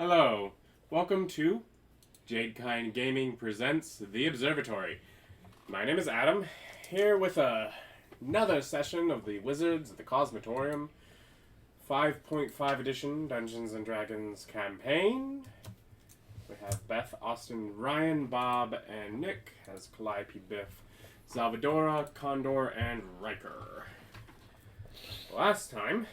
Hello, welcome to Jadekine Gaming presents The Observatory. My name is Adam, here with another session of the Wizards of the Cosmotorium 5.5 edition Dungeons and Dragons campaign. We have Beth, Austin, Ryan, Bob, and Nick as Calliope, Biff, Xalvadora, Condor, and Ryker. Last time,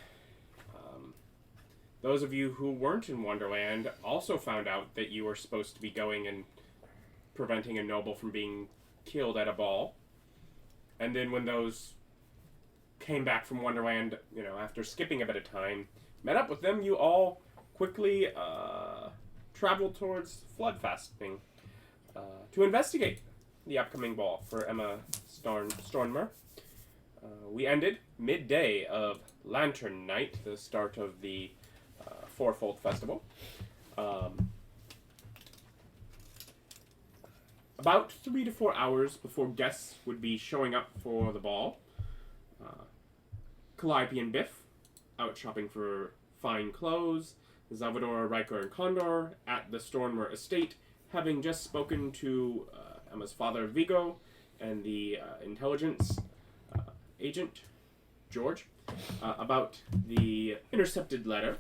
those of you who weren't in Wonderland also found out that you were supposed to be going and preventing a noble from being killed at a ball. And then when those came back from Wonderland, after skipping a bit of time, met up with them, you all quickly traveled towards Floodfasting to investigate the upcoming ball for Emma Stornmer. We ended midday of Lantern Night, the start of the Fourfold Festival. About 3 to 4 hours before guests would be showing up for the ball, Calliope and Biff out shopping for fine clothes, Xalvadora, Ryker, and Condor at the Stornmer estate, having just spoken to Emma's father, Vigo, and the intelligence agent, George, about the intercepted letter.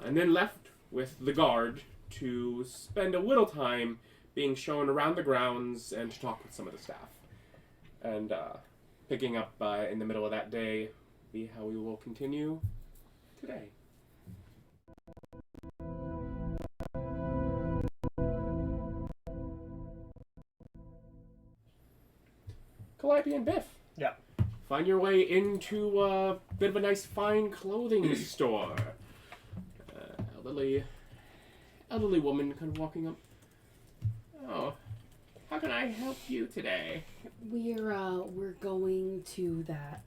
And then left with the guard to spend a little time being shown around the grounds and to talk with some of the staff. And picking up in the middle of that day be how we will continue today. Calliope and Biff. Yeah. Find your way into a bit of a nice fine clothing store. Elderly woman kind of walking up. Oh, how can I help you today? We're going to that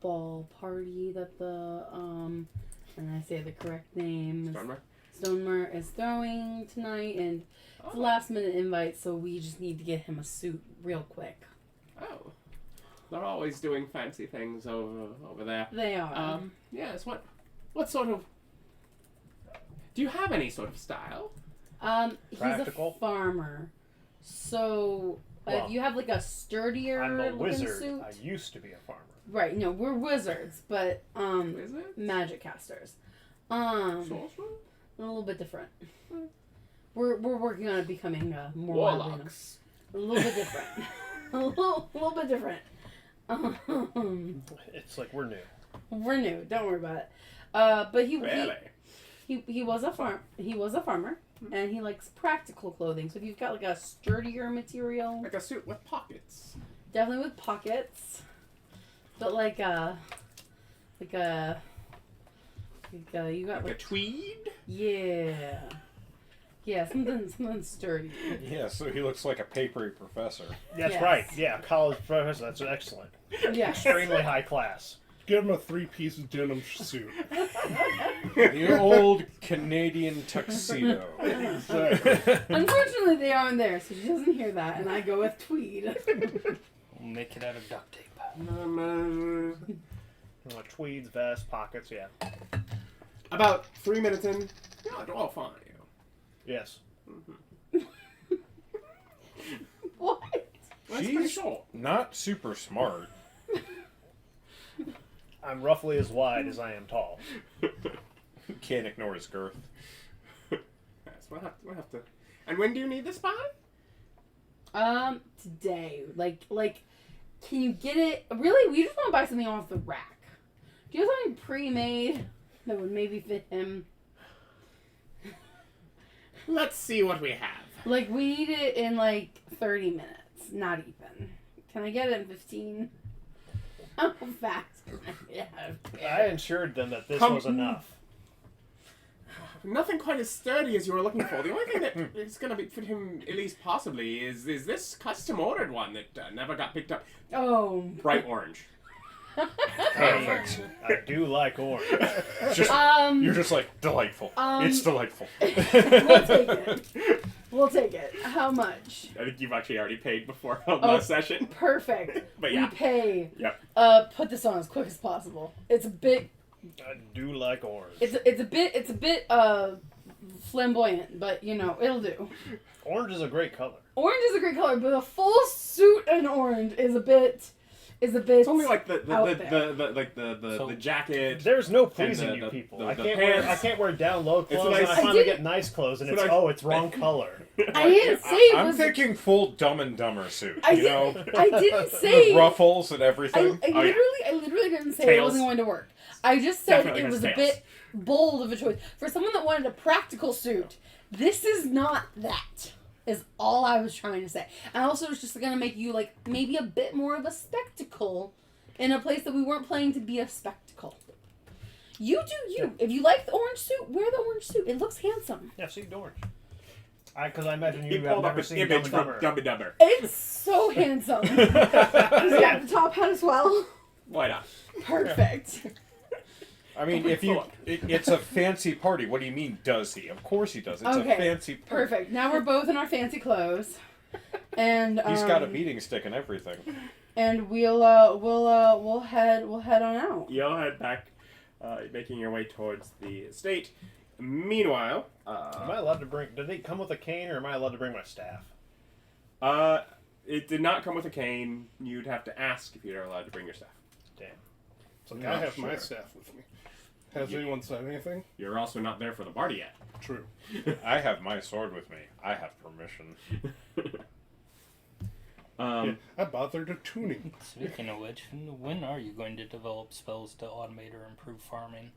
ball party that the and I say the correct name. Stornmer is throwing tonight, and it's a last minute invite, so we just need to get him a suit real quick. Oh, they're always doing fancy things over there. They are. Yes. What sort of? Do you have any sort of style? Practical? He's a farmer, so if you have like a sturdier I'm a looking wizard. suit. I used to be a farmer. Right. No, we're wizards, but Wizards? magic casters. Sorcerer? A little bit different. We're working on it becoming more Warlocks. A little bit different. a little bit different. It's like we're new. We're new. Don't worry about it. But Really? he was a farmer, and he likes practical clothing. So if you've got like a sturdier material, Like a suit with pockets. definitely with pockets, but you got Like a like tweed? yeah, something sturdy. Yeah, so he looks like a papery professor. That's Yes. right. Yeah, college professor. That's excellent. Yeah. Extremely high class. Give him a 3-piece denim suit. The old Canadian tuxedo. Unfortunately, they aren't there, so she doesn't hear that, and I go with tweed. We'll make it out of duct tape. Tweeds, vest, pockets. Yeah. About 3 minutes in, it's all fine. Yes. What? That's pretty She's short. not super smart. I'm roughly as wide as I am tall. Can't ignore his girth. Yes, we'll have to. And when do you need this by? Today. Like, can you get it? Really, we just want to buy something off the rack. Do you have something pre-made that would maybe fit him? Let's see what we have. Like, we need it in, 30 minutes. Not even. Can I get it in 15? How fast can I get it? I assured them that this was enough. Nothing quite as sturdy as you were looking for. The only thing that is going to fit him, at least possibly, is this custom-ordered one that never got picked up. Oh. Bright orange. Perfect. I do like orange. You're just like, delightful. It's delightful. We'll take it. How much? I think you've actually already paid before last session. Perfect. But yeah. We pay. Yep. Put this on as quick as possible. It's a bit I do like orange. It's a bit flamboyant, but it'll do. Orange is a great color. Orange is a great color, but a full suit in orange is a bit. It's only like the So, jacket. There's no pleasing the- you people. the I pants. can't wear down low clothes, nice- and I finally get nice clothes, and it's wrong color. I didn't say it I'm was. thinking full Dumb and Dumber suit. I You know, didn't say. the ruffles and I everything. literally didn't say it Tails. wasn't going to work. I just said Definitely it has was a tails. bit bold of a choice for someone that wanted a practical suit. This is not that. Is all I was trying to say. And also, it's just gonna make you like maybe a bit more of a spectacle in a place that we weren't playing to be a spectacle. You do you. Yeah. If you like the orange suit, wear the orange suit. It looks handsome. Yeah, see, orange. Because I imagine He you have pulled up never an seen image Dumb and from Dumber. Dumb and Dumber. It's so handsome. Does he have the top hat as well? Why not? Perfect. I mean, if you, it's a fancy party. What do you mean? Does he? Of course he does. It's Okay, a fancy party. Perfect. Now we're both in our fancy clothes, and He's got a beating stick and everything. And we'll head on out. You'll head back, making your way towards the estate. Meanwhile, Am I allowed to bring... Did they come with a cane, or am I allowed to bring my staff? it did not come with a cane. You'd have to ask if you're allowed to bring your staff. Damn. So Not I have my sure. staff with me. Has anyone said anything? You're also not there for the party yet. True. I have my sword with me. I have permission. Yeah, I bothered a tuning. Speaking of which, when are you going to develop spells to automate or improve farming?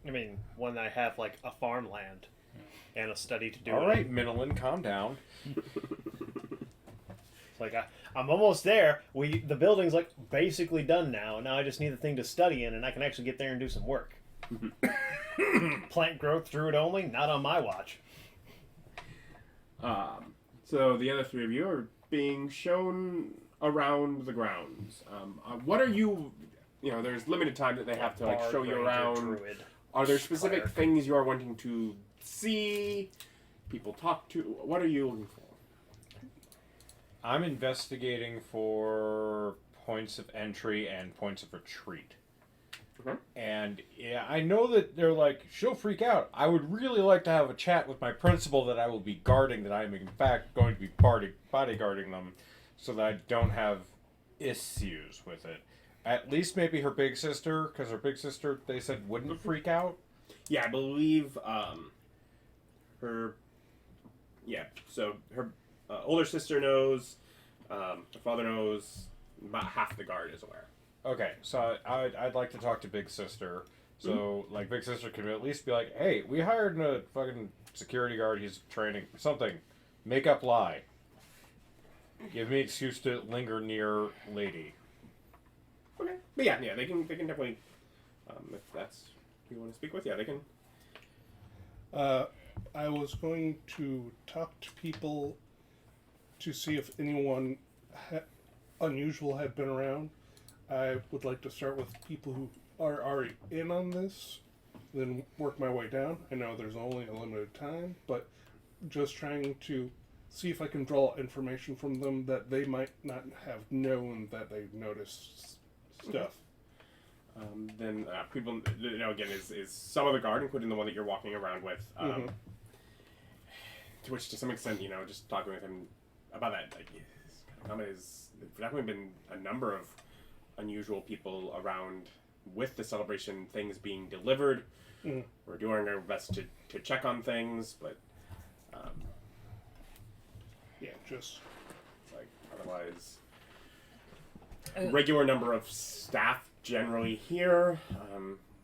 I mean, when I have, like, a farmland and a study to do All it. right, Minolin, calm down. It's like, I'm almost there. The building's, like, basically done now, and now I just need the thing to study in, and I can actually get there and do some work. Plant growth through it only? Not on my watch. So the other three of you are being shown around the grounds. What are you? There's limited time that they have to Bard, show you ranger, around. druid. Are there specific cleric. things you are wanting to see? People talk to? What are you looking for? I'm investigating for points of entry and points of retreat. Okay. And yeah, I know that they're like, she'll freak out. I would really like to have a chat with my principal that I will be guarding, that I'm in fact going to be bodyguarding them, so that I don't have issues with it. At least maybe her big sister, because her big sister, they said, wouldn't freak out. Yeah, I believe her. Yeah, so her older sister knows. Her father knows. About half the guard is aware. Okay, so I'd like to talk to Big Sister. So, like, Big Sister can at least be like, hey, we hired a fucking security guard. He's training. Something. Make up lie. Give me an excuse to linger near lady. Okay. But yeah, they can definitely, if that's who you want to speak with, yeah, they can. I was going to talk to people to see if anyone unusual had been around. I would like to start with people who are already in on this, then work my way down. I know there's only a limited time, but just trying to see if I can draw information from them that they might not have known that they noticed stuff. Then people, again, is some of the guard, including the one that you're walking around with. To which, to some extent, just talking with him about that, like, there's definitely been a number of unusual people around with the celebration, things being delivered. We're doing our best to check on things, but Yeah, just like otherwise, regular number of staff generally here.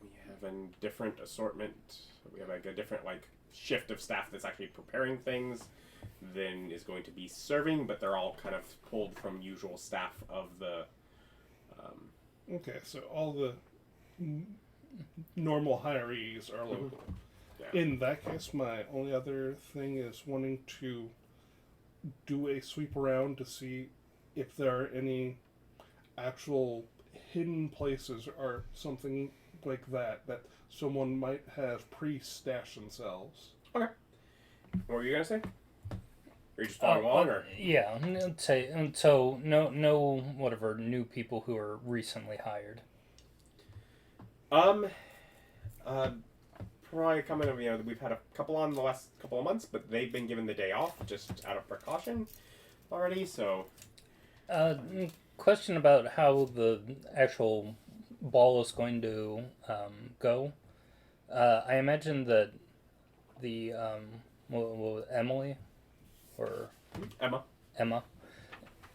We have a different assortment. We have like a different shift of staff that's actually preparing things than is going to be serving, but they're all kind of pulled from usual staff of the. okay. So all the normal hirees are local. Yeah. In that case, my only other thing is wanting to do a sweep around to see if there are any actual hidden places or something like that someone might have pre-stashed themselves. Okay. What were you gonna say? Are you just following along, or? Yeah, I'd say so. No, whatever new people who are recently hired. probably coming. We've had a couple on the last couple of months, but they've been given the day off just out of precaution already. So, Question about how the actual ball is going to go. I imagine that the Emily or Emma,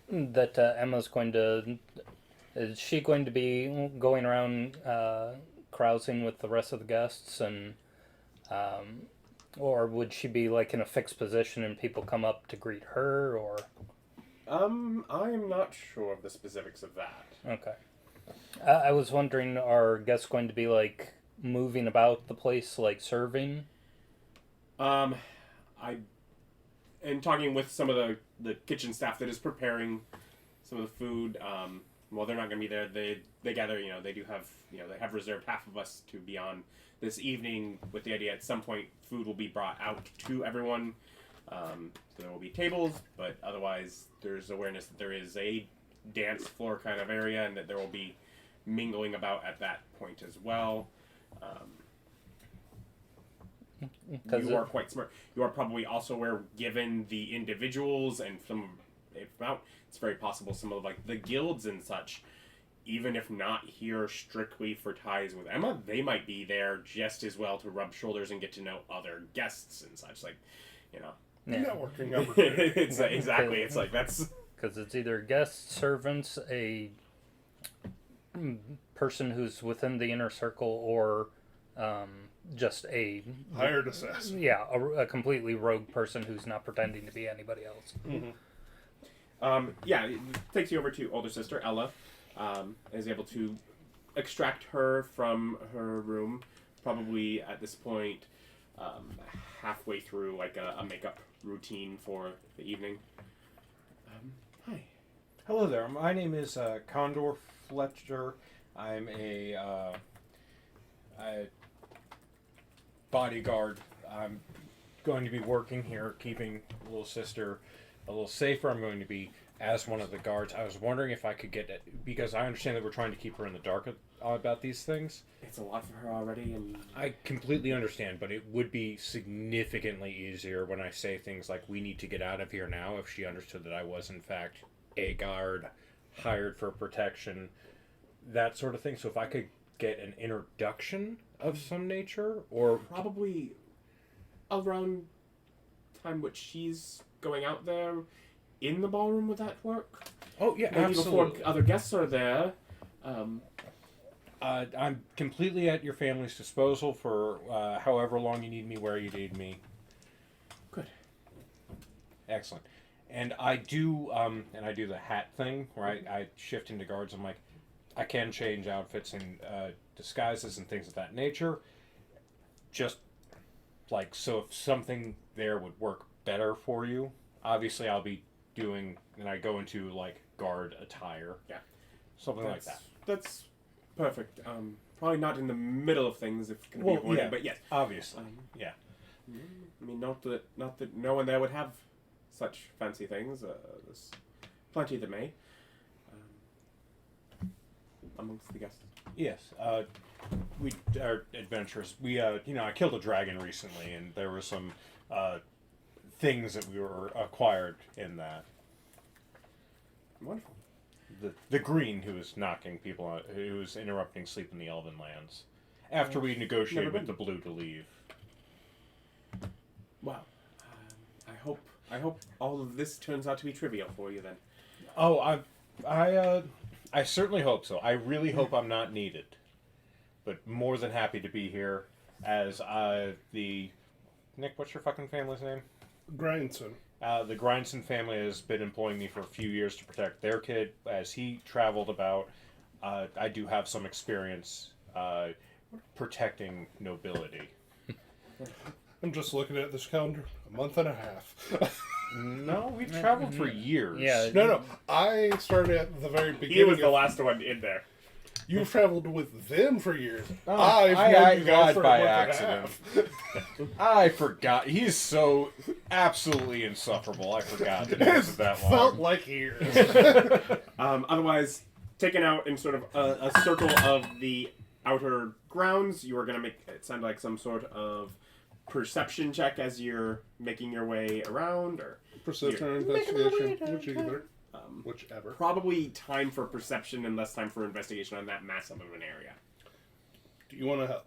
that Emma's going to. Is she going to be going around carousing with the rest of the guests, and or would she be like in a fixed position and people come up to greet her, or? I'm not sure of the specifics of that. Okay. I was wondering, are guests going to be like moving about the place, like serving? In talking with some of the kitchen staff that is preparing some of the food, well, they're not going to be there. They gather, they do have, they have reserved half of us to be on this evening with the idea at some point food will be brought out to everyone. So there will be tables, but otherwise there's awareness that there is a dance floor kind of area and that there will be mingling about at that point as well. You are quite smart. You are probably also aware, given the individuals and it's very possible some of like the guilds and such, even if not here strictly for ties with Emma, they might be there just as well to rub shoulders and get to know other guests and such. Like, Networking opportunity. It's exactly. It's like that's because it's either guests, servants, a person who's within the inner circle, or just a hired assassin. Yeah, a completely rogue person who's not pretending to be anybody else. Mm-hmm. It takes you over to older sister Ella. Is able to extract her from her room, probably at this point halfway through like a makeup routine for the evening. Hi. Hello there. My name is Condor Fletcher. I'm a bodyguard. I'm going to be working here, keeping little sister a little safer. I'm going to be as one of the guards. I was wondering if I could get it, because I understand that we're trying to keep her in the dark about these things. It's a lot for her already, and I completely understand, but it would be significantly easier when I say things like, we need to get out of here now, if she understood that I was in fact a guard hired for protection, that sort of thing. So if I could get an introduction of some nature, or probably around time which she's going out there in the ballroom, would that work? Oh yeah, maybe absolutely. Before other guests are there. I'm completely at your family's disposal for however long you need me, where you need me. Good. Excellent. And I do the hat thing where I shift into guards. I'm like, I can change outfits and disguises and things of that nature. Just like, so if something there would work better for you, obviously I'll be doing, and I go into like guard attire. Yeah. Something like that. That's perfect. Probably not in the middle of things if it can be avoided, but yes. Obviously. Yeah. I mean, not that no one there would have such fancy things. There's plenty that may. Amongst the guests. Yes. We are adventurous. We I killed a dragon recently, and there were some things that we were acquired in that. Wonderful. The green who was knocking people out, who was interrupting sleep in the Elven lands. After we negotiated with the blue to leave. Wow. I hope all of this turns out to be trivial for you then. Oh, I certainly hope so. I really hope I'm not needed. But more than happy to be here as Nick, what's your fucking family's name? Grindson. The Grindson family has been employing me for a few years to protect their kid as he traveled about. I do have some experience protecting nobility. I'm just looking at this calendar. A month and a half. No, we've traveled for years. Yeah. No. I started at the very beginning. He was the last one in there. You've traveled with them for years. Oh, I've known you guys for a by month accident. and a half. I forgot. He's so absolutely insufferable. I forgot that it wasn't that long. Felt like years. Otherwise, taken out in sort of a circle of the outer grounds. You are going to make it sound like some sort of perception check as you're making your way around, or Perception or investigation, whichever. Whichever. Probably time for perception and less time for investigation on that massive of an area. Do you want to help?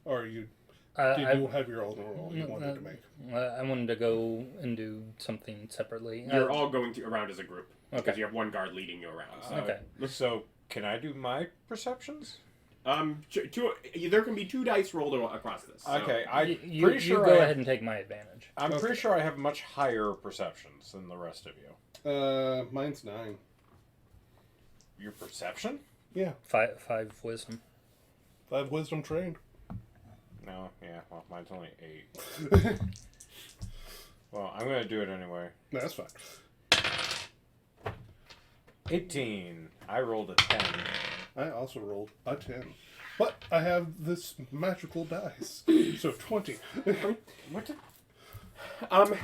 Or did you have your own role you wanted to make? I wanted to go and do something separately. You're all going around as a group. Okay. Because you have one guard leading you around. So. Okay. So, can I do my perceptions? There can be 2 dice rolled across this. So. Okay, You pretty sure go ahead and take my advantage. I'm pretty sure I have much higher perceptions than the rest of you. Mine's 9. Your perception? Yeah. 5 wisdom. 5 wisdom trained. No, yeah, well, mine's only 8. Well, I'm gonna do it anyway. No, that's fine. 18. I rolled a 10. I also rolled a 10. But I have this magical dice. So 20. What did...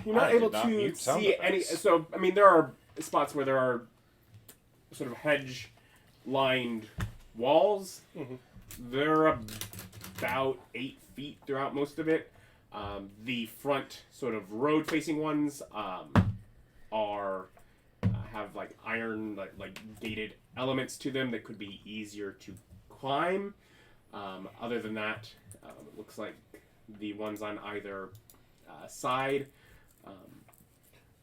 You're not I able did not to mute sound see any... effects. So, I mean, there are spots where there are sort of hedge-lined walls. Mhm. They're about 8 feet throughout most of it. The front sort of road-facing ones are... have like iron, like gated elements to them that could be easier to climb. Other than that, it looks like the ones on either side.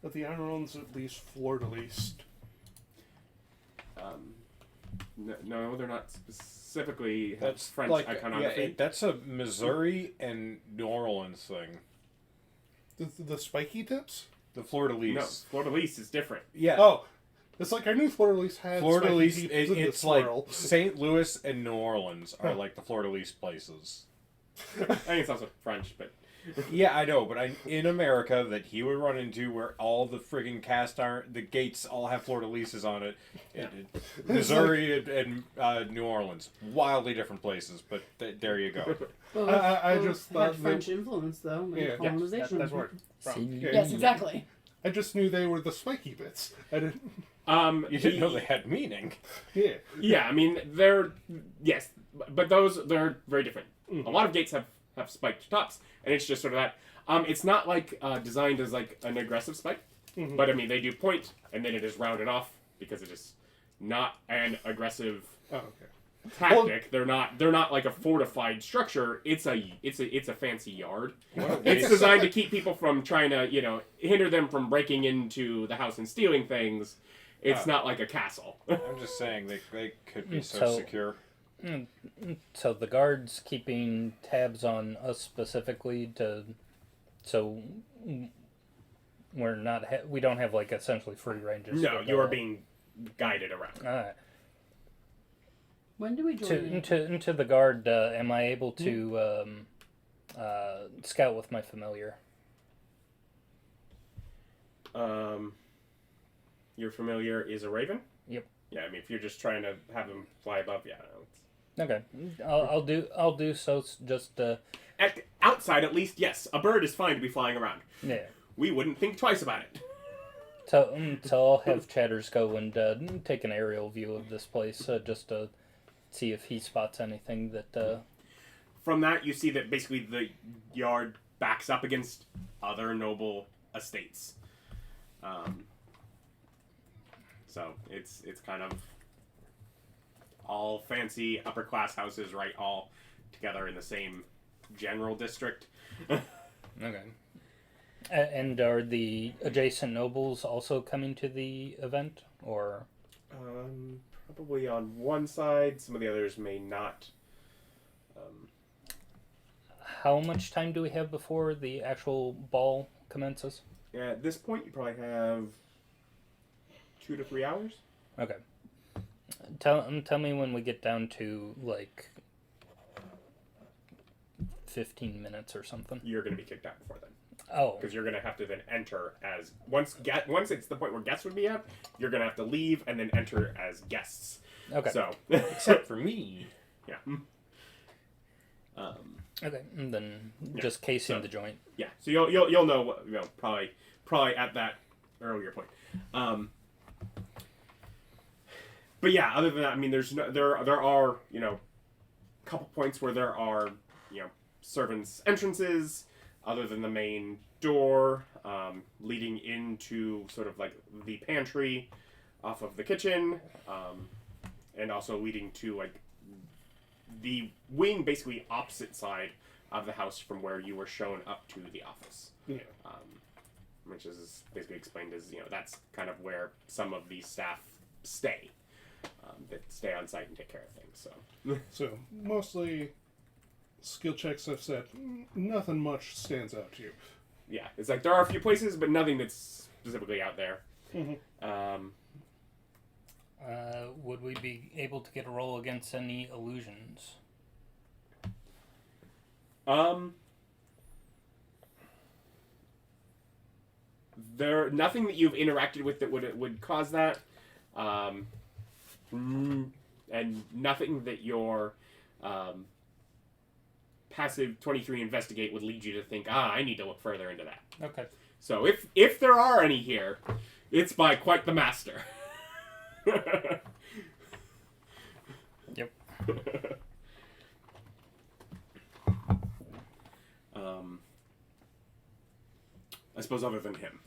But the iron one's at least floor-to-least. No, they're not specifically That's French like, iconography. yeah, that's a Missouri and New Orleans thing. The spiky tips? The fleur-de-lis. No, fleur-de-lis is different. Yeah. Oh, it's like I knew fleur-de-lis had Fleur-de-lis, spiky tips in the it's like swirl. St. Louis and New Orleans are like the fleur-de-lis places. I think it's also French, but Yeah, I know, but in America that he would run into where all the friggin' cast iron, the gates all have fleur-de-lises on it. Missouri and New Orleans, wildly different places, but there you go. Well, I just had thought French influence though, and Yeah. colonization. That's where it's from. Yes, exactly. I just knew they were the spiky bits. I didn't. You didn't know they had meaning. Yeah. yeah, I mean they're but they're very different. A lot of gates have spiked tops, and it's just sort of that. It's not like designed as like an aggressive spike, but I mean they do point, and then it is rounded off because it is not an aggressive Oh, okay. tactic. They're not like a fortified structure. It's a fancy yard. What a It's waste. designed to keep people from trying to hinder them from breaking into the house and stealing things. It's not like a castle. I'm just saying they could be so So- secure. So the guards keeping tabs on us specifically so we don't have like essentially free ranges. No, with you are the- being guided around. Alright. When do we join? Into the guard, am I able to scout with my familiar? Your familiar is a raven? Yep. Yeah, I mean, if you're just trying to have them fly above, yeah. No, Okay, I'll do so. Just outside, at least, yes, a bird is fine to be flying around. yeah. We wouldn't think twice about it. So I'll have Chatters go and take an aerial view of this place just to see if he spots anything that. From that, you see that basically the yard backs up against other noble estates. So it's kind of all fancy upper class houses, right? All together in the same general district. Okay. And are the adjacent nobles also coming to the event, or? Probably on one side. Some of the others may not. How much time do we have before the actual ball commences? Yeah, at this point, you probably have 2 to 3 hours. Okay. Tell me when we get down to like 15 minutes or something. You're going to be kicked out before then. Oh. Because you're going to have to then enter as... Once it's the point where guests would be at, you're going to have to leave and then enter as guests. Okay. So... Except for me. Yeah. Okay. And then just casing the joint. Yeah. So you'll know what, probably at that earlier point. But yeah, other than that, I mean, there are couple points where there are, servants' entrances, other than the main door, leading into sort of like the pantry off of the kitchen, and also leading to like the wing basically opposite side of the house from where you were shown up to the office. Yeah. Which is basically explained as, that's kind of where some of the staff stay. That stay on site and take care of things. So mostly skill checks have said nothing much stands out to you. Yeah, it's like there are a few places, but nothing that's specifically out there. Mm-hmm. Would we be able to get a roll against any illusions? There nothing that you've interacted with that would cause that, and nothing that your passive 23 investigate would lead you to think, I need to look further into that. Okay. So if there are any here, it's by quite the master. Yep. I suppose other than him.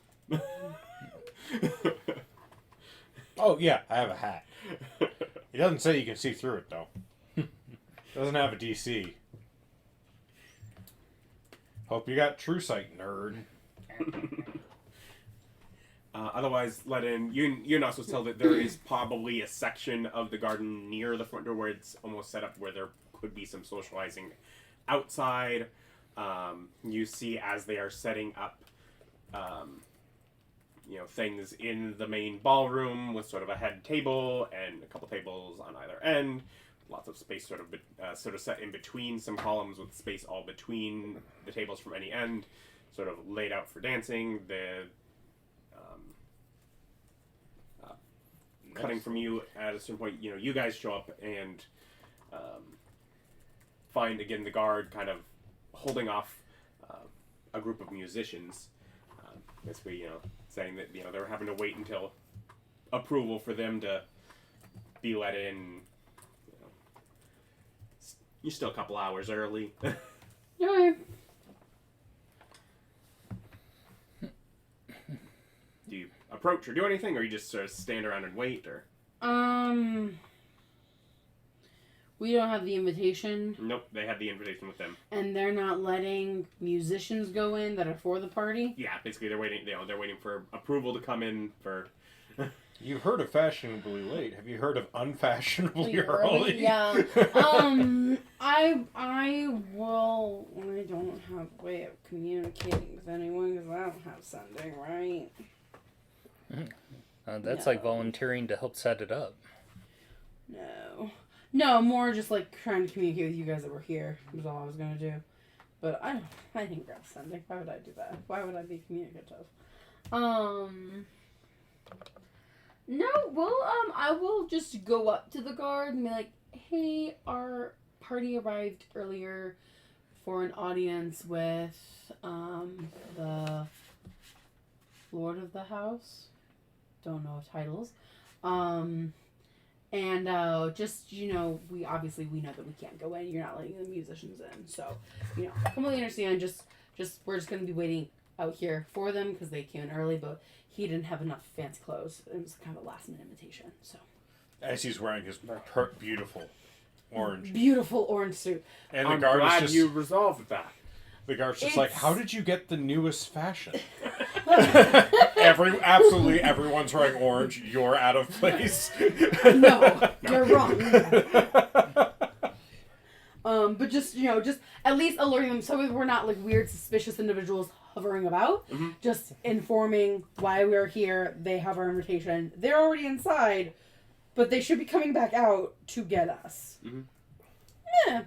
Oh, yeah, I have a hat. He doesn't say you can see through it, though. Doesn't have a DC. Hope you got true sight, nerd. Otherwise, let in. You also tell that there is probably a section of the garden near the front door where it's almost set up where there could be some socializing outside. You see as they are setting up, things in the main ballroom with sort of a head table and a couple tables on either end. Lots of space sort of set in between some columns with space all between the tables from any end, sort of laid out for dancing. The cutting from you at a certain point, you guys show up and find again the guard kind of holding off a group of musicians. Basically, saying that they were having to wait until approval for them to be let in. You're still a couple hours early. Okay. Do you approach or do anything, or you just sort of stand around and wait, or? We don't have the invitation. Nope, they had the invitation with them. And they're not letting musicians go in that are for the party? Yeah, basically they're waiting. They're waiting for approval to come in for. You've heard of fashionably late. Have you heard of unfashionably early? Yeah. I don't have a way of communicating with anyone because I don't have sending, right? That's No. like volunteering to help set it up. No, more just like trying to communicate with you guys that were here was all I was gonna do. But I didn't grab sending. Why would I do that? Why would I be communicative? No, well, I will just go up to the guard and be like, hey, our party arrived earlier for an audience with, the Lord of the House. Don't know titles. And, just, we know that we can't go in. You're not letting the musicians in. So, completely understand. We're just going to be waiting out here for them because they came in early, but he didn't have enough fancy clothes. It was kind of a last minute invitation, so. As he's wearing his beautiful orange. Beautiful orange suit. And the I'm guard glad is just, you resolved that. the guard's just like, how did you get the newest fashion? Absolutely Absolutely everyone's wearing orange. You're out of place. No, you're wrong. But just at least alerting them so we're not like weird, suspicious individuals hovering about. Mm-hmm. Just informing why we're here. They have our invitation. They're already inside, but they should be coming back out to get us. Mm-hmm. Yeah.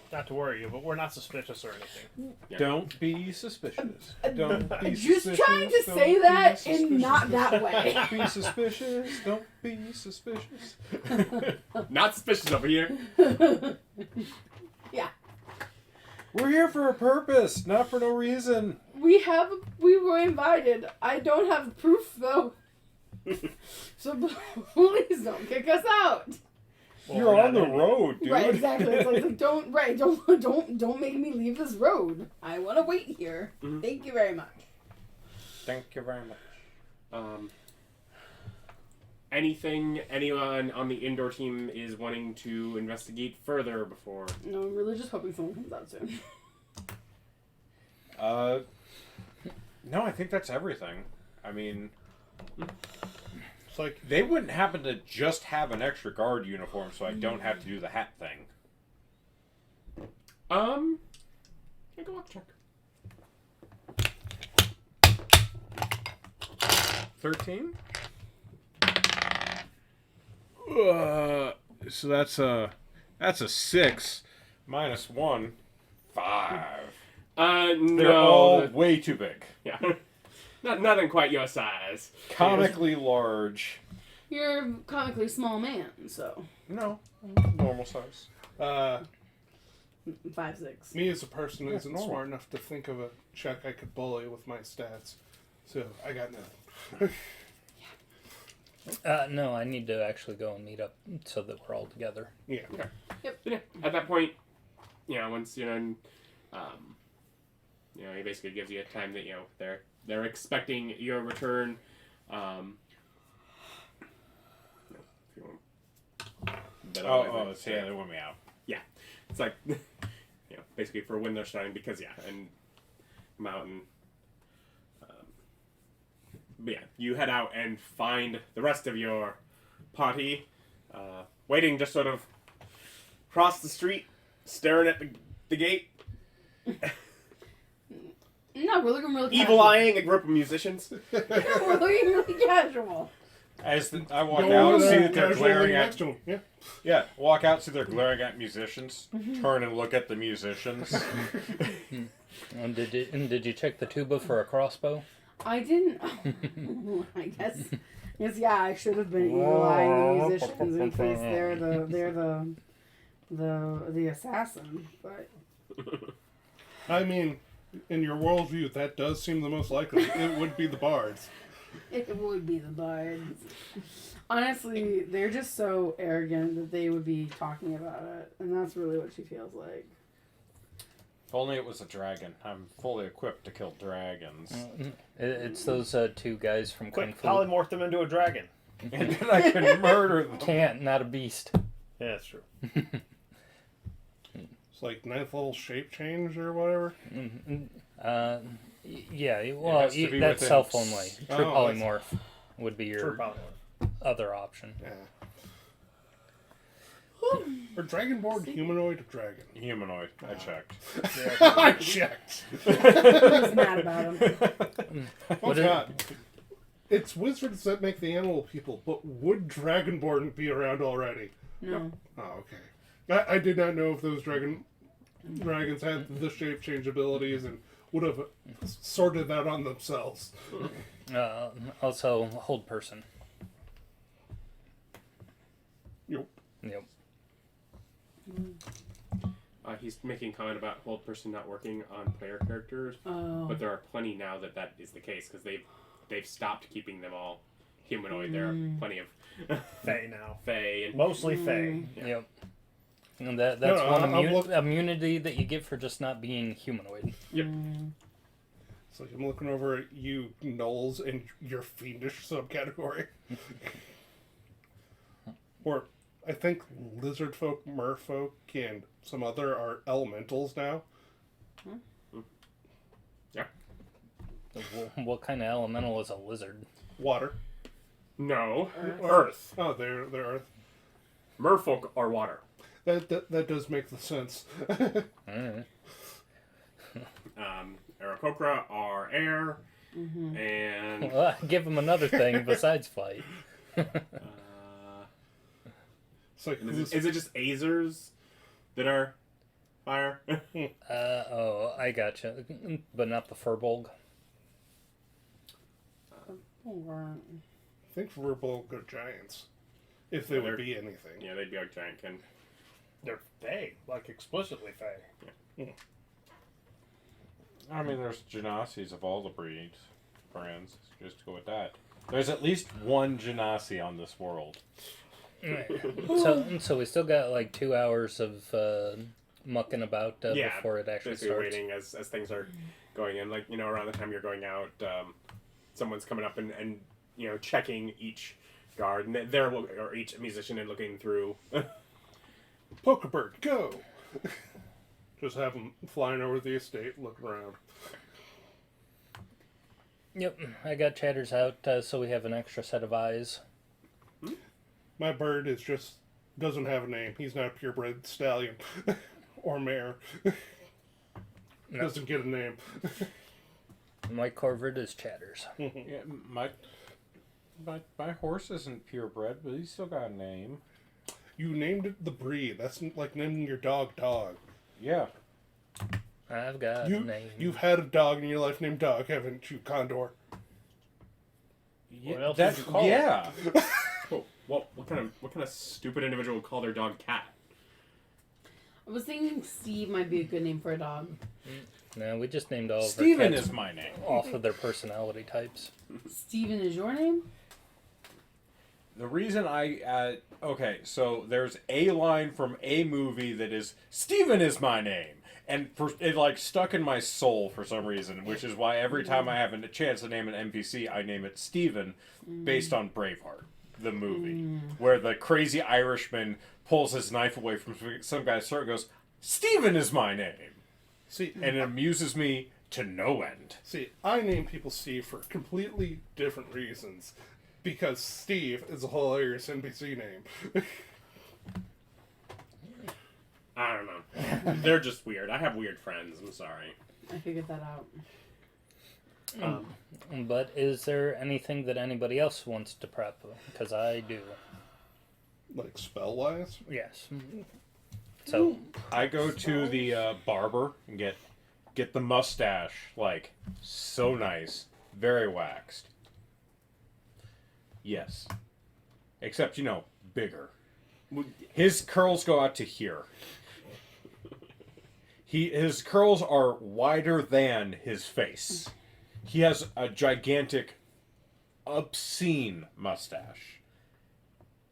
Not to worry you, but we're not suspicious or anything. Yeah. Don't be suspicious. Don't be Just suspicious. trying to Don't say be that suspicious. in not that way. Don't be suspicious. Don't be suspicious. Not suspicious over here. Yeah. We're here for a purpose, not for no reason. We were invited. I don't have proof though. So please don't kick us out. Well, You're we're on the not in road, dude. Right, exactly. It's like don't make me leave this road. I want to wait here. Mhm. Thank you very much. Thank you very much. Anything anyone on the indoor team is wanting to investigate further before? No, I'm really just hoping someone comes out soon. No, I think that's everything. I mean, It's like, they wouldn't happen to just have an extra guard uniform, so I don't have to do the hat thing. Make a luck check. 13? So that's a 6. Minus 1. 5. No. They're all way too big. Yeah. Nothing quite your size. Comically large. You're a comically small man, so No, normal size. 5'6". me as a person isn't normal. smart enough to think of a check I could bully with my stats. So, I got nothing. No, I need to actually go and meet up so that we're all together. Yeah. But yeah, at that point, once he basically gives you a time that they're expecting your return. They want me out. Yeah, it's like basically for when they're starting because and come out and but yeah, you head out and find the rest of your party waiting, just sort of across the street, staring at the gate. No, we're looking really Evil casual. eyeing a group of musicians. We're looking really casual. As I walk Go out, on, see that they're casually glaring next at. to him. Yeah. Yeah, walk out, see they're glaring at musicians. Turn and look at the musicians. And did you check the tuba for a crossbow? I didn't. I guess. Yes, yeah, I should have been eyeing the musicians in case they're the assassin. But I mean, in your worldview, that does seem the most likely. It would be the bards. it would be the bards. Honestly, they're just so arrogant that they would be talking about it, and that's really what she feels like. If only it was a dragon. I'm fully equipped to kill dragons. It's those two guys from Kung Quick, Fu. polymorph them into a dragon. And then I can murder them. Can't, not a beast. Yeah, that's true. It's like ninth level shape change or whatever. Yeah, well, has to be that's within- self only. True Oh, polymorph would be True your polymorph. other option. Yeah. Or dragonborn humanoid dragon. Humanoid. I checked. I checked. Who's mad about him? Oh What is- god. It's wizards that make the animal people, but would dragonborn be around already? No. Oh, okay. I did not know if those dragons had the shape change abilities and would have sorted that on themselves. Also, hold person. Yep. Yep. He's making comment about hold person not working on player characters, Oh. but there are plenty now that is the case because they've stopped keeping them all humanoid. There are plenty of Fae now. Fae and Mostly Fae. Yeah. Yep. And that's No, one I'm look- immunity that you get for just not being humanoid. Yep. It's like I'm looking over at you, Knowles, and your fiendish subcategory. Or, I think lizard folk, merfolk, and some other are elementals now. Yeah. What kind of elemental is a lizard? Water. No. Earth. Oh, they're Earth. Merfolk are water. That does make the sense. Alright. Aarakocra are air, and Well, give them another thing besides flight. It's like is it just Azers that are fire? Oh, I gotcha. But not the Furbolg. I think Verbolg are giants. If they would be anything. Yeah, they'd be our giant kin. They're Fae, like explicitly Fae. I mean, there's Genasi's of all the brands. Just go with that. There's at least one Genasi on this world. So we still got like 2 hours of mucking about before it actually basically starts. waiting as things are going in. Like, around the time you're going out, someone's coming up and checking each guard, and or each musician and looking through. Pokebird, go! Just have them flying over the estate, looking around. Yep, I got chatters out, so we have an extra set of eyes. My bird doesn't have a name. He's not a purebred stallion or mare. No. Doesn't get a name. My corvid is chatters. Yeah, my horse isn't purebred, but he's still got a name. You named it the breed. That's like naming your dog Dog. Yeah. I've got a name. You've had a dog in your life named Dog, haven't you, Condor? What else would you call it? Yeah. Oh, well, what kind of stupid individual would call their dog Cat? I was thinking Steve might be a good name for a dog. No, we just named all of our Steven cats is my name. off of their personality types. Steven is your name? The reason okay, so there's a line from a movie that is Steven is my name. And it like stuck in my soul for some reason, which is why every time I have a chance to name an NPC, I name it Steven, based on Braveheart, the movie, where the crazy Irishman pulls his knife away from some guy's throat and goes, Steven is my name. See, And it amuses me to no end. See, I name people Steve for completely different reasons. Because Steve is a hilarious NPC name. I don't know. They're just weird. I have weird friends. I'm sorry. I figured that out. But is there anything that anybody else wants to prep? Because I do. Like spell-wise? Yes. So I go to the barber and get the mustache, like, so nice. Very waxed. Yes. Except, bigger. His curls go out to here. His curls are wider than his face. He has a gigantic, obscene mustache.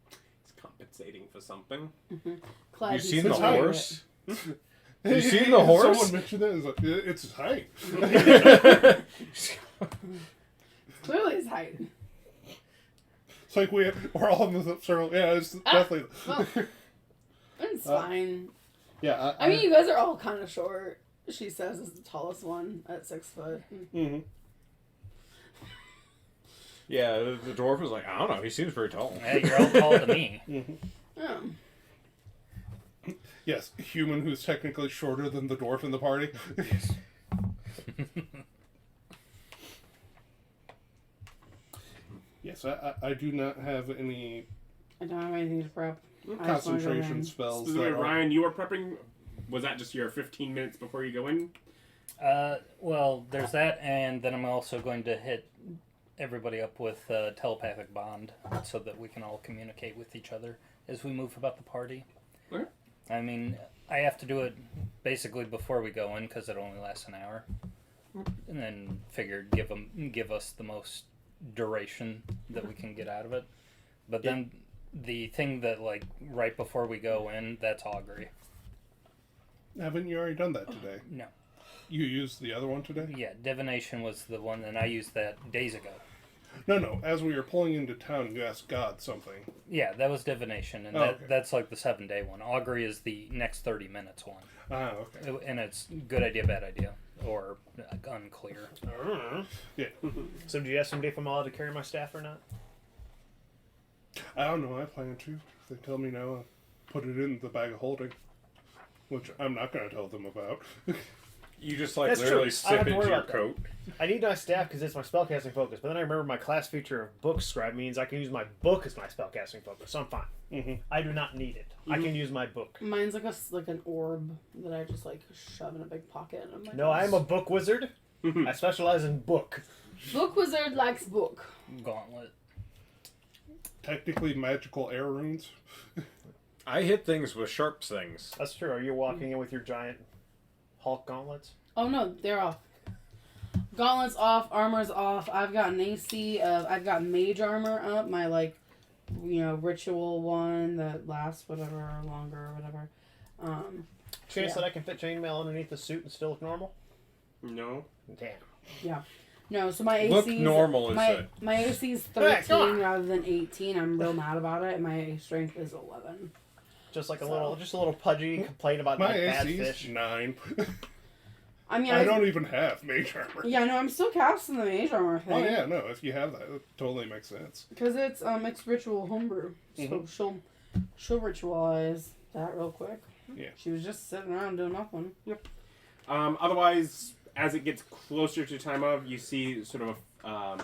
He's compensating for something. Glad You he's seen the familiar with horse? You seen the horse? Someone mentioned that. It's like, it's his height. Clearly his height. It's like we're all in the circle. Yeah, it's definitely. Well, it's fine. Yeah, I mean, you guys are all kind of short. She says is the tallest one at 6 foot. Mm-hmm. Yeah, the dwarf was like, I don't know, he seems very tall. yeah, you're all tall to me. Oh. Yes, human who's technically shorter than the dwarf in the party. Yes, I do not have any I don't have anything to prep. concentration spells. So, Ryan, you were prepping. Was that just your 15 minutes before you go in? Well, there's that, and then I'm also going to hit everybody up with telepathic bond so that we can all communicate with each other as we move about the party. Okay. I mean, I have to do it basically before we go in because it only lasts an hour, and then figured give us the most duration that we can get out of it. But then the thing that like right before we go in, that's augury. Haven't you already done that today? No. You used the other one today? Yeah, divination was the one, and I used that days ago. No. As we were pulling into town, you asked God something. Yeah, that was divination, and okay. that's like the 7-day one. Augury is the next 30 minutes one. Ah, okay. And it's good idea, bad idea, or unclear. Yeah. So do you ask somebody if I'm allowed to carry my staff or not? I don't know. I plan to. If they tell me no, I'll put it in the bag of holding. Which I'm not going to tell them about. You just like That's literally true. I don't have sip to into worry your about that. coat. I need my staff because it's my spellcasting focus, but then I remember my class feature of book scribe means I can use my book as my spellcasting focus, so I'm fine. Mm-hmm. I do not need it. I can use my book. Mine's like an orb that I just like shove in a big pocket. And I'm like, No, I am a book wizard. I specialize in book. book wizard likes book. Gauntlet. Technically magical air runes. I hit things with sharp things. That's true. Are you walking in with your giant Hulk gauntlets? Oh no, they're off. Gauntlets off, armor's off. I've got an AC of. I've got mage armor up. My like ritual one that lasts whatever or longer or whatever. Chance Yeah. that I can fit chainmail underneath the suit and still look normal? No. Damn. Yeah. No, so my AC Look normal is it. my AC is Hey, come 13 on. rather than 18. I'm real mad about it. And my strength is 11. Just like a So- little pudgy complaint about My like, bad AC's fish. 9. I mean, I don't even have mage armor. Yeah, no, I'm still casting the mage armor thing. Oh yeah, no. If you have that, it totally makes sense. Because it's ritual homebrew, so she'll ritualize that real quick. Yeah. She was just sitting around doing nothing. Yep. Otherwise, as it gets closer to time of, you see sort of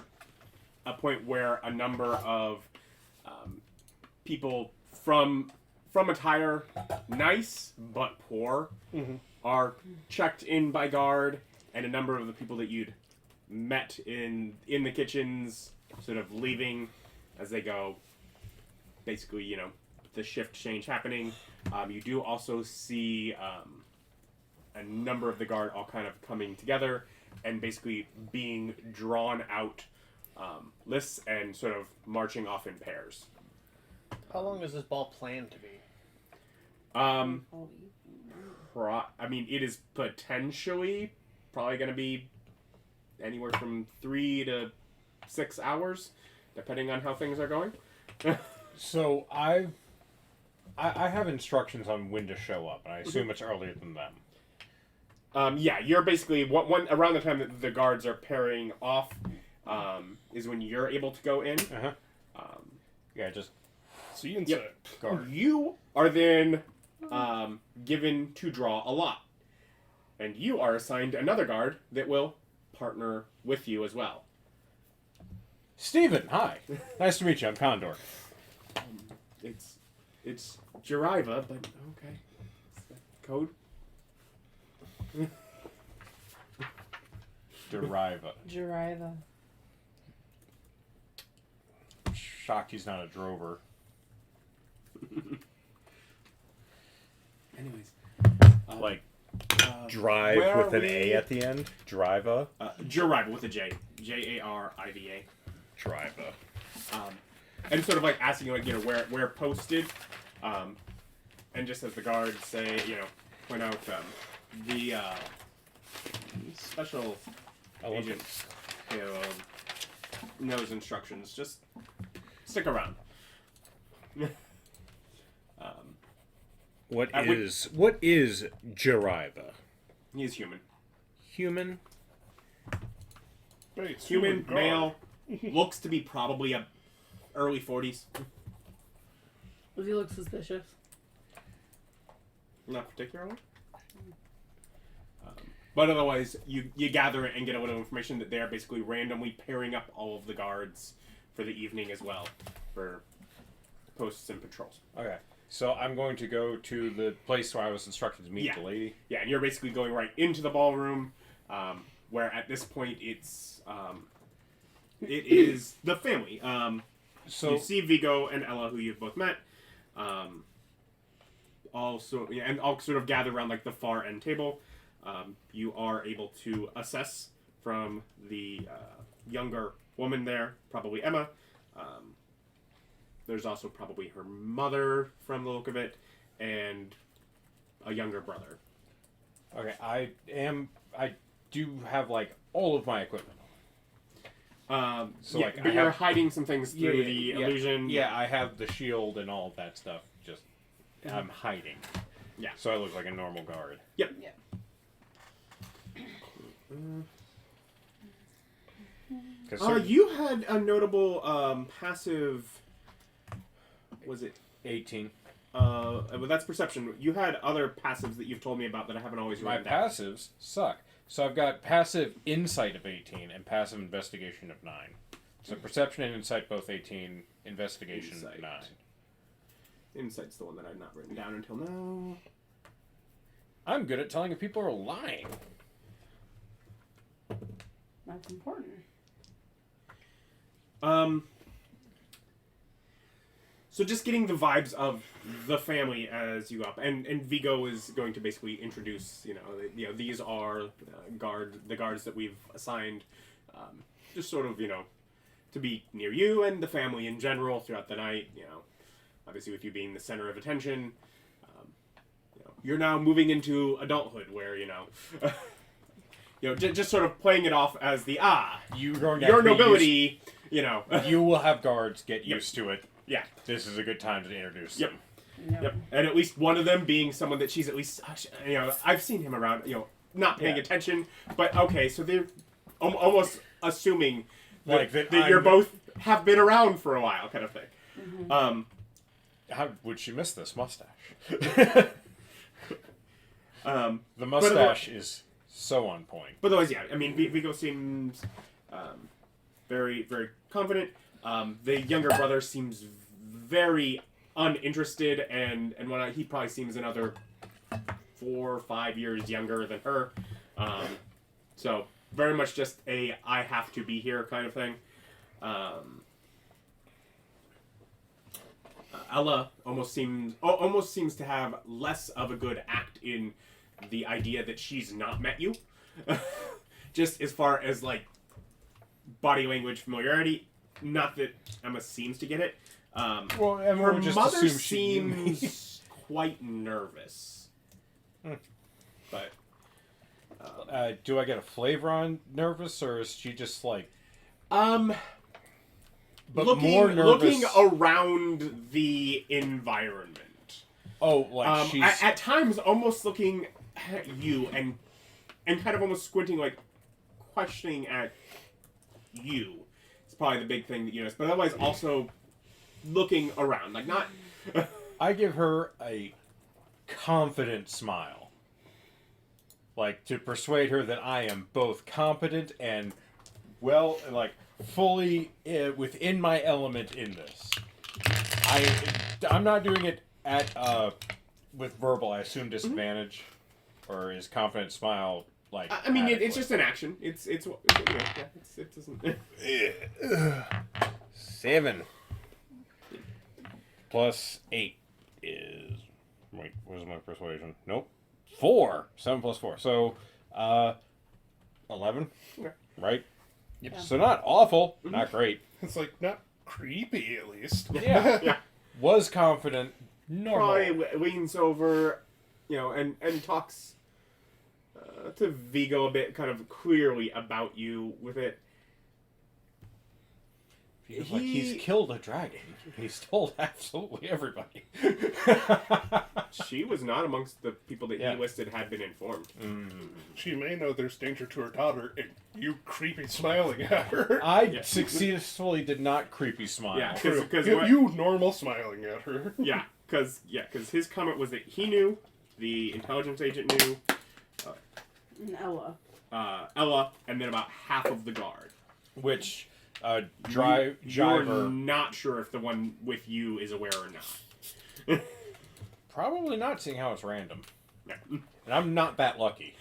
a point where a number of people from attire nice but poor are checked in by guard, and a number of the people that you'd met in the kitchens sort of leaving as they go. Basically, the shift change happening. You do also see a number of the guard all kind of coming together and basically being drawn out lists and sort of marching off in pairs. How long is this ball planned to be? It is potentially probably going to be anywhere from 3 to 6 hours, depending on how things are going. So I have instructions on when to show up, and I assume it's earlier than them. Yeah, you're basically one around the time that the guards are pairing off is when you're able to go in. Yeah, just See you inside. Yep. guard. You are then given to draw a lot, and you are assigned another guard that will partner with you as well. Steven, hi. Nice to meet you. I'm Condor. It's Jariva, but okay. Is that code? Deriva. Jariva. Shocked he's not a drover. Anyways, Like drive where with are an we? A at the end. Driva. Jariva with a J. Jariva. Driva. And sort of like asking you, where posted, and just as the guards say, point out the special agent knows instructions. Just stick around. What I would- is Jariva? He's human. Human. Hey, it's Human, guard. male, looks to be probably early 40s. Does he look suspicious? Not particularly. But otherwise, you gather and get a little information that they are basically randomly pairing up all of the guards for the evening as well, for posts and patrols. Okay. So I'm going to go to the place where I was instructed to meet Yeah. the lady. Yeah, and you're basically going right into the ballroom, where at this point it is the family. So You see Vigo and Ella, who you've both met, all sort of gather around like the far end table. You are able to assess from the younger woman there, probably Emma. There's also probably her mother from the look of it, and a younger brother. okay, I do have like all of my equipment. So, Yeah, like, but I you're have- hiding some things through the illusion. Yeah, I have the shield and all of that stuff. Just I'm hiding. Yeah. So I look like a normal guard. Yep. Yeah. You had a notable passive. Was it? 18. Well, that's perception. You had other passives that you've told me about that I haven't always My written down. passives suck. So I've got passive insight of 18 and passive investigation of 9. So perception and insight both 18, investigation Insight. 9. Insight's the one that I've not written down until now. I'm good at telling if people are lying. That's important. So just getting the vibes of the family as you go up, and Vigo is going to basically introduce, these are the guards that we've assigned, just sort of, to be near you and the family in general throughout the night. Obviously with you being the center of attention, you're now moving into adulthood where just sort of playing it off as the your nobility. You will have guards. Get used to it. Yeah, this is a good time to introduce them. Yep. And at least one of them being someone that she's at least, I've seen him around, not paying attention, but okay, so they're almost assuming that you're both have been around for a while, kind of thing. Mm-hmm. How would she miss this mustache? The mustache is so on point. But otherwise, yeah, I mean, Vigo seems very, very confident. The younger brother seems very uninterested, and when he probably seems another 4 or 5 years younger than her. So very much just a I have to be here kind of thing. Ella almost seems to have less of a good act in the idea that she's not met you. Just as far as like body language familiarity, not that Emma seems to get it. Well, Emma her would just mother assume she knew me. seems quite nervous. But do I get a flavor on nervous, or is she just like but looking, more nervous? looking around the environment. Oh, like she's at times almost looking at you and kind of almost squinting, like questioning at you. It's probably the big thing that you notice, but otherwise also looking around, like not. I give her a confident smile, like to persuade her that I am both competent and like fully within my element in this. I'm not doing it at with verbal. I assume disadvantage, or is confident smile like? I mean, adequate? it's just an action. It doesn't. 7 plus 8 is. Wait, where's my persuasion? Nope. 4. 7 plus 4. So, 11. Okay. Right? Yep. So not awful, not great. It's like not creepy, at least. Yeah. Yeah. Was confident. Normal. Probably leans over, and talks to Vigo a bit, kind of clearly about you with it. Feels like he's killed a dragon. He's told absolutely everybody. She was not amongst the people that Yeah. he listed had been informed. She may know there's danger to her daughter, and you creepy smiling at her. I successfully did not creepy smile. Yeah, True. because You normal smiling at her. because his comment was that he knew, the intelligence agent knew, And Ella. Ella, and then about half of the guard. Which You're driver not sure if the one with you is aware or not. probably not, seeing how it's random. Yeah. And I'm not that lucky.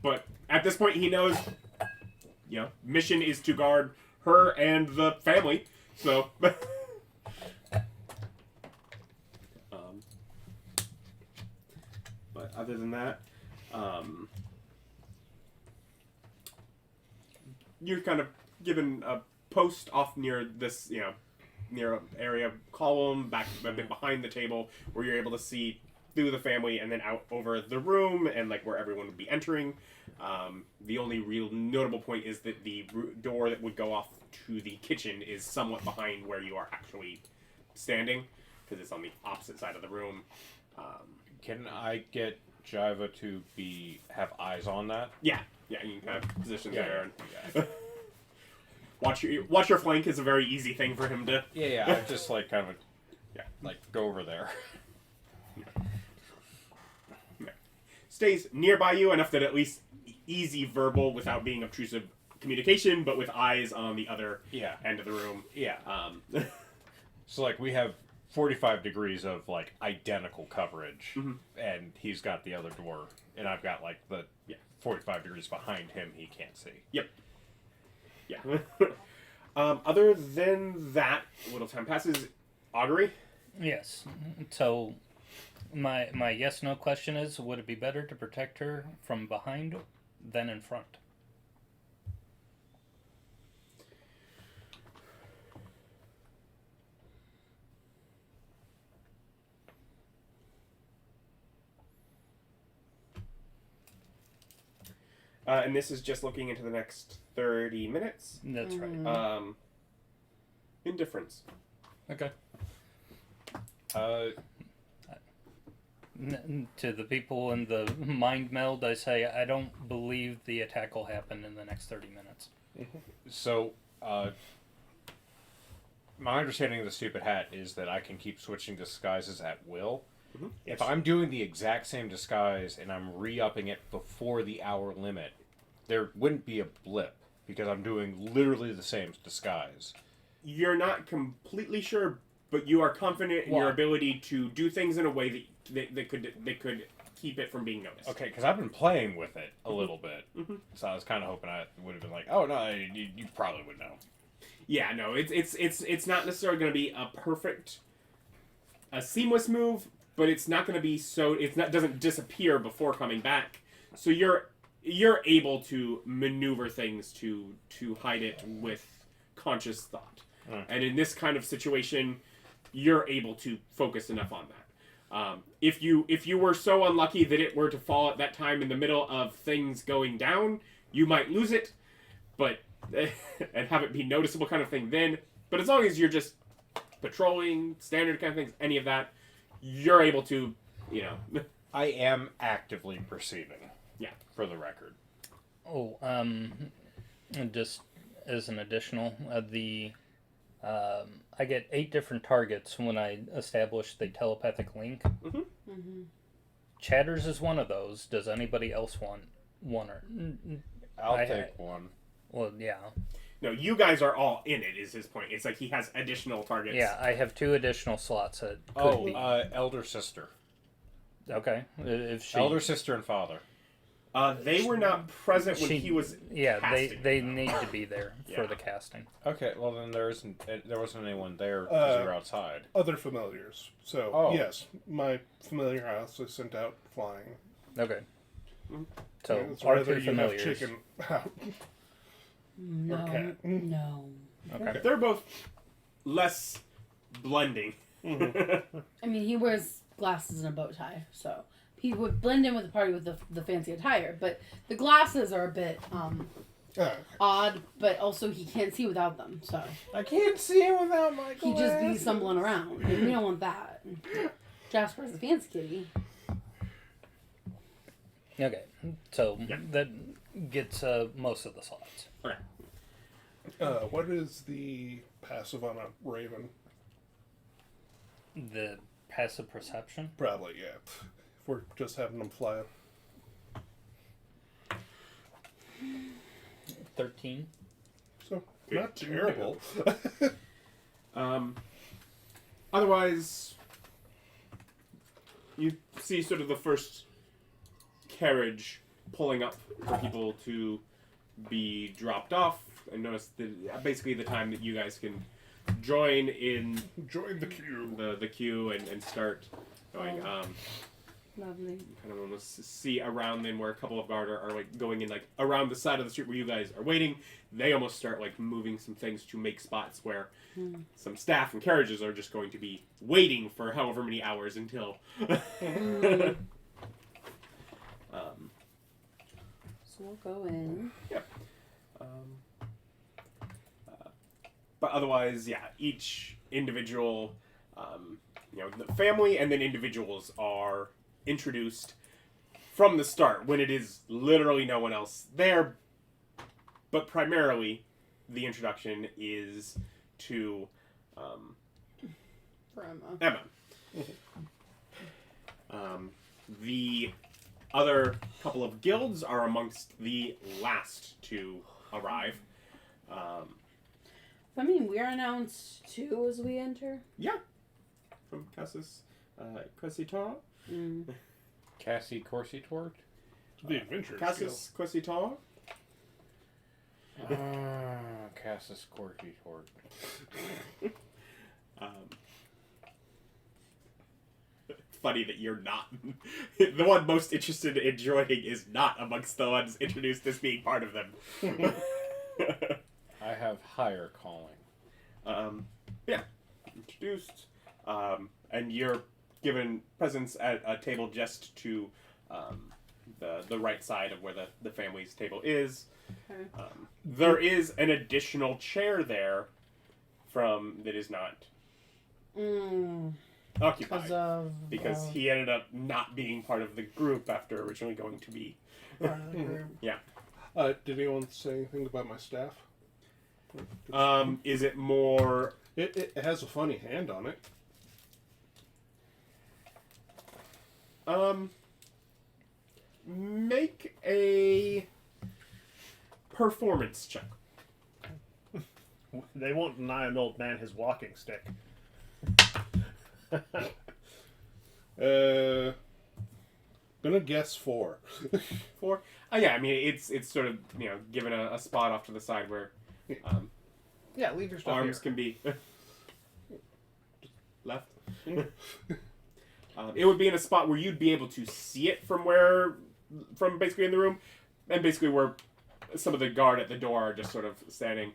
But at this point, he knows, mission is to guard her and the family. So, but other than that, you're kind of given a post off near this, near an area column back a bit behind the table where you're able to see through the family and then out over the room and like where everyone would be entering. The only real notable point is that the door that would go off to the kitchen is somewhat behind where you are actually standing because it's on the opposite side of the room. Can I get Jiva to have eyes on that? Yeah, you can kind of position Yeah, there. yeah. And watch your flank is a very easy thing for him to. Yeah, I just like kind of like go over there. Stays nearby you enough that at least easy verbal without being obtrusive communication, but with eyes on the other end of the room. Yeah. So So like we have 45 degrees of like identical coverage, and he's got the other door, and I've got like the 45 degrees behind him. He can't see. Yep. Yeah. Other than that, a little time passes. Augury? Yes. So, my yes/no question is: would it be better to protect her from behind than in front? And this is just looking into the next 30 minutes. That's right. Indifference. Okay. Uh, To the people in the mind meld, I say I don't believe the attack will happen in the next 30 minutes. so, my understanding of the stupid hat is that I can keep switching disguises at will. Mm-hmm. If I'm doing the exact same disguise and I'm re-upping it before the hour limit, there wouldn't be a blip because I'm doing literally the same disguise. You're not completely sure, but you are confident in your ability to do things in a way that could keep it from being noticed. Okay, because I've been playing with it a little bit, Mm-hmm. so I was kind of hoping I would have been like, "Oh no, you probably would know." Yeah, no, it's not necessarily going to be a seamless move, but it's not going to be doesn't disappear before coming back. So you're able to maneuver things to hide it with conscious thought. And in this kind of situation, you're able to focus enough on that. If you were so unlucky that it were to fall at that time in the middle of things going down, you might lose it, but and have it be noticeable kind of thing then. But as long as you're just patrolling, standard kind of things, any of that, you're able to, I am actively perceiving. Yeah. For the record. Oh, just as an additional, I get 8 different targets when I establish the telepathic link. Mm-hmm. Mm-hmm. Chatters is one of those. Does anybody else want one? I'll take one. Well, yeah. No, you guys are all in it, is his point. It's like he has additional targets. Yeah, I have 2 additional slots that could be. Elder sister. Okay. If she... Elder sister and father. They were not present when he was casting. they need to be there for the casting. Okay, well then there wasn't anyone there because you were outside. Other familiars. So, yes, my familiar house is sent out flying. Okay. So, It's our rather 2 you have familiars. chicken out. No. cat. No. Okay. They're both less blending. I mean, he wears glasses and a bow tie, so he would blend in with the party with the fancy attire. But the glasses are a bit odd, but also he can't see without them, so I can't see him without my he just be stumbling around. And we don't want that. Jasper's a fancy kitty. Okay. So, that gets most of the slots. Okay. What is the passive on a raven? The passive perception? Probably, yeah. If we're just having them fly up. 13. So, not terrible. Otherwise, you see sort of the first carriage pulling up for people to be dropped off, and notice basically the time that you guys can join Join the queue. the queue and start going. Lovely. Kind of almost see around then where a couple of guard are like going in like around the side of the street where you guys are waiting. They almost start like moving some things to make spots where some staff and carriages are just going to be waiting for however many hours until. So we'll go in. Yep. But otherwise, yeah, each individual, the family and then individuals are introduced from the start when it is literally no one else there. But primarily, the introduction is to For Emma. The other couple of guilds are amongst the last to arrive. I mean, we're announced too as we enter. Yeah. From Cassis Quesitor. Cassie Corsi Tort? The adventure Cassis Quesitor. Cassis Corsi Tort. Funny that you're not. The one most interested in joining is not amongst the ones introduced as being part of them. I have higher calling. Yeah. Introduced. And you're given presents at a table just to the right side of where the family's table is. Okay. There is an additional chair there that is not occupied because he ended up not being part of the group after originally going to be. Part of the group. Yeah. Did anyone say anything about my staff? Is it more? It has a funny hand on it. Make a performance check. They won't deny an old man his walking stick. Gonna guess 4. 4. Yeah. I mean, it's sort of given a spot off to the side where Yeah, leave your stuff arms here. can be left. It would be in a spot where you'd be able to see it from basically in the room, and basically where some of the guard at the door are just sort of standing.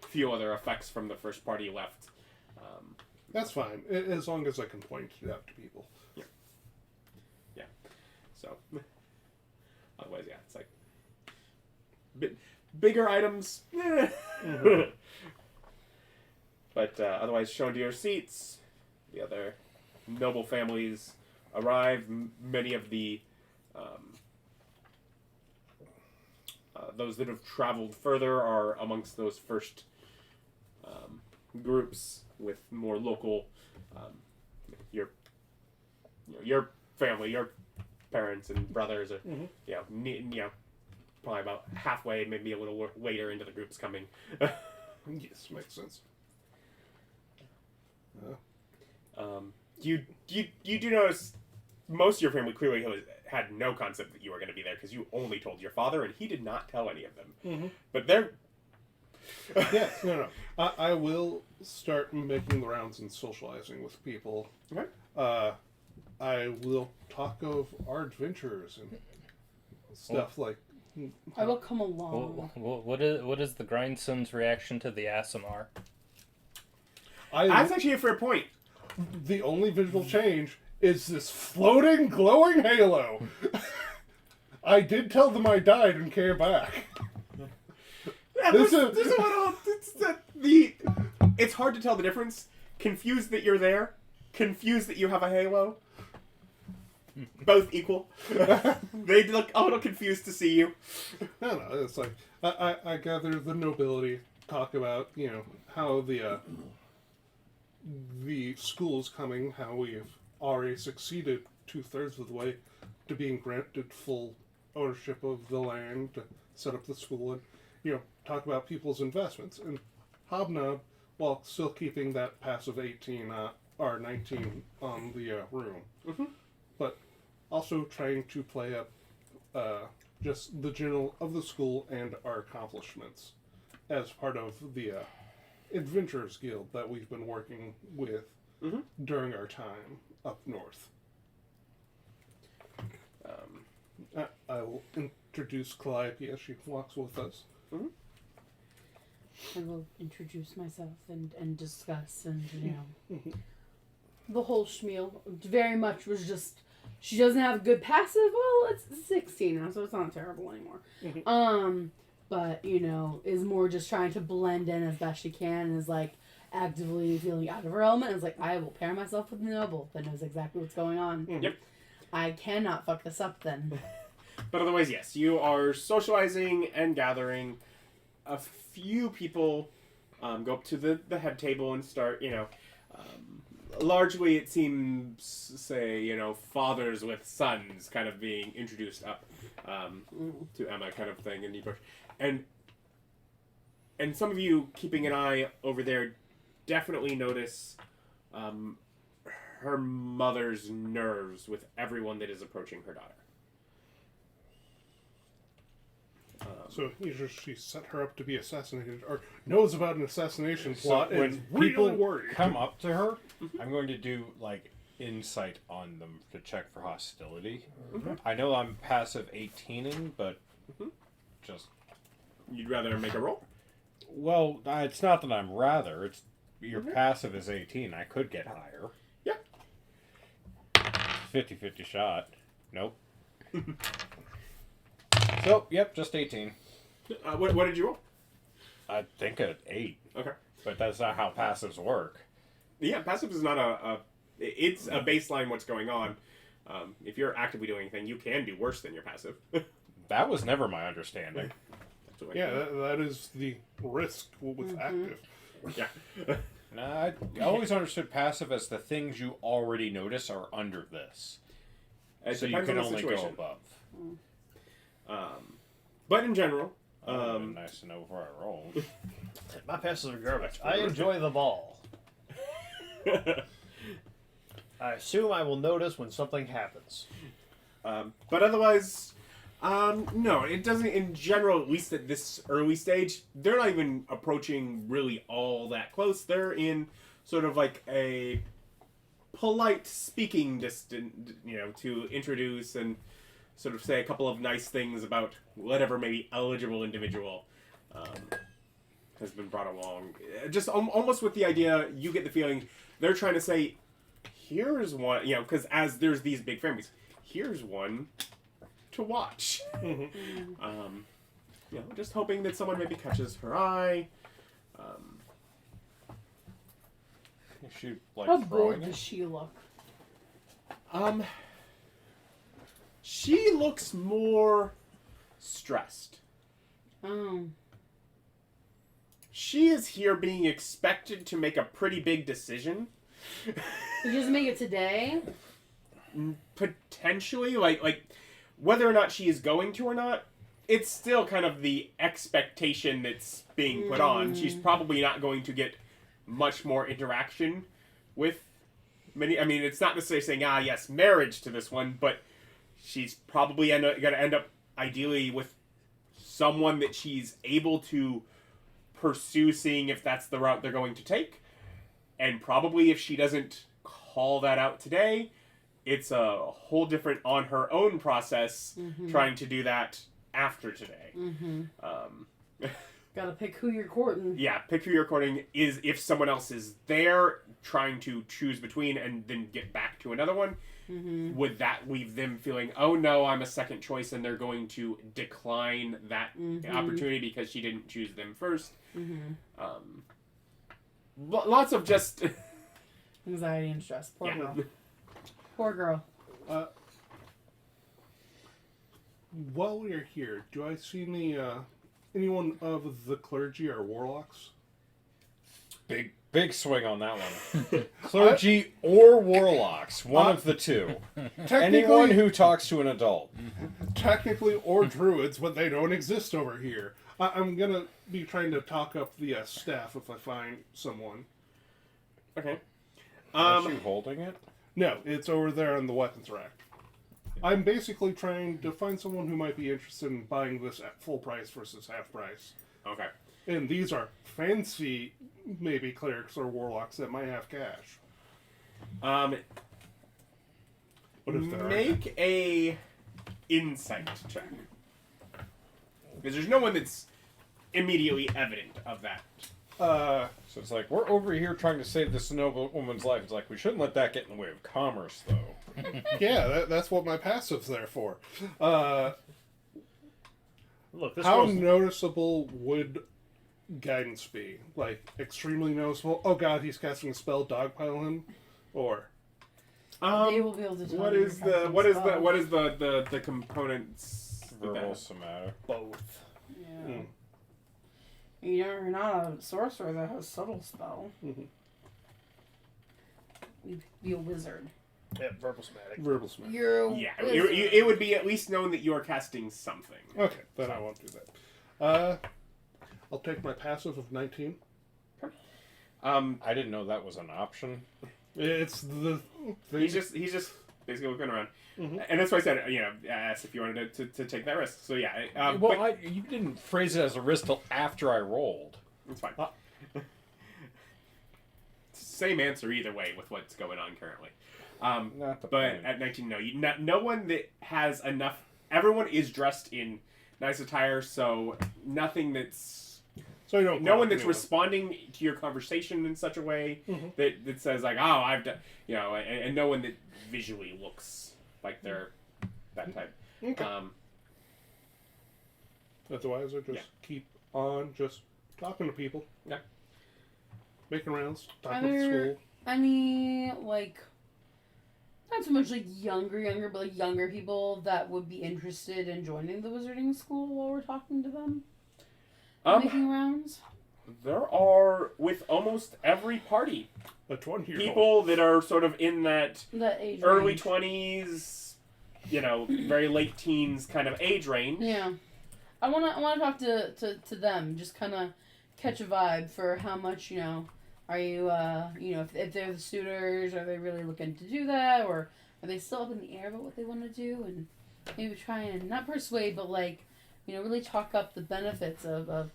Few other effects from the first party left. That's fine, as long as I can point it out to people. Yeah. So, otherwise, yeah, it's like bigger items. But otherwise, shown to your seats. The other noble families arrive. Many of the those that have traveled further are amongst those first groups with more local, your family, your parents and brothers, are, probably about halfway, maybe a little later into the groups coming. Yes, makes sense. You do notice most of your family clearly had no concept that you were going to be there because you only told your father and he did not tell any of them. But they're Yes, no. I will start making the rounds and socializing with people. Okay. I will talk of our adventures and stuff like. I will come along. What is the Grindson's reaction to the ASMR? that's actually a fair point. The only visual change is this floating, glowing halo. I did tell them I died and came back. Yeah, it's hard to tell the difference. Confused that you're there, confused that you have a halo. Both equal. They look a little confused to see you. No, it's like I gather the nobility, talk about how the school is coming, how we've already succeeded 2/3 of the way to being granted full ownership of the land to set up the school, and talk about people's investments and hobnob while still keeping that passive 18 or 19 on the room. But also trying to play up just the general of the school and our accomplishments as part of the Adventurers Guild that we've been working with during our time up north. I will introduce Calliope as she walks with us. I will introduce myself and discuss and the whole schmeal. Very much was just she doesn't have a good passive. Well, it's 16 now, so it's not terrible anymore. But is more just trying to blend in as best she can and is like actively feeling out of her element. It's like I will pair myself with a noble that knows exactly what's going on. Yep. I cannot fuck this up then. But otherwise, yes, you are socializing and gathering. A few people go up to the head table and start, largely it seems, say, fathers with sons kind of being introduced up to Emma kind of thing. And some of you keeping an eye over there definitely notice her mother's nerves with everyone that is approaching her daughter. So either she set her up to be assassinated or knows about an assassination plot So and when really people worried. come up to her, I'm going to do insight on them to check for hostility. I know I'm passive 18ing, but just You'd rather make a roll? well, it's not that I'm rather. It's your passive is 18. I could get higher. Yeah. 50-50 shot. Nope. So, yep, just 18. What did you roll? I think an 8. Okay. But that's not how passives work. Yeah, passive is not it's a baseline what's going on. If you're actively doing anything, you can do worse than your passive. That was never my understanding. Yeah, that is the risk with active. Yeah. Nah, I always understood passive as the things you already notice are under this. It So you depends can on the only situation. go above. But in general, That would have been nice to know before I rolled. My passes are garbage. I enjoy the ball. I assume I will notice when something happens. but otherwise, no, it doesn't. In general, at least at this early stage, they're not even approaching really all that close. They're in sort of like a polite speaking distance, to introduce and sort of say a couple of nice things about whatever maybe eligible individual has been brought along. Just almost with the idea, you get the feeling they're trying to say, here's one, because as there's these big families, here's one to watch. Just hoping that someone maybe catches her eye. Is she, like, How throwing bored it? does she look? She looks more stressed. She is here being expected to make a pretty big decision. You just make it today? Potentially, like whether or not she is going to or not, it's still kind of the expectation that's being put on. She's probably not going to get much more interaction with many. I mean, it's not necessarily saying, yes, marriage to this one, but she's probably going to end up ideally with someone that she's able to pursue, seeing if that's the route they're going to take. And probably if she doesn't call that out today, it's a whole different on her own process trying to do that after today. Gotta pick who you're courting. Yeah, pick who you're courting is if someone else is there trying to choose between and then get back to another one. Would that leave them feeling, oh no, I'm a second choice, and they're going to decline that opportunity because she didn't choose them first? Lots of just Anxiety and stress. Poor Yeah. girl. Poor girl. While we are here, do I see anyone of the clergy or warlocks? Big swing on that one. Clergy or warlocks, one of the two. Anyone who talks to an adult. Technically, or druids, but they don't exist over here. I'm gonna be trying to talk up the staff if I find someone. okay. Is she holding it? No, it's over there on the weapons rack. I'm basically trying to find someone who might be interested in buying this at full price versus half price. Okay. And these are fancy, maybe clerics or warlocks that might have cash. What if there Make a insight check. Because there's no one that's immediately evident of that. So it's like, we're over here trying to save this noble woman's life. It's like, we shouldn't let that get in the way of commerce, though. Yeah, that's what my passive's there for. Look, this How was noticeable would guidance be? Like, extremely noticeable? Oh god, he's casting a spell, dogpile him? Or... They will be able to tell What you is your the what is the spell. what is the components? with Verbal, that? somatic. both. Yeah. You're not a sorcerer that has subtle spell. You'd be a wizard. Yeah, verbal somatic. Verbal smith. You're a Yeah, wizard. it would be at least known that you are casting something. Okay, then I won't do that. I'll take my passive of 19. I didn't know that was an option. It's the thing. He's just basically looking around, and that's why I said I asked if you wanted to take that risk. So yeah, but You didn't phrase it as a risk till after I rolled. it's fine. Same answer either way with what's going on currently. Not the But point. at 19, no, no one that has enough. Everyone is dressed in nice attire, so nothing that's. So you don't No one block that's anyone. responding to your conversation in such a way that says like, oh, I've done, and no one that visually looks like they're that type. Okay. Um, Otherwise, I just Yeah. keep on just talking to people. Yeah. Making rounds, Are talking with there school. any, like, not so much like younger, but like younger people that would be interested in joining the wizarding school while we're talking to them? Making rounds? there are, with almost every party, A 20-year-old. people that are sort of in that That age early range. 20s, very late teens kind of age range. Yeah. I wanna talk to them, just kinda catch a vibe for how much, are you if they're the suitors, are they really looking to do that, or are they still up in the air about what they want to do, and maybe try and not persuade, but really talk up the benefits of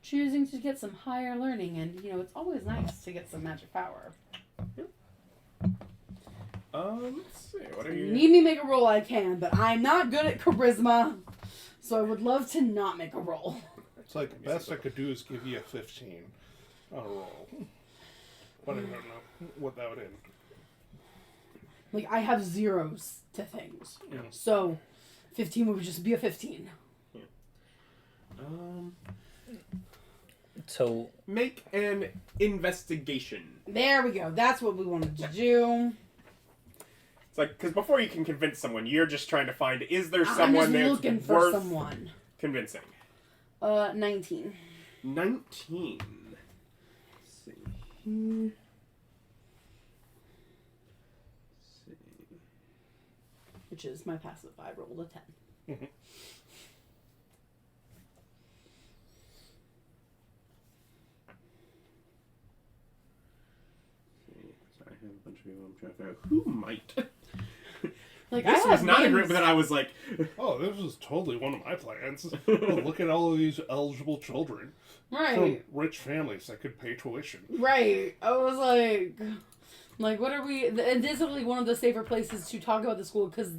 choosing to get some higher learning, and it's always nice to get some magic power. Let's see, what are If you you... need me to make a roll, I can, but I'm not good at charisma, so I would love to not make a roll. It's like the best I could do is give you a 15 on a roll. But I don't know what that would end. Like, I have zeros to things. Yeah. So, 15 would just be a 15. So Make an investigation. There we go. That's what we wanted to do. It's like, because before you can convince someone, you're just trying to find, is there I'm someone just that's looking for worth someone. convincing? 19. 19. Let's see here. Which is my passive. I rolled a 10. I have a bunch of people I'm trying to figure out who might. Like, This I was have not a names. group that I was like, Oh, this is totally one of my plans. Oh, look at all of these eligible children from Right. rich families that could pay tuition. Right. I was like, what are we... And this is really one of the safer places to talk about the school, because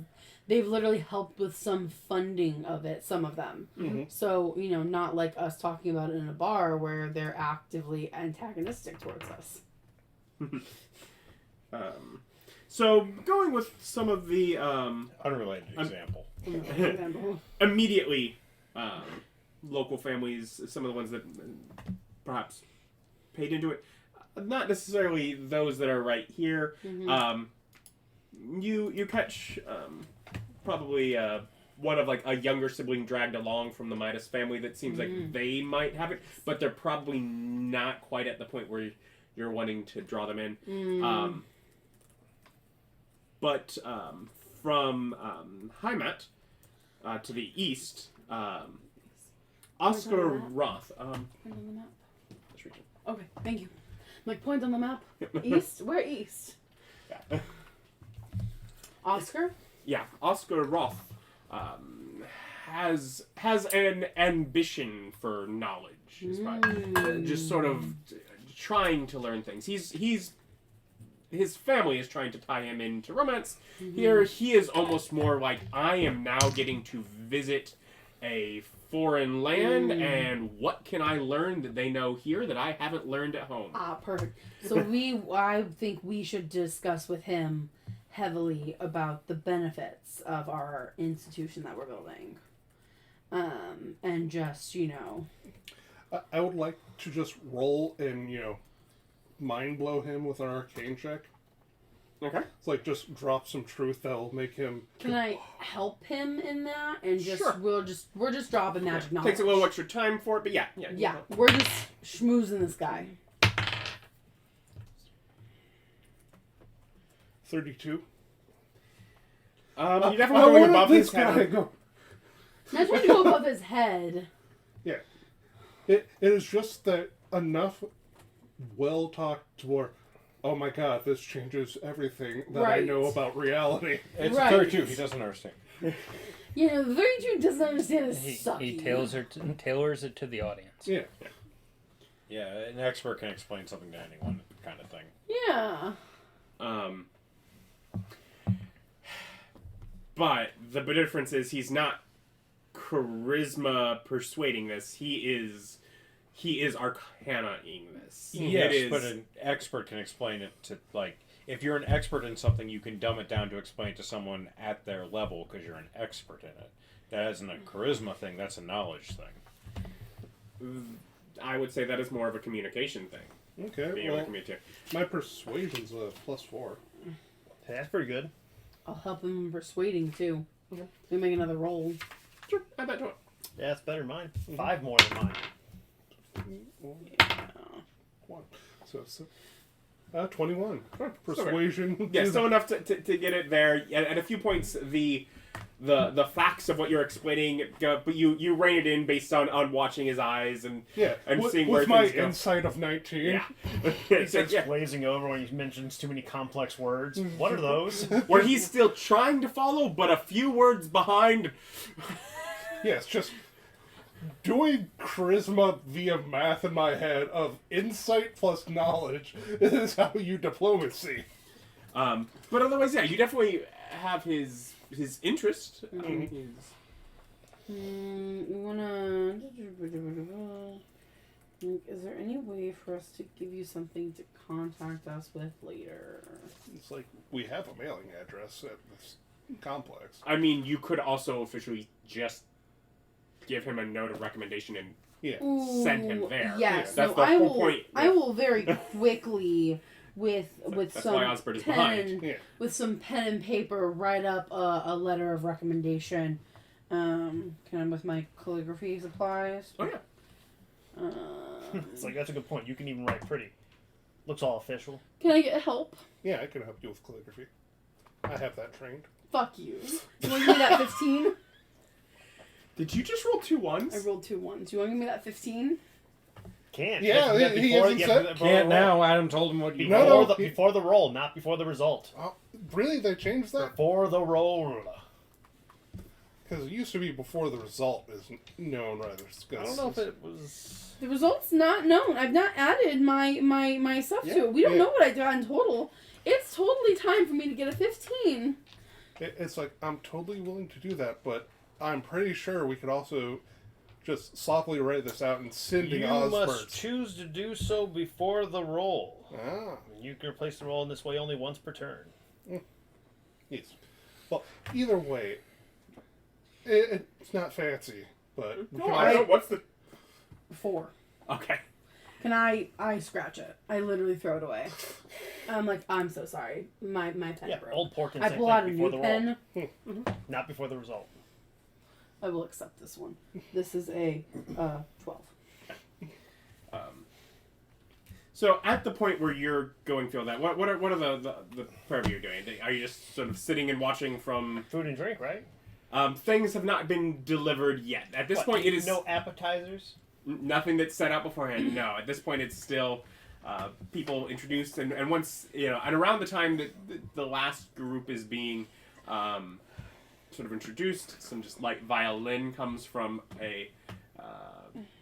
they've literally helped with some funding of it, some of them. Mm-hmm. So, not like us talking about it in a bar where they're actively antagonistic towards us. so going with some of the Unrelated example. For example. immediately local families, some of the ones that perhaps paid into it, not necessarily those that are right here. Mhm. You catch probably one of like a younger sibling dragged along from the Midas family that seems like they might have it, but they're probably not quite at the point where you're wanting to draw them in. But from Heimat to the east, Oscar Roth. Point on the map. This region. Okay, thank you. Like, point on the map. East? Where east? Yeah. Oscar? Yeah, Oscar Roth has an ambition for knowledge. Just sort of trying to learn things. His family is trying to tie him into romance. Here, he is almost more like, I am now getting to visit a foreign land, and what can I learn that they know here that I haven't learned at home? Perfect. So I think we should discuss with him heavily about the benefits of our institution that we're building. And just, I would like to just roll and, mind blow him with an arcane check. Okay. It's like just drop some truth that'll make him... Can I help him in that? And just Sure. we're just dropping magic knowledge. Takes a little extra time for it, but yeah. Yeah, we're just schmoozing this guy. 32. You definitely going above his head. Not trying to go above his head. Yeah. It is just that enough well-talked where, oh my god, this changes everything that I Right. know about reality. It's Right. 32. He doesn't understand. The 32 doesn't understand his he sucky. tailors it to the audience. Yeah. Yeah, an expert can explain something to anyone, kind of thing. Yeah. But the difference is he's not charisma persuading this. He is arcana-ing this. Yes, It is, but an expert can explain it to, like, if you're an expert in something, you can dumb it down to explain it to someone at their level because you're an expert in it. That isn't a charisma thing, that's a knowledge thing. I would say that is more of a communication thing. Okay, Being able to well, communicate. my persuasion's a +4. Hey, that's pretty good. I'll help him in persuading too. Okay. We make another roll. Sure, add that to it. Yeah, that's better than mine. 5 more than mine. Yeah. 1. So it's 21. Sure, Persuasion. Yeah, still enough to get it there. At a few points, the facts of what you're explaining, but you rein it in based on watching his eyes and Yeah, and with, seeing where with my things go. insight of 19. Yeah, He starts glazing over when he mentions too many complex words. What are those? Where he's still trying to follow, but a few words behind. Yes, just doing charisma via math in my head of insight plus knowledge is how you diplomacy. But otherwise, yeah, you definitely have his interest. We wanna. Is there any way for us to give you something to contact us with later? It's like we have a mailing address at this complex. I mean, you could also officially just give him a note of recommendation and send him there. Yes, That's no, the whole point. I will very quickly with That's some why Osbert is pen behind. Yeah. with some pen and paper write up a letter of recommendation. Can I with my calligraphy supplies? Oh yeah. It's like, that's a good point. You can even write pretty. Looks all official. Can I get help? Yeah, I can help you with calligraphy. I have that trained. Fuck you. You want to give me that 15? Did you just roll 2 1s? I rolled 2 1s. You want to give me that 15? Can't. Yeah, You have to he before- hasn't you have to- said- before the Can't roll. now. Adam told him what you Before, No, the, he- before the roll, not before the result. Oh, really? They changed that? Before the roll. Because it used to be before the result is known, rather. I don't know if it was. The result's not known. I've not added my stuff to it. We don't Yeah. know what I got in total. It's totally time for me to get a 15. It's like, I'm totally willing to do that, but I'm pretty sure we could also just softly write this out and send You to must Osbert. choose to do so before the roll. Ah, You can replace the roll in this way only once per turn. yes. Well, either way, it's not fancy, but we No, can I don't. What's the 4. okay? Can I scratch it? I literally throw it away. I'm like, I'm so sorry. My pen Yeah, broke. old pork and I same pull thing out a before new the pen. roll. Not before the result. I will accept this one. This is a 12. So at the point where you're going through that, what are the pair of you doing? Are you just sort of sitting and watching from? Food and drink, right? Things have not been delivered yet. At this What, point, it is no appetizers. nothing that's set out beforehand. No, at this point, it's still people introduced, and once and around the time that the last group is being sort of introduced, some just light violin comes from a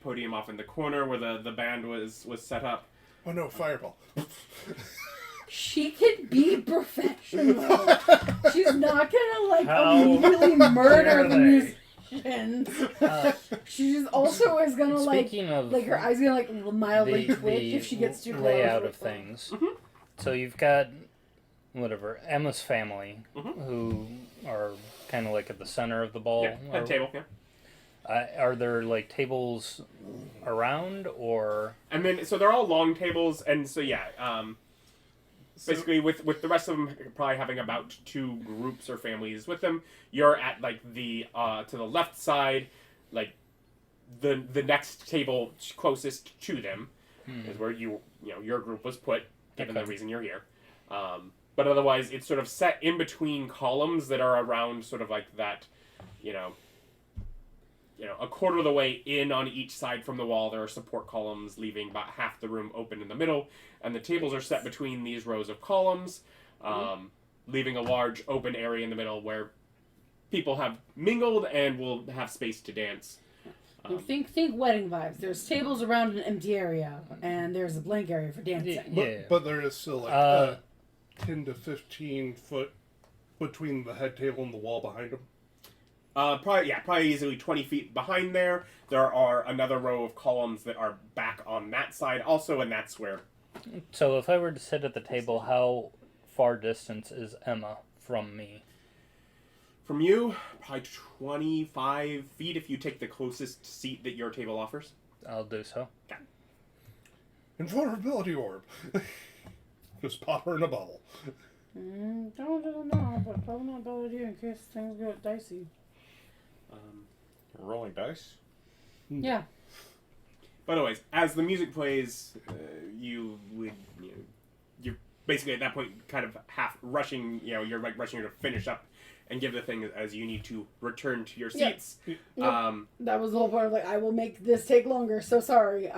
podium off in the corner where the band was set up. Oh no, fireball. She can be professional. She's not gonna How immediately murder dare the they? musicians. She's also is gonna Speaking of her eyes gonna mildly twitch if she gets too close. layout of things. So you've got whatever Emma's family, who are kind of like at the center of the ball. Yeah, head table. Yeah. Are there like tables around, or And then, so they're all long tables, and so yeah, basically with the rest of them probably having about 2 groups or families with them, you're at like the to the left side, like the next table closest to them is where your group was put, given the reason you're here. But otherwise, it's sort of set in between columns that are around sort of like that, a quarter of the way in on each side from the wall. There are support columns leaving about half the room open in the middle, and the tables are set between these rows of columns, leaving a large open area in the middle where people have mingled and will have space to dance. Think wedding vibes. There's tables around an empty area, and there's a blank area for dancing. yeah. But there is still like 10 to 15 foot between the head table and the wall behind him. Probably easily 20 feet behind there. There are another row of columns that are back on that side also, and that's where... so if I were to sit at the table, how far distance is Emma from me? From you, probably 25 feet if you take the closest seat that your table offers. I'll do so. Invulnerability orb. Just pop her in a bubble. Don't know, but vulnerability in case things get dicey. Rolling dice? Yeah. But anyways, as the music plays, you're basically at that point kind of half rushing, you're like rushing to finish up and give the thing as you need to return to your seats. Yep. That was the whole part of I will make this take longer, so sorry.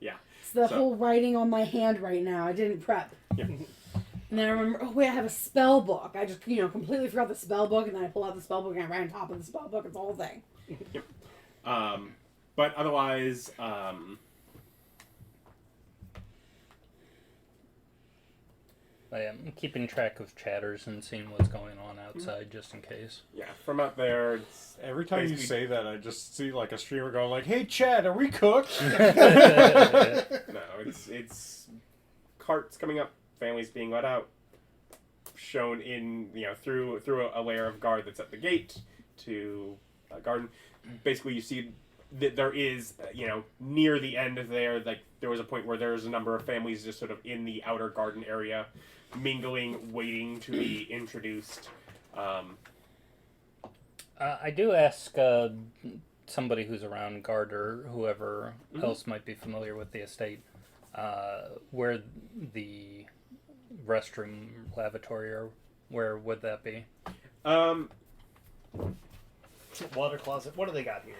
Yeah. It's the whole writing on my hand right now. I didn't prep. Yeah. And then I remember, oh wait, I have a spell book. I just, completely forgot the spell book, and then I pull out the spell book and I write on top of the spell book. It's the whole thing. Yep. But otherwise, I am keeping track of chatters and seeing what's going on outside just in case. yeah, from out there, it's Every time you basically- say that, I just see like a streamer going like, "Hey, Chad, are we cooked?" no, it's carts coming up, families being let out, shown in through a layer of guard that's at the gate to a garden. Basically, you see that there is near the end of there, there was a point where there was a number of families just sort of in the outer garden area, mingling, waiting to be introduced. I do ask somebody who's around, guard or whoever else might be familiar with the estate, where the restroom, lavatory, or where would that be? Water closet. What do they got here?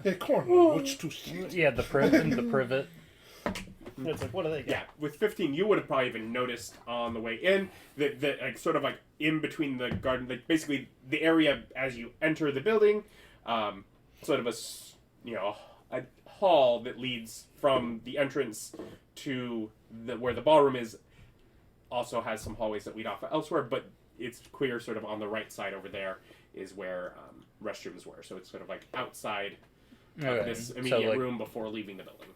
Hey, Cornwall, which to see? Yeah, the privet. The privet. It's what do they got? Yeah, with 15, you would have probably even noticed on the way in that sort of in between the garden, basically the area as you enter the building, sort of a hall that leads from the entrance to where the ballroom is, also has some hallways that lead off elsewhere, but it's clear sort of on the right side over there is where restrooms were, so it's sort of outside this immediate room before leaving the building.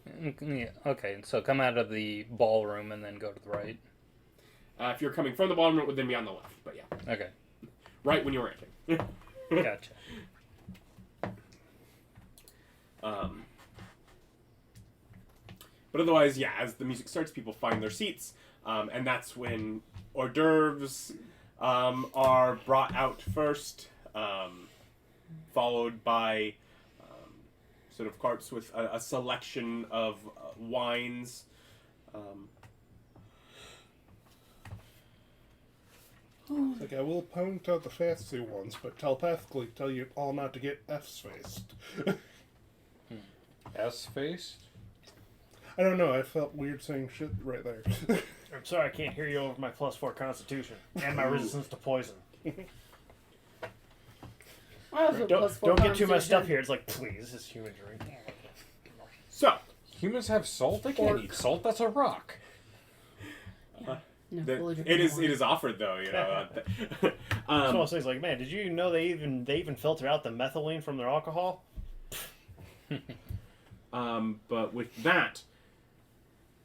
Yeah, okay, so come out of the ballroom and then go to the right. If you're coming from the ballroom, it would then be on the left, but yeah. Okay. Right when you were entering. Gotcha. But otherwise, yeah, as the music starts, people find their seats, and that's when hors d'oeuvres are brought out first, followed by sort of carts with a selection of wines. I will point out the fancy ones, but telepathically tell you all not to get F-faced. S-faced? I don't know, I felt weird saying shit right there. I'm sorry, I can't hear you over my +4 Constitution and my resistance to poison. I also Don't get too much stuff here. It's please, this is human drink. So, Humans have salt? They can't eat salt. That's a rock. it is offered though, Some of those things man, did you know they even filter out the methylene from their alcohol? But with that,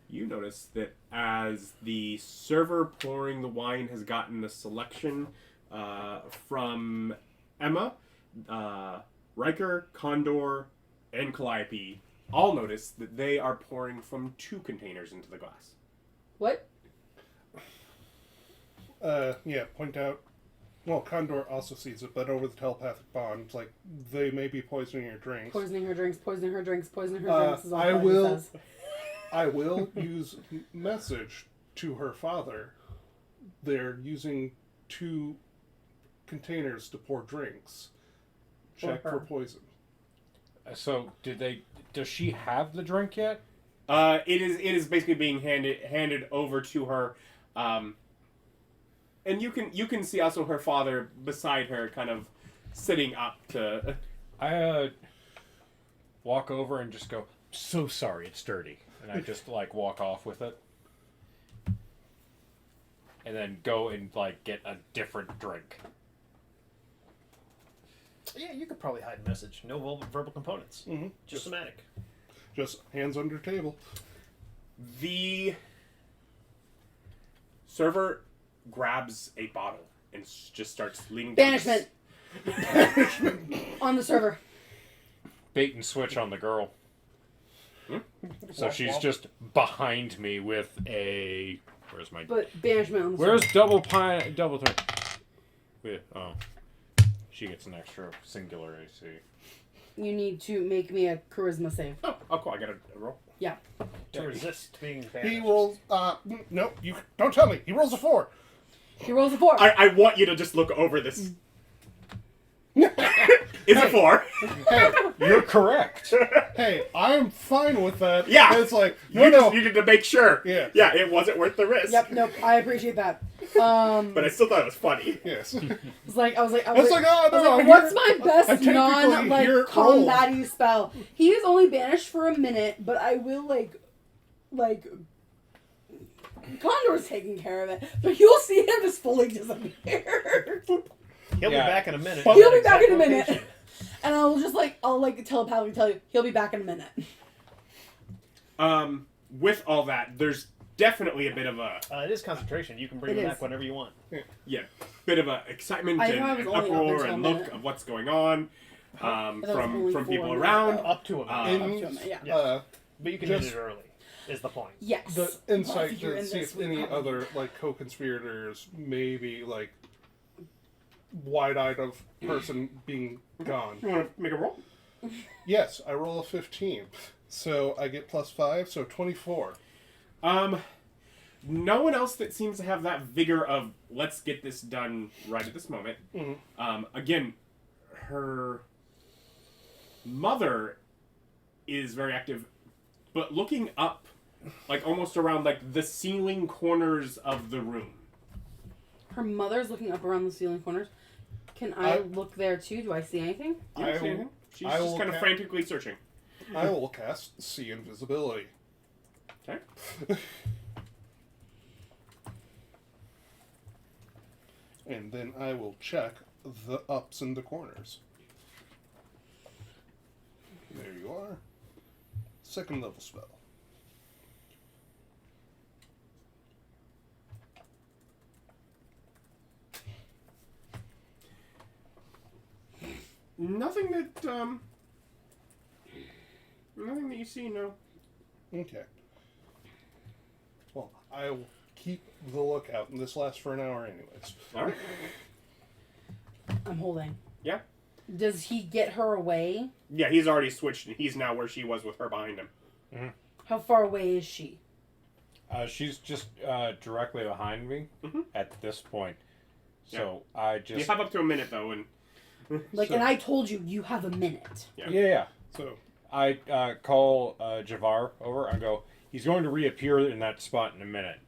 you notice that as the server pouring the wine has gotten a selection from Emma, Ryker, Condor, and Calliope, all notice that they are pouring from 2 containers into the glass. What? Point out. Well, Condor also sees it, but over the telepathic bond, they may be poisoning your drinks. Poisoning her drinks, poisoning her drinks, poisoning her drinks is all I Calliope will. says. I will use message to her father. They're using 2 containers to pour drinks. Check for poison. So, does she have the drink yet? It is basically being handed over to her, and you can see also her father beside her, kind of sitting up to. I walk over and just go, "So sorry, it's dirty," and I just walk off with it, and then go and get a different drink. Yeah, you could probably hide a message. No verbal components. Mm-hmm. Just somatic. Just hands under table. The server grabs a bottle and just starts leaning. Banishment. On the server. Bait and switch on the girl. So she's just behind me with a. Where's my? But banishment on the Where's server. double turn? Wait, oh, she gets an extra singular AC. You need to make me a charisma save. Oh, cool. I got a roll. Yeah. To resist being banished. He rolls. No, you don't tell me. He rolls a 4. He rolls a 4. I want you to just look over this. It's a 4. Hey, You're correct. hey, I'm fine with that. Yeah. It's like You no. just needed to make sure. Yeah. Yeah, it wasn't worth the risk. Yep, nope, I appreciate that. But I still thought it was funny. Yes. I was like, oh no, what's my best I technically hear it combat-y spell? He is only banished for a minute, but I will like Condor's taking care of it. But you'll see him just fully disappear. He'll be Yeah. back in a minute. He'll be back in a Exact minute. location. And I'll telepathically tell you, he'll be back in a minute. With all that, there's definitely a bit of a It is concentration. You can bring It him is. back whenever you want. bit of a excitement I and know I was an only up uproar until a and look minute. of what's going on thought it was only from people 4 around. minutes. Up to a minute. Up to a minute, yeah. Yeah. But you can Just- hit it early, is the point. Yes. The insight If you're to in see this, if we any probably- other co-conspirators maybe wide-eyed of person being gone. You want to make a roll? Yes, I roll a 15, so I get +5, so 24. No one else that seems to have that vigor of let's get this done right at this moment. Again, her mother is very active, but looking up, almost around the ceiling corners of the room. Her mother's looking up around the ceiling corners. Can I look there too? Do I see anything? You don't see anything? She's I just will kind of ca- frantically searching. I will cast See Invisibility. Okay. And then I will check the ups and the corners. There you are. 2nd level spell. Nothing that you see, no. Okay. Well, I will keep the lookout, and this lasts for an hour anyways. All right. I'm holding. Yeah. Does he get her away? Yeah, he's already switched, and he's now where she was with her behind him. How far away is she? She's just directly behind me at this point. So Yeah. I You just have up to a minute though, and And I told you have a minute. yeah. So, I call Javar over and go. He's going to reappear in that spot in a minute.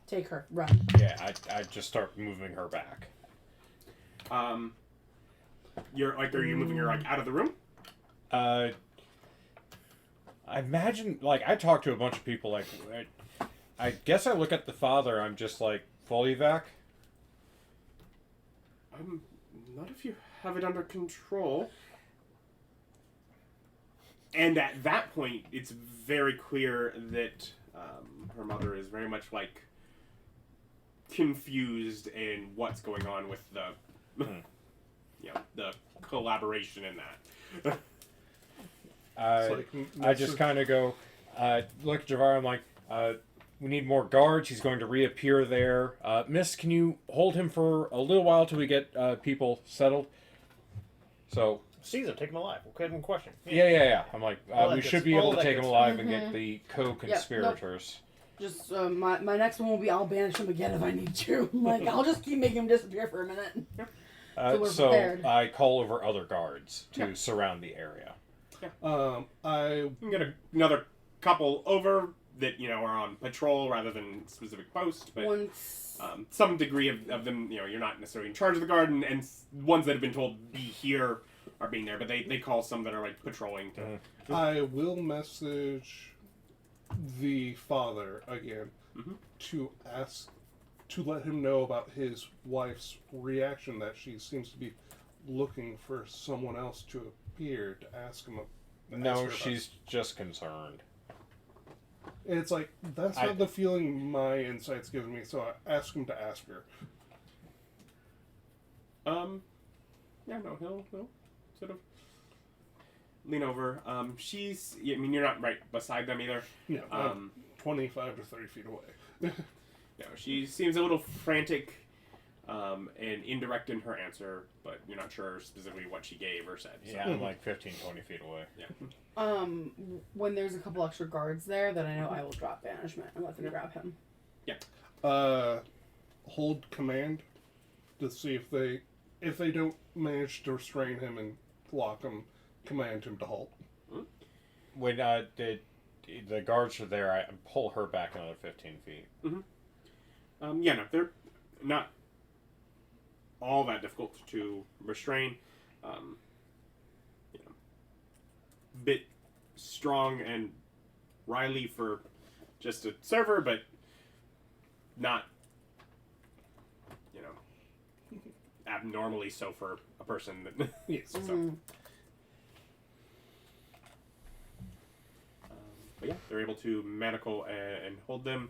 Take her. Run. Yeah, I just start moving her back. you're are you moving her out of the room? I imagine, I talk to a bunch of people, I guess I look at the father, I'm just full evac. Not if you have it under control. And at that point, it's very clear that her mother is very much confused in what's going on with the, the collaboration in that. I just kind of go, look at Javar, I'm like, we need more guards, he's going to reappear there. Miss, can you hold him for a little while till we get people settled? So... Seize him, take him alive. We'll cut him question. Yeah. I'm like, All we that should good- be all able to that take good him alive and get the co-conspirators. Just my next one will be I'll banish him again if I need to. I'll just keep making him disappear for a minute. So we're So prepared. I call over other guards to surround the area. I You can get another couple over that are on patrol rather than specific post, but Once some degree of them, you're not necessarily in charge of the guard, and ones that have been told be here are being there, but they call some that are patrolling to. I will message the father again to let him know about his wife's reaction, that she seems to be looking for someone else to appear, to ask him. No, she's just concerned. It's like, that's not the feeling my insight's given me, so I ask him to ask her. Yeah, no, he'll sort of lean over. She's, I mean, you're not right beside them either. Yeah, 25 to 30 feet away. No, she seems a little frantic and indirect in her answer, but you're not sure specifically what she gave or said. So. Yeah, I'm like 15, 20 feet away. Yeah. When there's a couple extra guards there, then I know I will drop banishment and let them grab him. Yeah. Hold command to see if they don't manage to restrain him and lock him, command him to halt. When the guards are there, I pull her back another 15 feet. Mm-hmm. Yeah, no, they're not all that difficult to restrain. Bit strong and wily for just a server, but not, abnormally so for a person that. Yes. So. But yeah, they're able to manacle and hold them.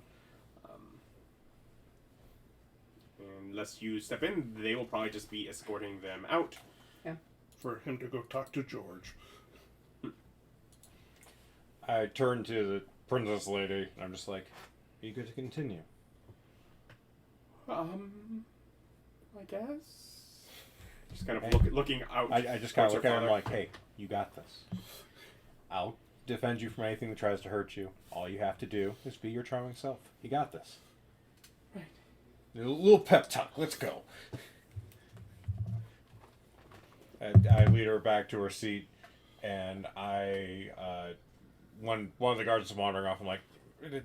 Unless you step in, they will probably just be escorting them out. Yeah. For him to go talk to George. I turn to the princess lady, and I'm just like, are you good to continue? I guess. Just kind of looking out. I just kind of look at him father. like, hey, you got this. I'll defend you from anything that tries to hurt you. All you have to do is be your charming self. You got this. Right. A little pep talk. Let's go. And I lead her back to her seat, and when one of the guards is wandering off, I'm like,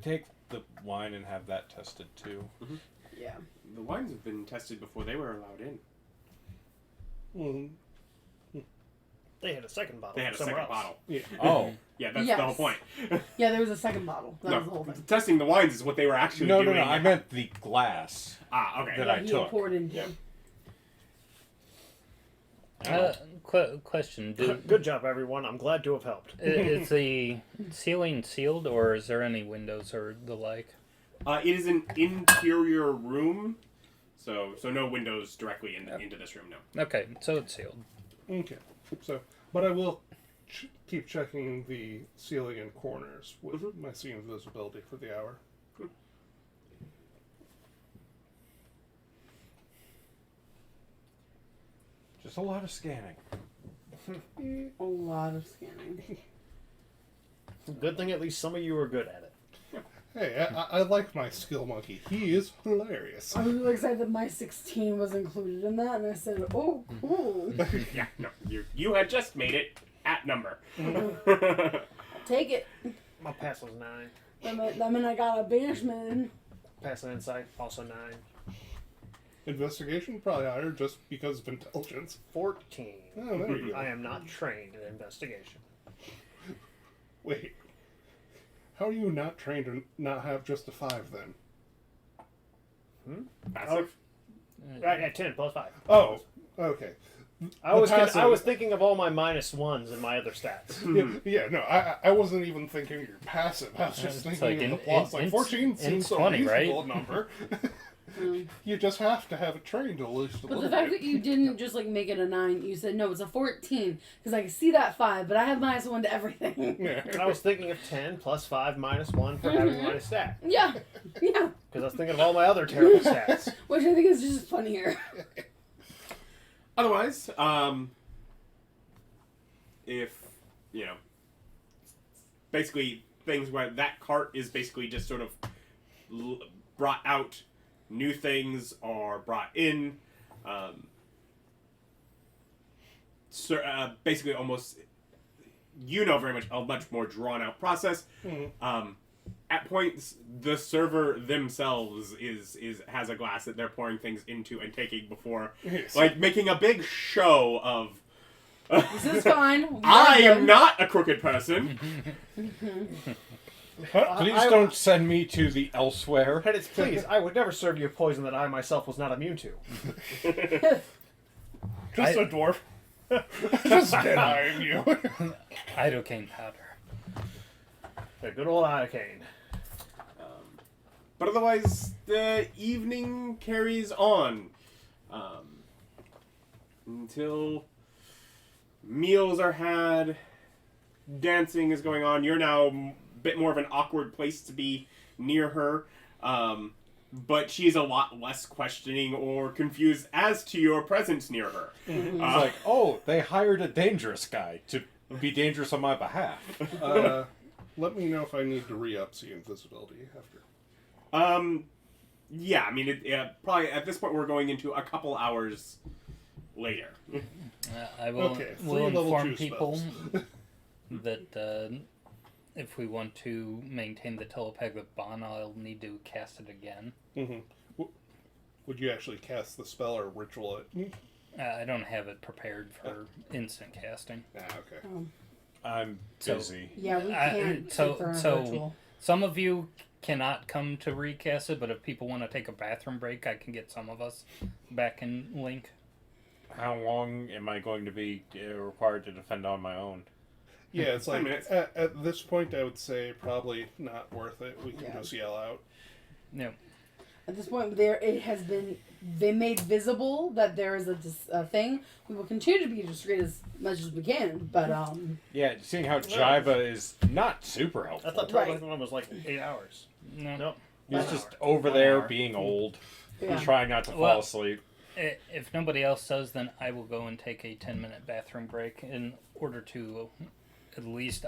take the wine and have that tested too. Mm-hmm. Yeah. The wines have been tested before they were allowed in. They had a second bottle. They had a somewhere second else. bottle. Yeah. Oh. Yeah, that's Yes. the whole point. Yeah, there was a second bottle. That was the whole thing. Testing the wines is what they were actually No, doing. I meant the glass. Ah, okay. that Yeah, I he took. poured into. Yeah. Question: Good job, everyone. I'm glad to have helped. Is the ceiling sealed, or is there any windows or the like? It is an interior room, so no windows directly into this room. No. Okay, so it's sealed. Okay. So, but I will keep checking the ceiling and corners with my scene visibility for the hour. Just a lot of scanning. A lot of scanning. Good thing at least some of you are good at it. Hey, I like my skill monkey. He is hilarious. I was really excited that my 16 was included in that, and I said, "Oh, cool." Yeah, no. You had just made it at number. Take it. My pass was 9. That meant I got a banishment. Pass and insight, also 9. Investigation? Probably higher just because of intelligence. 14. Oh, there you go. I am not trained in investigation. Wait. How are you not trained to not have just a 5 then? Passive. Right, at 10 plus 5. Oh, okay. I was passive- thinking of all my -1s and my other stats. Yeah, no, I wasn't even thinking you're passive. I was just It's thinking like of the plus. Like 14 in seems a 20, right? reasonable number. You just have to have it trained at least a But little the fact bit. that you didn't just make it a 9, you said no, it's a 14 because I can see that 5, but I have -1 to everything. Yeah. And I was thinking of 10 plus 5 minus 1 for having my stat. Yeah, yeah. Because I was thinking of all my other terrible stats. Which I think is just funnier. Otherwise, if basically things where that cart is basically just sort of brought out, new things are brought in. Basically, almost very much a much more drawn out process. At points, the server themselves has a glass that they're pouring things into and taking before, Yes. making a big show of. This is fine. I am not a crooked person. Please don't send me to the elsewhere. Headits, please, I would never serve you a poison that I myself was not immune to. Just a dwarf. Just denying you. Idocaine powder. The good old iocane. But otherwise, the evening carries on until meals are had, dancing is going on. You're now a bit more of an awkward place to be near her, but she's a lot less questioning or confused as to your presence near her. It's like, oh, they hired a dangerous guy to be dangerous on my behalf. Let me know if I need to re-up the invisibility after. Yeah, I mean, probably at this point we're going into a couple hours later. I will, Okay, will 3 level inform 2 people spells. that if we want to maintain the telepathic bond, I'll need to cast it again. Mm-hmm. Would you actually cast the spell or ritual it? I don't have it prepared for instant casting. Okay. I'm busy. Yeah, we can't so- sit there on so- virtual. Some of you cannot come to recast it, but if people want to take a bathroom break, I can get some of us back in Link. How long am I going to be required to defend on my own? Yeah, it's 10 like minutes. at this point, I would say probably not worth it. We can Yeah. just yell out. No. At this point, it has been made visible that there is a thing. We will continue to be discreet as much as we can, but Yeah, seeing how Jiva is not super I helpful. thought Right. telepathic one was like 8 hours. No. Nope. He's 1 just hour. over 1 there hour. being old, yeah. trying not to fall Well- asleep. If nobody else does, then I will go and take a 10-minute bathroom break in order to at least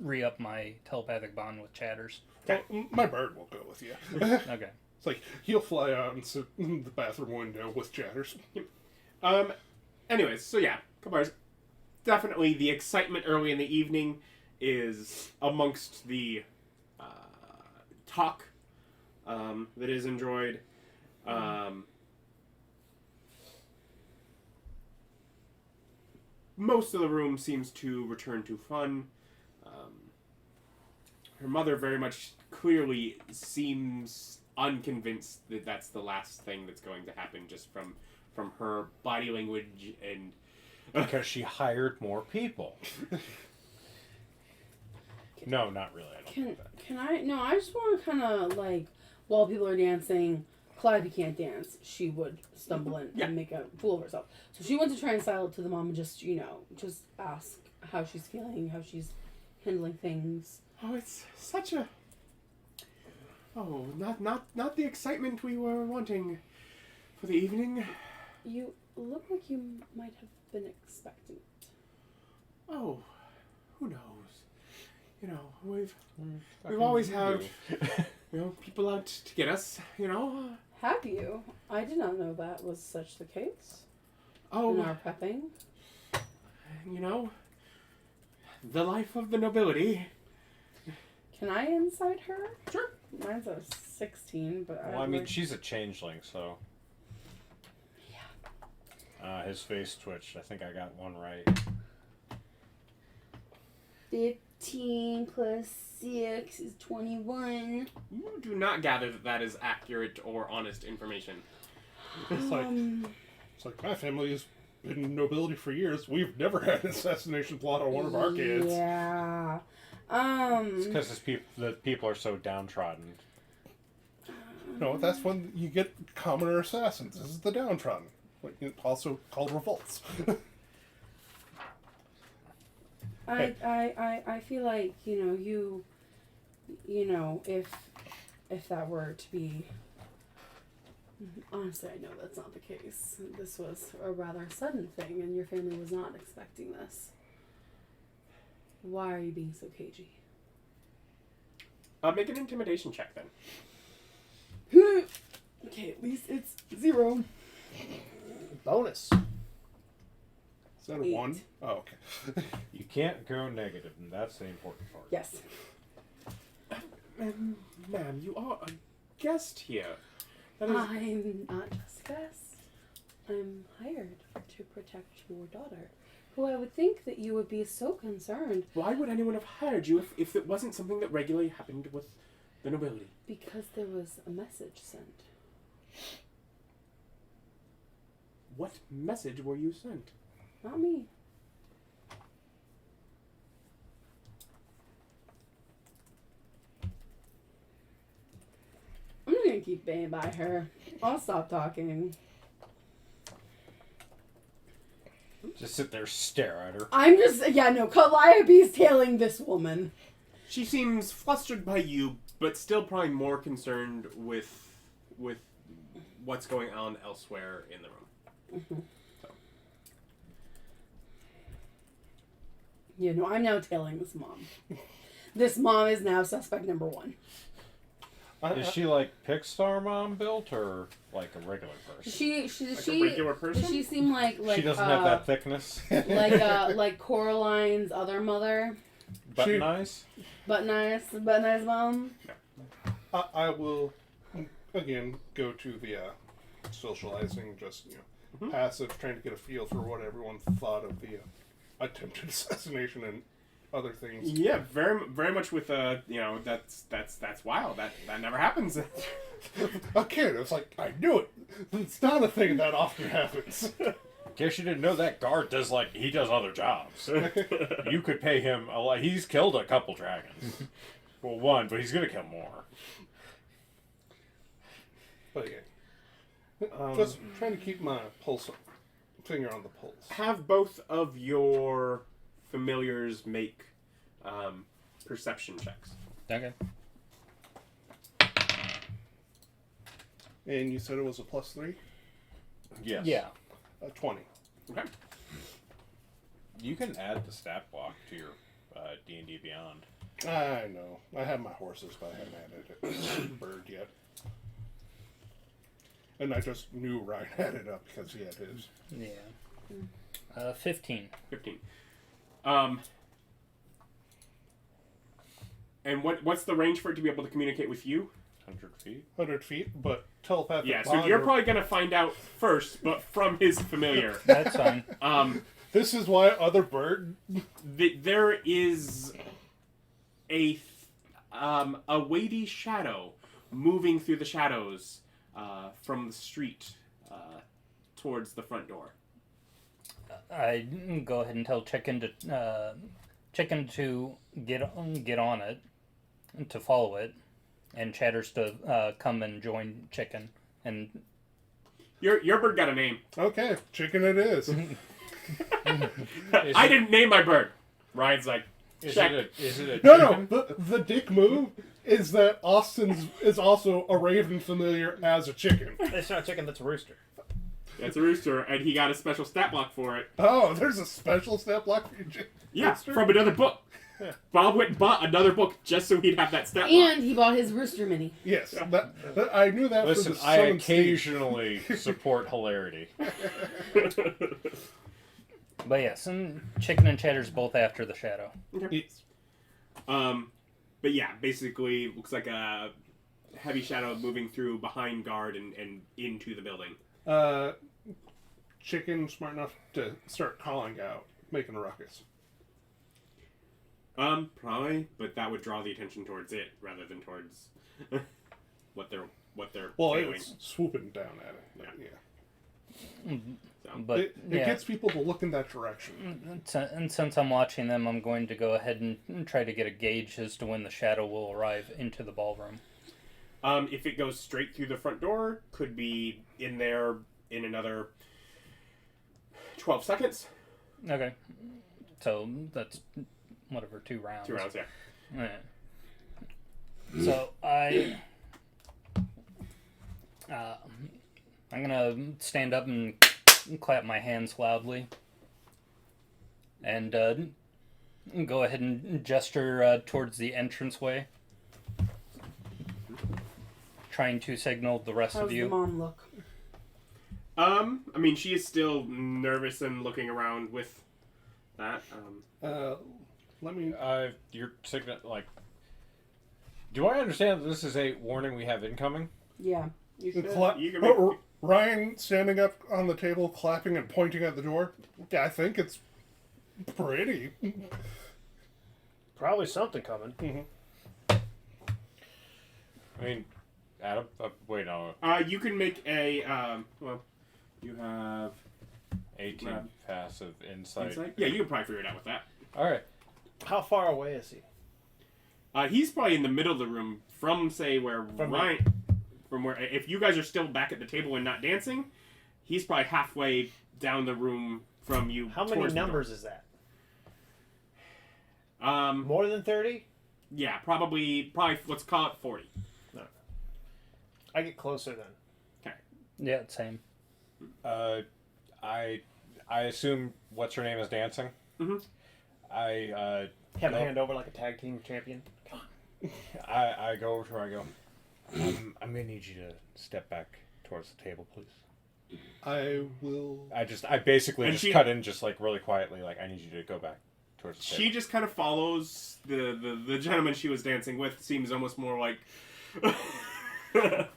re-up my telepathic bond with Chatters. Well, my bird will go with you. Okay. It's like he'll fly out and sit in the bathroom window with Chatters. Anyways, so yeah, couple hours. Definitely the excitement early in the evening is amongst the talk that is enjoyed. Most of the room seems to return to fun. Her mother very much clearly seems unconvinced that that's the last thing that's going to happen, just from her body language and Because she hired more people. No, not really. I don't think that. Can I? No, I just want to kind of like while people are dancing. Calliope can't dance. She would stumble in Yeah. and make a fool of herself. So she went to try and style it to the mom and just just ask how she's feeling, how she's handling things. oh, it's such a not the excitement we were wanting for the evening. You look like you might have been expecting it. Oh, who knows? We've always had people out to get us. Have you? I did not know that was such the case in Oh, our prepping. the life of the nobility. Can I inside her? Sure. Mine's a 16, but Well, I mean, she's a changeling, so. Yeah. His face twitched. I think I got one right. 15 plus 6 is 21. You do not gather that is accurate or honest information. It's like my family has been in nobility for years. We've never had an assassination plot on one of our kids. Yeah. It's because the people are so downtrodden. No, that's when you get commoner assassins. This is the downtrodden. Also called revolts. I feel like, if that were to be, honestly, I know that's not the case. This was a rather sudden thing, and your family was not expecting this. Why are you being so cagey? Make an intimidation check then. Okay, at least it's 0. Bonus. Is that a 1? Oh, okay. You can't go negative, and that's the important part. Yes. Ma'am, you are a guest here. That is, I'm not just a guest. I'm hired to protect your daughter, who I would think that you would be so concerned why would anyone have hired you if it wasn't something that regularly happened with the nobility? because there was a message sent. What message were you sent? Not me. can't keep staying by her. I'll stop talking. Just sit there, stare at her. I'm just, Calliope's tailing this woman. She seems flustered by you, but still probably more concerned with what's going on elsewhere in the room. Mm-hmm. So. I'm now tailing this mom. This mom is now suspect number 1. Is she like Pixar mom built or like a regular person? She A regular person? She seemed like She doesn't have that thickness. like Coraline's other mother. Button eyes? Button eyes mom. I will again go to the socializing, just passive, trying to get a feel for what everyone thought of the attempted assassination and other things. Yeah, very very much with that's wild. That never happens. Again, it's like I knew it. It's not a thing that often happens. Guess you didn't know that guard does he does other jobs. You could pay him a lot. He's killed a couple dragons. Well, one, but he's gonna kill more. But yeah, just trying to keep my finger on the pulse. Have both of your familiars make perception checks. Okay. And you said it was a +3? Yes. Yeah. 20. Okay. You can add the stat block to your D&D Beyond. I know. I have my horses, but I haven't added it. Bird yet. And I just knew Ryan had it up because he had his. Yeah. 15. 15. And what's the range for it to be able to communicate with you? 100 feet. 100 feet, but telepathic Yeah, so bond you're or- probably gonna find out first, but from his familiar. That's fine. This is why other bird... There is a weighty shadow moving through the shadows from the street towards the front door. I go ahead and tell Chicken to get on it, to follow it, and Chatters to come and join Chicken. And Your bird got a name. Okay, chicken it is. I didn't name my bird. Ryan's like, check. Is it a No, the dick move is that Austin's is also a raven familiar as a chicken. It's not a chicken, that's a rooster. That's a rooster, and he got a special stat block for it. Oh, there's a special stat block for your chicken. Yeah, rooster? from another book. Bob went and bought another book just so he'd have that stat block. And he bought his rooster mini. Yes, that I knew that Listen, for the I summon occasionally support hilarity. but yes, and Chicken and Chatters both after the shadow. Okay. But yeah, basically looks like a heavy shadow moving through behind guard and into the building. Chicken smart enough to start calling out, making a ruckus. Probably, but that would draw the attention towards it rather than towards what they're Well, doing. it's swooping down at it. But, yeah. So, But It yeah. gets people to look in that direction. And since I'm watching them, I'm going to go ahead and try to get a gauge as to when the shadow will arrive into the ballroom. if it goes straight through the front door, could be in there in another 12 seconds. Okay. So that's whatever, 2 rounds. 2 rounds, yeah. Alright. So I'm gonna stand up and clap my hands loudly, and go ahead and gesture towards the entranceway, trying to signal the rest How's of the you. mom look? I mean, she is still nervous and looking around with that. Let me. Your signet, like. Do I understand that this is a warning we have incoming? Yeah, you should. You can make- Ryan standing up on the table, clapping and pointing at the door. Yeah, I think it's pretty. Probably something coming. I mean, Adam. Wait, no. You can make a, well, you have 18 Grab. passive insight. insight. Yeah, you can probably figure it out with that. All right. How far away is he? He's probably in the middle of the room from, say, where From me. Ryan... from where, if you guys are still back at the table and not dancing, he's probably halfway down the room from you. How many numbers is that? More than 30? Yeah, probably. Let's call it 40. No. I get closer then. Okay. Yeah, same. I assume what's her name is dancing. Mm-hmm. I have a hand over like a tag team champion. Come on. I go over to her. I go. I'm gonna need you to step back towards the table, please. I will. I basically And just she- cut in just like really quietly. Like I need you to go back towards the She table. just kind of follows the gentleman she was dancing with. Seems almost more like.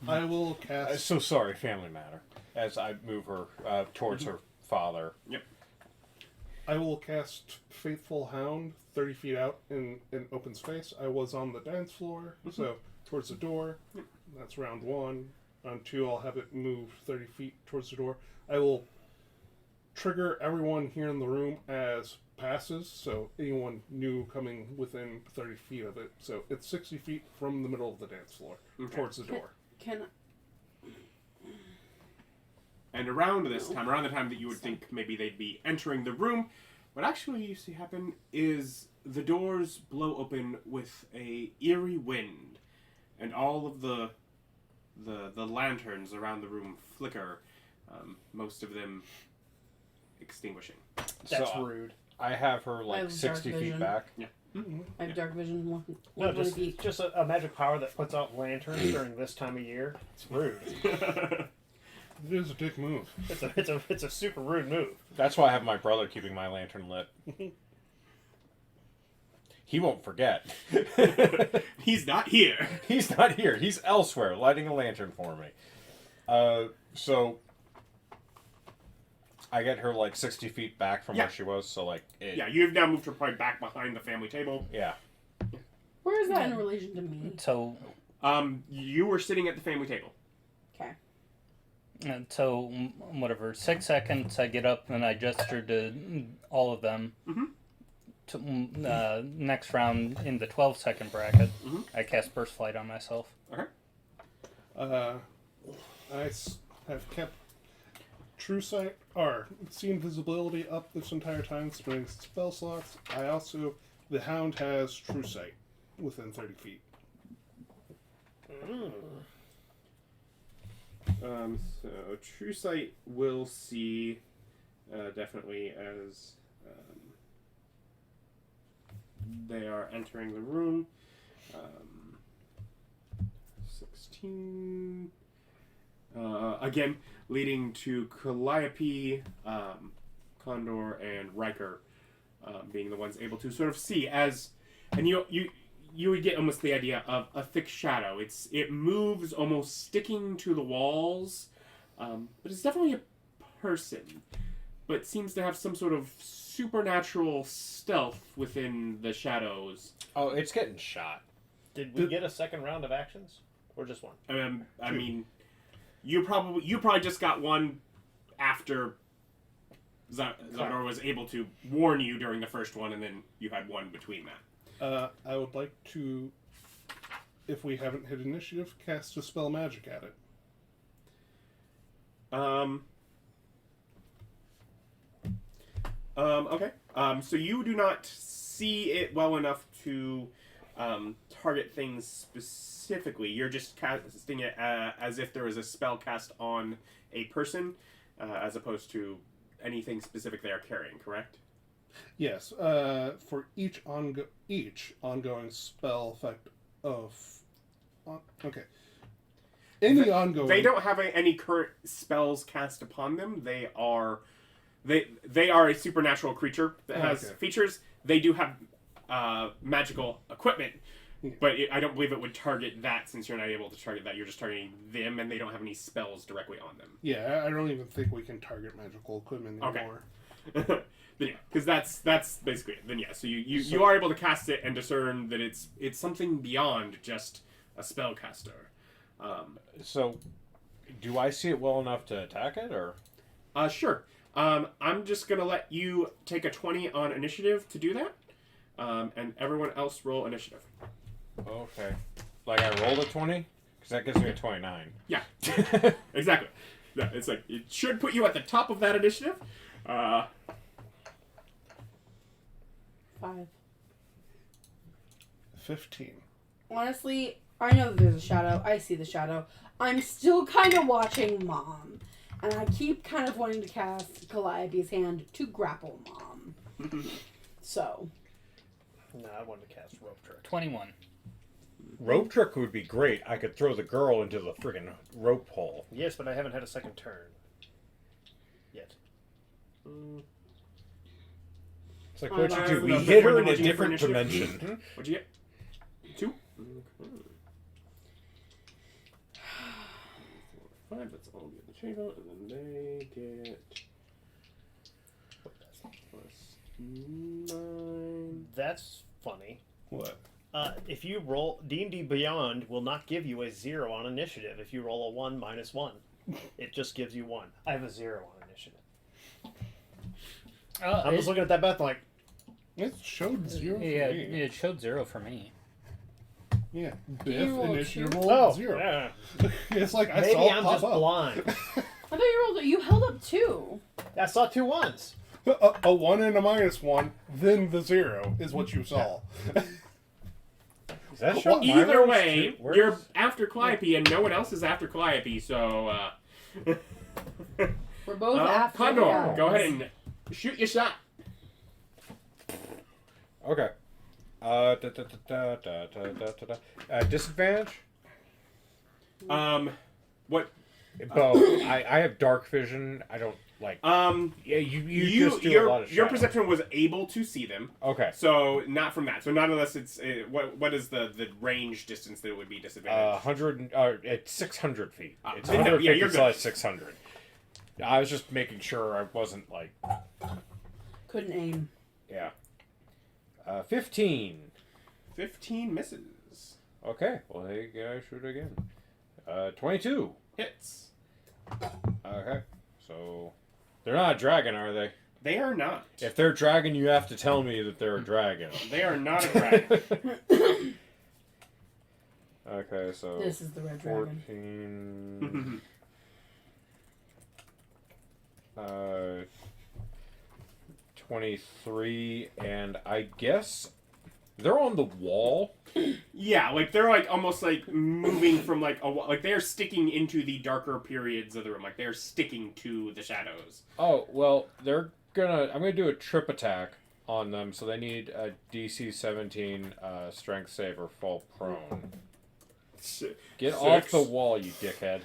I will cast. So sorry, family matter. As I move her towards her father. Yep. I will cast Faithful Hound 30 feet out in open space. I was on the dance floor, so towards the door. That's round 1. Round 2, I'll have it move 30 feet towards the door. I will trigger everyone here in the room as passes, so anyone new coming within 30 feet of it. So it's 60 feet from the middle of the dance floor towards the door. Can And around the time that you would think maybe they'd be entering the room, what actually you see happen is the doors blow open with a eerie wind, and all of the lanterns around the room flicker, most of them extinguishing. That's So, rude. I have her I like have 60 dark feet vision. back. I have dark vision? No, 120 feet. just a magic power that puts out lanterns during this time of year. It's rude. It is a dick move. It's a super rude move. That's why I have my brother keeping my lantern lit. He won't forget. He's not here. He's not here. He's elsewhere, lighting a lantern for me. So I get her like 60 feet back from Yeah. where she was. So like, Yeah, you've now moved her probably back behind the family table. yeah. Where is that in relation to me? So, You were sitting at the family table. Okay. whatever, 6 seconds, I get up and I gesture to all of them. Mhm. Next round, in the 12-second bracket, Mhm. I cast Burst Flight on myself. Okay. Have kept True Sight, or seen visibility up this entire time, spending spell slots. The Hound has True Sight within 30 feet. So True Sight will see definitely as they are entering the room. 16. Again, leading to Calliope, Condor, and Ryker being the ones able to sort of see as, and you would get almost the idea of a thick shadow. It moves almost sticking to the walls, but it's definitely a person, but seems to have some sort of supernatural stealth within the shadows. Oh, it's getting shot. Did we get a second round of actions, or just one? I mean, you probably just got one after Xalvadora was able to warn you during the first one, and then you had one between that. I would like to, if we haven't hit initiative, cast Dispel Magic at it. Okay. So you do not see it well enough to target things specifically. You're just casting it as if there was a spell cast on a person, as opposed to anything specific they are carrying, correct? Yes. For each ongoing spell effect of... okay. Ongoing... They don't have any current spells cast upon them. They are a supernatural creature that has features. They do have magical equipment, but I don't believe it would target that, since you're not able to target that. You're just targeting them, and they don't have any spells directly on them. Yeah, I don't even think we can target magical equipment anymore. Then yeah, because that's basically it. Then yeah, so you are able to cast it and discern that it's something beyond just a spellcaster. So, do I see it well enough to attack it, or? Sure. I'm just gonna let you take a 20 on initiative to do that, and everyone else roll initiative. Okay. Like I rolled a 20? because that gives me a 29. Yeah, exactly. Yeah, it's like it should put you at the top of that initiative. 5. 15. Honestly, I know that there's a shadow. I see the shadow. I'm still kind of watching Mom. And I keep kind of wanting to cast Calliope's hand to grapple Mom. So. No, I wanted to cast rope trick. 21. Rope trick would be great. I could throw the girl into the friggin' rope hole. Yes, but I haven't had a second turn. Yet. It's like, what'd you do? no, We but hit her when in a you get for different initiative? dimension. What'd you get? 2? Okay. 5, that's all get the change out, and then they get plus 9. That's funny. What? If you roll D&D Beyond will not give you a 0 on initiative if you roll a 1 minus 1. It just gives you 1. I have a 0 on initiative. I'm just looking at that Beth like, It showed 0 for Yeah, me. it showed 0 for me. Yeah. You Biff rolled initiative 2? rolled oh, 0. yeah. It's like I Maybe saw it I'm pop just up. blind. I thought you rolled. You held up 2. I saw 2 1s. A 1 and a -1, then the 0 is what you saw. Is that show my Either rolls way, too? Where's- you're after Calliope, and no one else is after Calliope, so, We're both after Condor, the elves. go ahead and shoot your shot. Okay. Disadvantage? What? Bow. I have dark vision. I don't like. Yeah, you just do a lot of your shadow. perception was able to see them, Okay. so not from that. So not unless it's what is the range distance that it would be disadvantage? 100. It's 600 feet. It's then no, 150 yeah, you're good. slash 600. I was just making sure I wasn't like. Couldn't aim. Yeah. 15. 15 misses. Okay. Well, hey, I shoot again. 22. Hits. Okay. So they're not a dragon, are they? They are not. If they're a dragon, you have to tell me that they're a dragon. They are not a dragon. Okay, so This is the red dragon. 14. 23, and I guess they're on the wall. Yeah, like they're like almost like moving from like like they're sticking into the darker periods of the room. Like they're sticking to the shadows. Oh, well, I'm gonna do a trip attack on them, so they need a DC 17 strength save or fall prone. Get off the wall, you dickhead.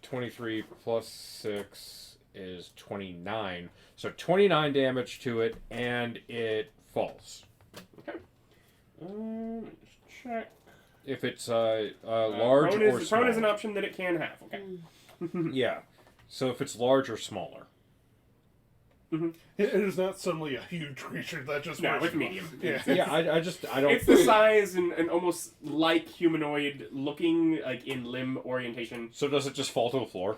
23 plus 6 is 29. So 29 damage to it, and it falls. Okay. Just check. If it's large or small. Prone is an option that it can have. Okay. Yeah. So if it's large or smaller. It is not suddenly a huge creature that just No, works. it's medium. Yeah. Yeah, I don't. It's the size and almost like humanoid looking, like in limb orientation. So does it just fall to the floor?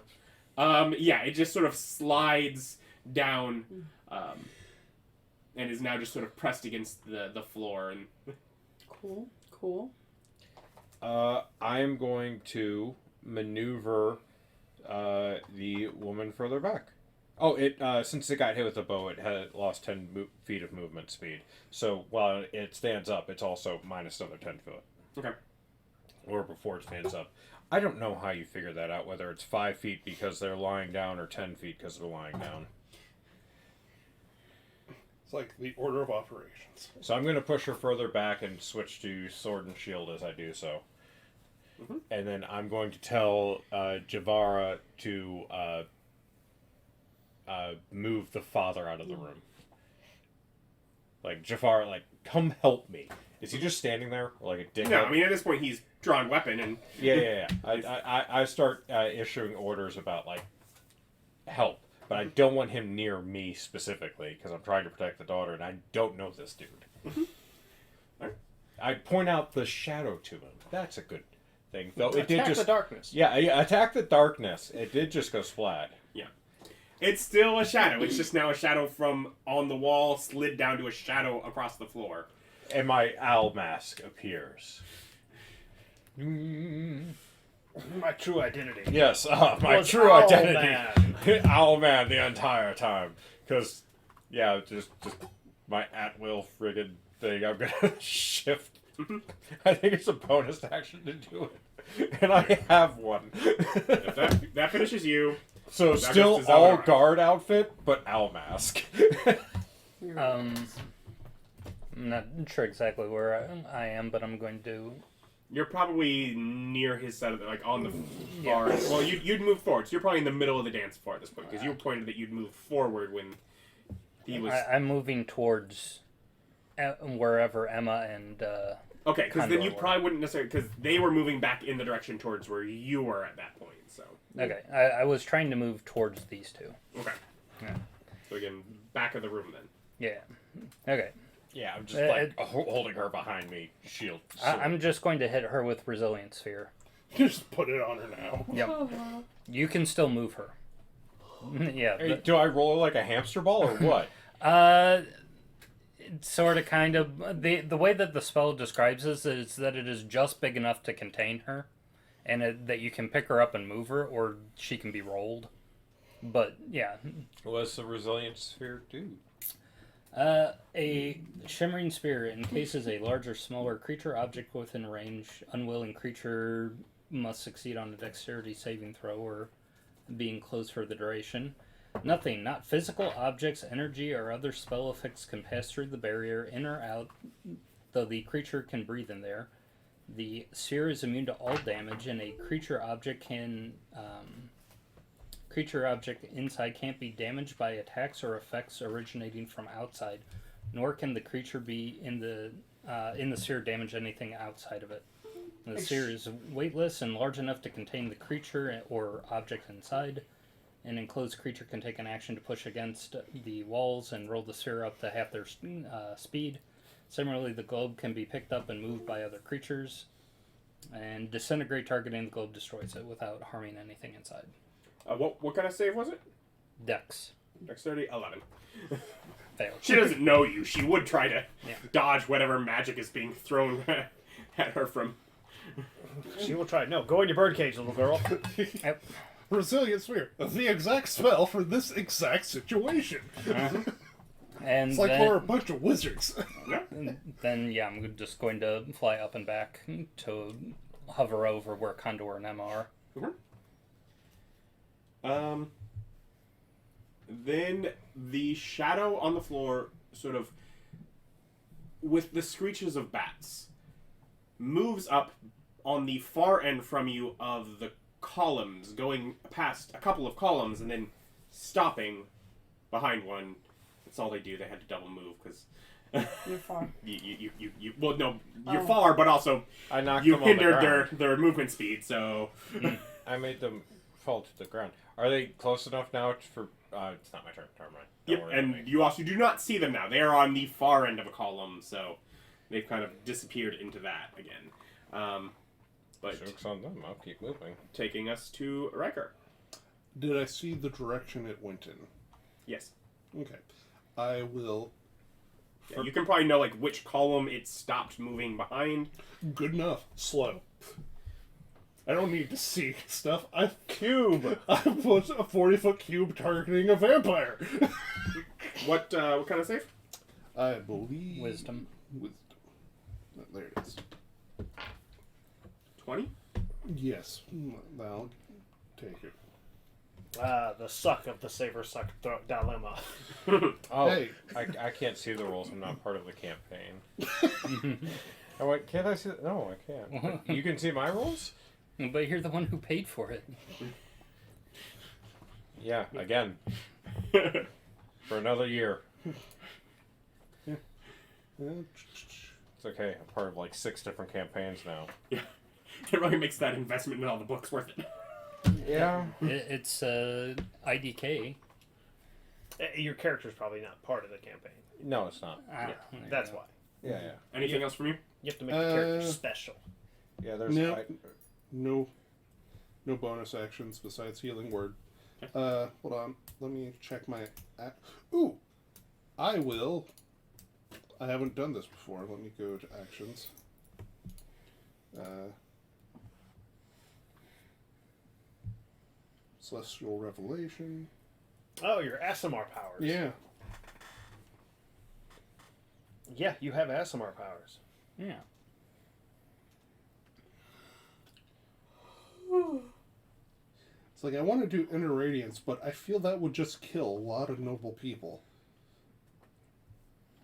Yeah, it just sort of slides down, and is now just sort of pressed against the floor. And Cool. I am going to maneuver the woman further back. Oh, since it got hit with a bow, it had lost 10 feet of movement speed. So while it stands up, it's also minus another 10 foot. Okay. Or before it stands up. I don't know how you figure that out, whether it's 5 feet because they're lying down or 10 feet because they're lying down. It's like the order of operations. So I'm going to push her further back and switch to sword and shield as I do so. Mm-hmm. And then I'm going to tell Javara to move the father out of the room. Like, Jafar, like, come help me. Is he just standing there like a dickhead? no, I mean at this point he's drawn weapon and Yeah. I start issuing orders about, like, help. But I don't want him near me specifically because I'm trying to protect the daughter and I don't know this dude. Alright. I point out the shadow to him. That's a good thing. Though it did Attack just the darkness. Yeah, attack the darkness. It did just go splat. it's still a shadow. It's just now a shadow from on the wall slid down to a shadow across the floor. And my owl mask appears. My true identity. Yes, my Was true Owl identity. Owl Man the entire time. Because, yeah, just my at-will friggin' thing. I'm gonna shift. I think it's a bonus action to do it. And I have one. If that finishes you. So that still goes to all Xalvadora. guard outfit, but owl mask. I'm not sure exactly where I am, but I'm going to. You're probably near his side of the, like on the far. Well, you'd move forward. So you're probably in the middle of the dance floor at this point because you pointed that you'd move forward when he was. I'm moving towards wherever Emma and. Okay, because then Condor you were. probably wouldn't necessarily because they were moving back in the direction towards where you were at that point. So. Okay, I was trying to move towards these two. Okay. Yeah. So again, back of the room then. Yeah. Okay. Yeah, I'm just like holding her behind me, shield. I'm just going to hit her with Resilience Sphere. Just put it on her now. Yep. You can still move her. Yeah. Hey, do I roll like a hamster ball or what? Sort of, kind of. The way that the spell describes this is that it is just big enough to contain her, and that you can pick her up and move her, or she can be rolled. But yeah. What's the resilience sphere do? A shimmering spear encases a large or smaller creature object within range. Unwilling creature must succeed on a dexterity saving throw or be enclosed for the duration. Nothing, not physical objects, energy, or other spell effects can pass through the barrier, in or out, though the creature can breathe in there. The sphere is immune to all damage, and a creature object inside can't be damaged by attacks or effects originating from outside, nor can the creature be in the sphere damage anything outside of it. The sphere is weightless and large enough to contain the creature or object inside. An enclosed creature can take an action to push against the walls and roll the sphere up to half their speed. Similarly, the globe can be picked up and moved by other creatures. And disintegrate targeting the globe destroys it without harming anything inside. What kind of save was it? Dex. Dexterity 11. Failed. She doesn't know you. She would try to Yeah. dodge whatever magic is being thrown at her from. She will try. No, go in your birdcage, little girl. Yep. Resilient Sphere. The exact spell for this exact situation. And It's like then, we're a bunch of wizards. then, yeah, I'm just going to fly up and back to hover over where Condor and Emma are. Then the shadow on the floor, sort of, with the screeches of bats, moves up on the far end from you of the columns, going past a couple of columns and then stopping behind one. That's all they do. They had to double move because You're far. well, no, you're far, but also I knocked you them on the hindered ground. their movement speed. So I made them fall to the ground. Are they close enough now for... it's not my turn. Never mind. Don't yep, worry about and me. you also do not see them now. They are on the far end of a column, so they've kind of disappeared into that again. But Joke's on them. I'll keep moving. taking us to Ryker. Did I see the direction it went in? Yes. Okay. I will. Yeah, you can probably know like which column it stopped moving behind. Good enough. Slow. I don't need to see stuff. I Cube. put a 40-foot cube targeting a vampire. What kind of save? I believe. Wisdom. There it is. 20? Yes. I'll take it. The suck of the saber suck dilemma. Oh, Hey. I can't see the rolls. I'm not part of the campaign. Oh, wait, can't I see... No, I can't. But you can see my rolls? But you're the one who paid for it. Yeah, again. For another year. It's okay. I'm part of like 6 different campaigns now. Yeah. It really makes that investment in all the books worth it. Yeah. It's IDK. Your character's probably not part of the campaign. No, it's not. Ah, Yeah, there you that's go. why. Yeah, yeah. Anything else from you? You have to make the character special. Yeah, there's... No. No bonus actions besides healing word. Hold on. Let me check my... Ooh! I will... I haven't done this before. Let me go to actions. Celestial Revelation. Oh, your ASMR powers. Yeah. Yeah, you have ASMR powers. Yeah. It's like I want to do Inner Radiance, but I feel that would just kill a lot of noble people.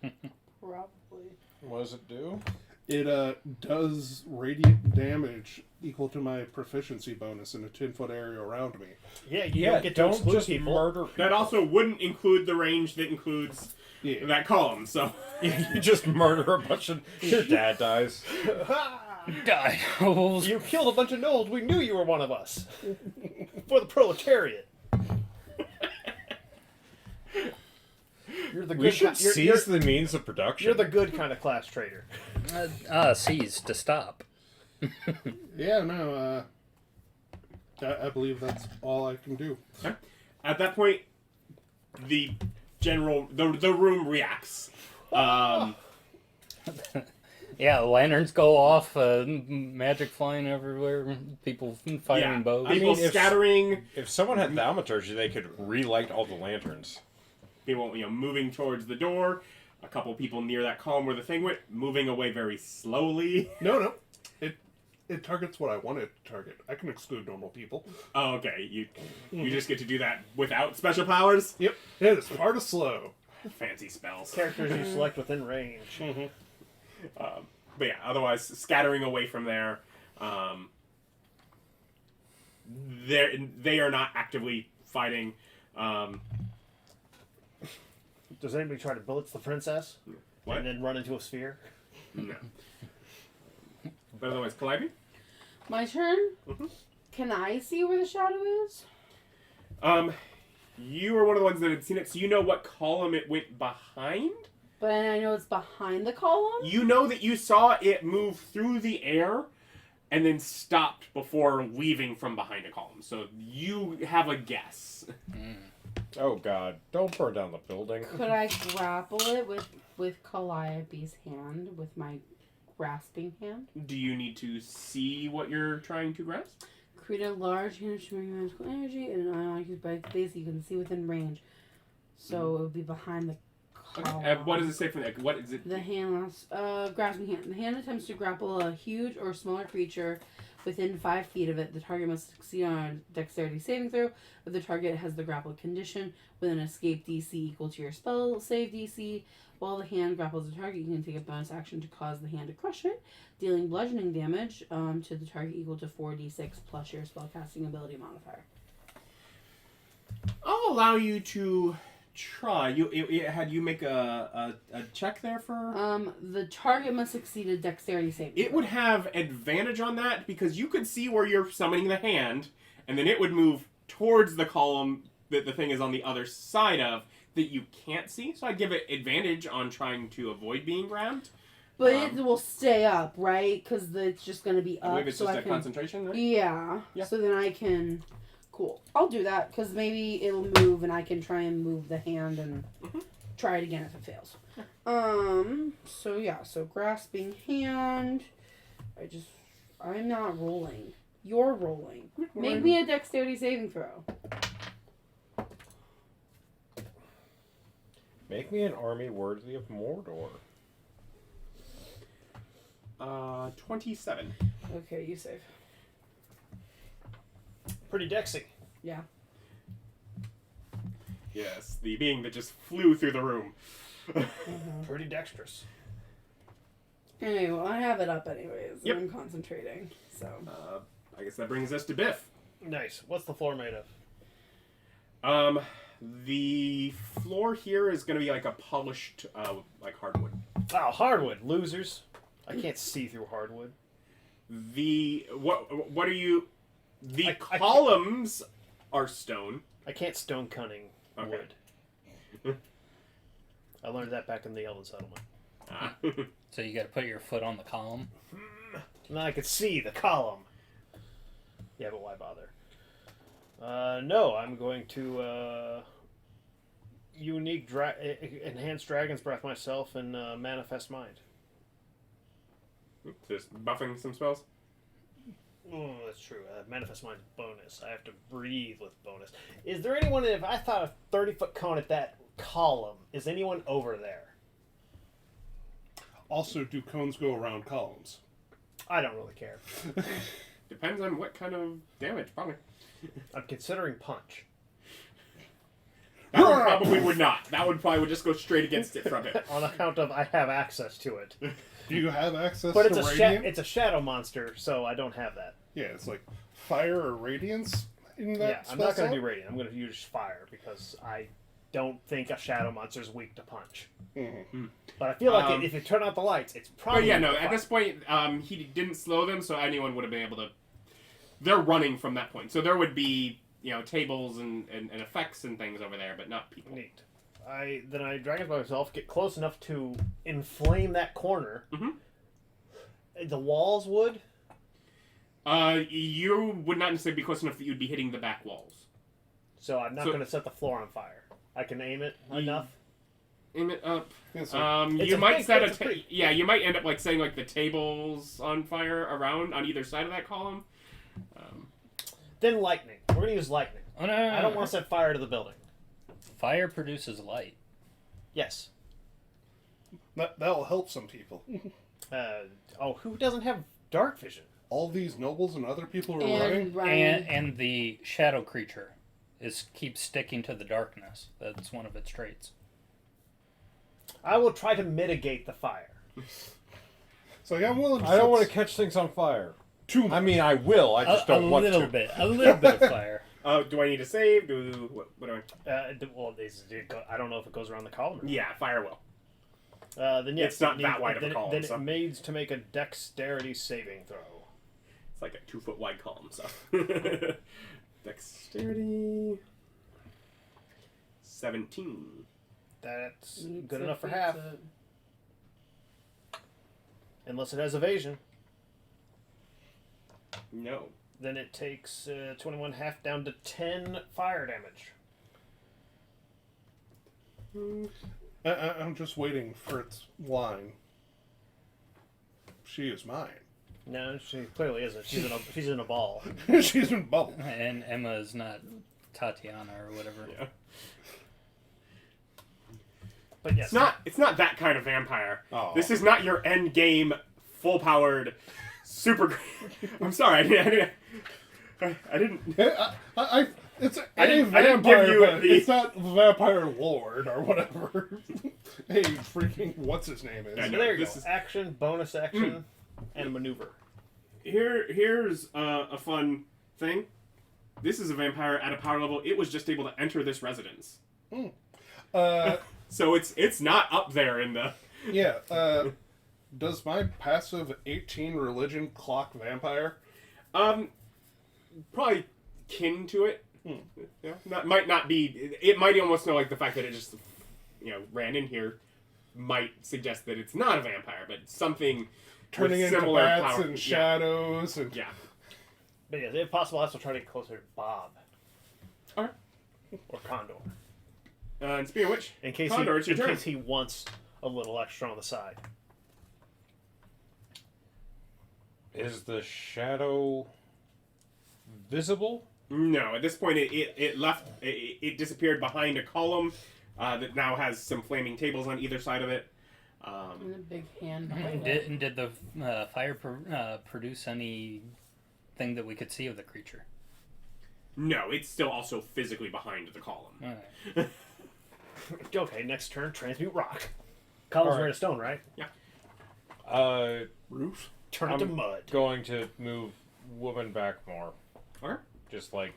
Probably. What does it do? It does radiant damage equal to my proficiency bonus in a 10-foot area around me. Yeah, you don't get to exclude just people. murder people. That also wouldn't include the range that includes Yeah. that column. So You just murder a bunch of... Your dad dies. Die. You killed a bunch of gnolls. We knew you were one of us. For the proletariat. You're the good We should you're, seize the means of production. you're the good kind of class traitor. Seize to stop. Yeah, no, I believe that's all I can do. at that point, the the room reacts. Yeah, lanterns go off, magic flying everywhere, people firing bows. People scattering. If someone had thaumaturgy, they could relight all the lanterns. People, moving towards the door. A couple people near that column where the thing went, moving away very slowly. No. It targets what I want it to target. I can exclude normal people. Oh, okay. You just get to do that without special powers? Yep. It is far too slow. Fancy spells. Characters you select within range. But yeah, otherwise, scattering away from there. They are not actively fighting. Does anybody try to blitz the princess? What? And then run into a sphere? No. But otherwise, Calliope? My turn? Mm-hmm. Can I see where the shadow is? You were one of the ones that had seen it, so you know what column it went behind? But I know it's behind the column? You know that you saw it move through the air and then stopped before leaving from behind a column. So you have a guess. Oh god, don't burn down the building. Could I grapple it with Calliope's hand, with my grasping hand? Do you need to see what you're trying to grasp? Create a large hand shimmering magical energy and an eye used by face you can see within range. So it would be behind the column. Okay. What does it say for that? What is it? The hand, grasping hand. The hand attempts to grapple a huge or smaller creature within 5 feet of it. The target must succeed on a dexterity saving throw. If the target has the grapple condition with an escape DC equal to your spell save DC, while the hand grapples the target, you can take a bonus action to cause the hand to crush it, dealing bludgeoning damage to the target equal to 4d6 plus your spellcasting ability modifier. I'll allow you to try. Had you make a check there for? The target must succeed a dexterity saving throw. It would have advantage on that because you could see where you're summoning the hand, and then it would move towards the column that the thing is on the other side of that you can't see. So I'd give it advantage on trying to avoid being grabbed. But it will stay up, right? Because it's just going to be I up. believe it's so just I a can, concentration, right? Yeah. Yeah. So then I can... Cool. I'll do that, because maybe it'll move and I can try and move the hand and try it again if it fails. So yeah, so grasping hand. I'm not rolling. You're rolling. Make me a dexterity saving throw. Make me an army worthy of Mordor. 27. Okay, you save. Pretty dexy. Yeah. Yes, the being that just flew through the room. Pretty dexterous. Anyway, well, I have it up anyways. Yep. I'm concentrating, so. I guess that brings us to Biff. Nice. What's the floor made of? The floor here is going to be like a polished, like hardwood. Oh, hardwood. Losers. I can't see through hardwood. What are you... The I columns are stone. I can't stone cunning Okay. wood. I learned that back in the Elven Settlement. So you got to put your foot on the column. Now I could see the column. Yeah, but why bother? No, I'm going to unique enhance Dragon's Breath myself and manifest mind. Just buffing some spells. Oh, that's true. Manifest Mind bonus. I have to breathe with bonus. Is there anyone, if I thought a 30-foot cone at that column, is anyone over there? Also, do cones go around columns? I don't really care. Depends on what kind of damage, probably. I'm considering punch. That one probably would not. That one probably would just go straight against it from it. On account of I have access to it. Do you have access But to it's radiant? it's a shadow monster, so I don't have that. Yeah, it's like fire or radiance in that Yeah, I'm spell not going slot? to do radiant. I'm going to use fire because I don't think a shadow monster is weak to punch. Mhm. But I feel like if you turn out the lights, it's probably. But yeah, no. weak to At this point, he didn't slow them, so anyone would have been able to. They're running from that point, so there would be tables and effects and things over there, but not people. Neat. Then I drag it by myself, get close enough to inflame that corner. Mhm. The walls would. You would not necessarily be close enough that you'd be hitting the back walls. So I'm not going to set the floor on fire. I can aim it enough. Aim it up. Yeah, so You a might big- set it's a pretty- yeah. You might end up like setting like the tables on fire around on either side of that column. Then lightning. We're going to use lightning. Oh no! I don't want to set fire to the building. Fire produces light. Yes. that'll help some people. Who doesn't have dark vision? All these nobles and other people who are running. And Ryan, And the shadow creature keeps sticking to the darkness. That's one of its traits. I will try to mitigate the fire. So yeah, I'm willing to I don't set want to catch things on fire. too much. I mean, I will. I just don't want to. A little bit of fire. Do I need to save? What do I? I don't know if it goes around the column. Yeah, fire will. Then yes, It's not that wide of a then, column, Then so. it needs to make a dexterity saving throw. It's like a 2-foot wide column, so. Dexterity. 17. That's needs good it, enough for needs half, it. unless it has evasion. No. Then it takes 21 half down to 10 fire damage. I'm just waiting for its line. She is mine. No, she clearly isn't. She's in a ball. She's in bubble. And Emma is not Tatiana or whatever. Yeah. But yes, It's not that kind of vampire. Oh. This is not your end game, full powered, super. I'm sorry, I didn't. It's a I didn't vampire, give you but the- it's not vampire lord or whatever. Hey, freaking what's his name is? I So know, there you this go. is- Action, bonus action, and a maneuver. Here's a fun thing. This is a vampire at a power level. It was just able to enter this residence, so it's not up there in the. Yeah. Does my passive 18 religion clock vampire? Probably kin to it. Yeah, might not be. It might almost know like the fact that it just ran in here might suggest that it's not a vampire, but something Turning with into similar bats power. and shadows and Yeah. But yes, if possible, I also try to get closer to Bob. Alright. Or Condor. And speaking of which, In case Condor, it's your turn. he wants a little extra on the side. Is the shadow visible? No, at this point it left. It disappeared behind a column that now has some flaming tables on either side of it. And a big hand behind it. Did the fire produce anything that we could see of the creature? No, it's still also physically behind the column. Alright. Okay, next turn, transmute rock. Columns Alright. made of stone, right? roof. Turn it to mud. Going to move woman back more. Okay. Just like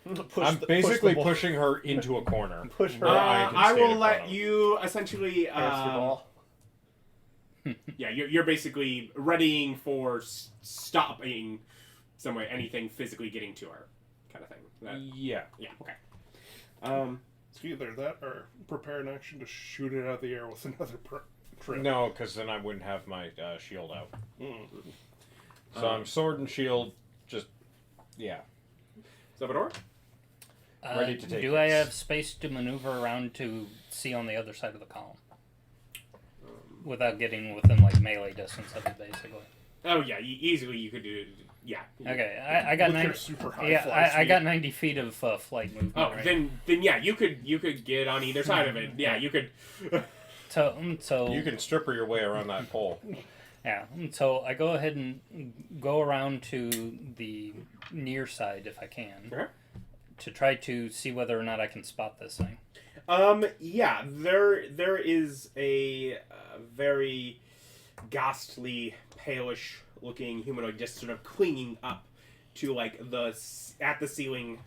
Push I'm the- basically push the ball. pushing her into a corner. Push her Where out. can I stand will in front let of. you essentially. Pass the ball. Yeah, you're basically readying for stopping some way anything physically getting to her, kind of thing. Yeah. Yeah. Okay. It's either that or prepare an action to shoot it out of the air with another trip. No, because then I wouldn't have my shield out. Mm. So I'm sword and shield. Just yeah. Salvador? Ready to take Do I this. have space to maneuver around to see on the other side of the column? Without getting within like melee distance of it, basically. Oh yeah, easily you could do yeah. Okay, I got With your 90. super high Yeah, fly I got speed. 90 feet of flight movement. Oh, right? then yeah, you could get on either side of it. Yeah, you could. So You can stripper your way around that pole. yeah, so I go ahead and go around to the near side if I can Okay. to try to see whether or not I can spot this thing. Yeah, there is a very ghastly, palish looking humanoid just sort of clinging up to like at the ceiling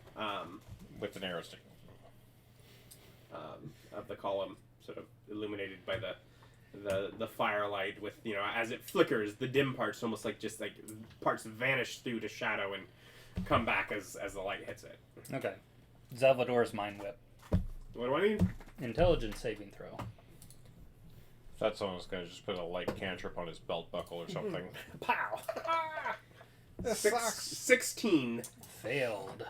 With an arrow stick. of the column, sort of illuminated by the firelight. With as it flickers, the dim parts almost like just like parts vanish through to shadow and come back as the light hits it. Okay. Xalvadora's Mind Whip. What do I need? Intelligence saving throw. That's someone's going to just put a light cantrip on his belt buckle or something. Pow! 16. Failed.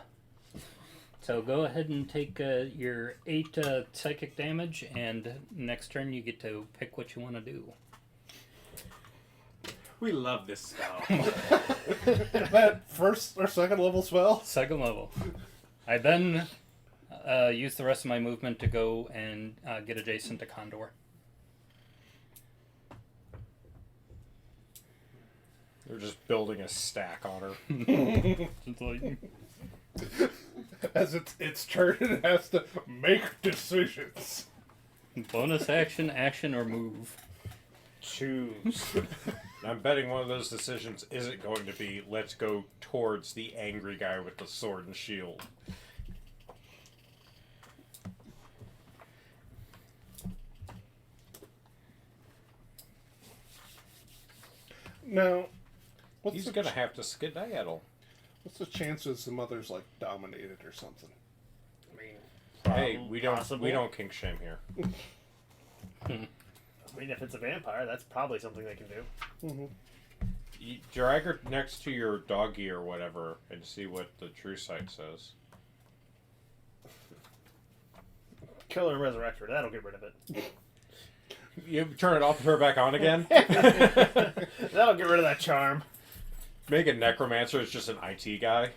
So go ahead and take your 8 psychic damage, and next turn you get to pick what you want to do. We love this spell. That first or second level spell? Second level. I then use the rest of my movement to go and get adjacent to Condor. They're just building a stack on her. It's like, As it's turn, it has to make decisions. bonus action, action, or move. Choose. I'm betting one of those decisions isn't going to be, let's go towards the angry guy with the sword and shield. Now, He's going to have to skedaddle. what's the chances the mother's like dominated or something? Hey, we Possible. don't kink shame here. I mean, if it's a vampire, that's probably something they can do. You drag her next to your doggy or whatever and see what the true sight says. Kill her and resurrect her. That'll get rid of it. You turn it off and turn it back on again? That'll get rid of that charm. Make a necromancer is just an IT guy.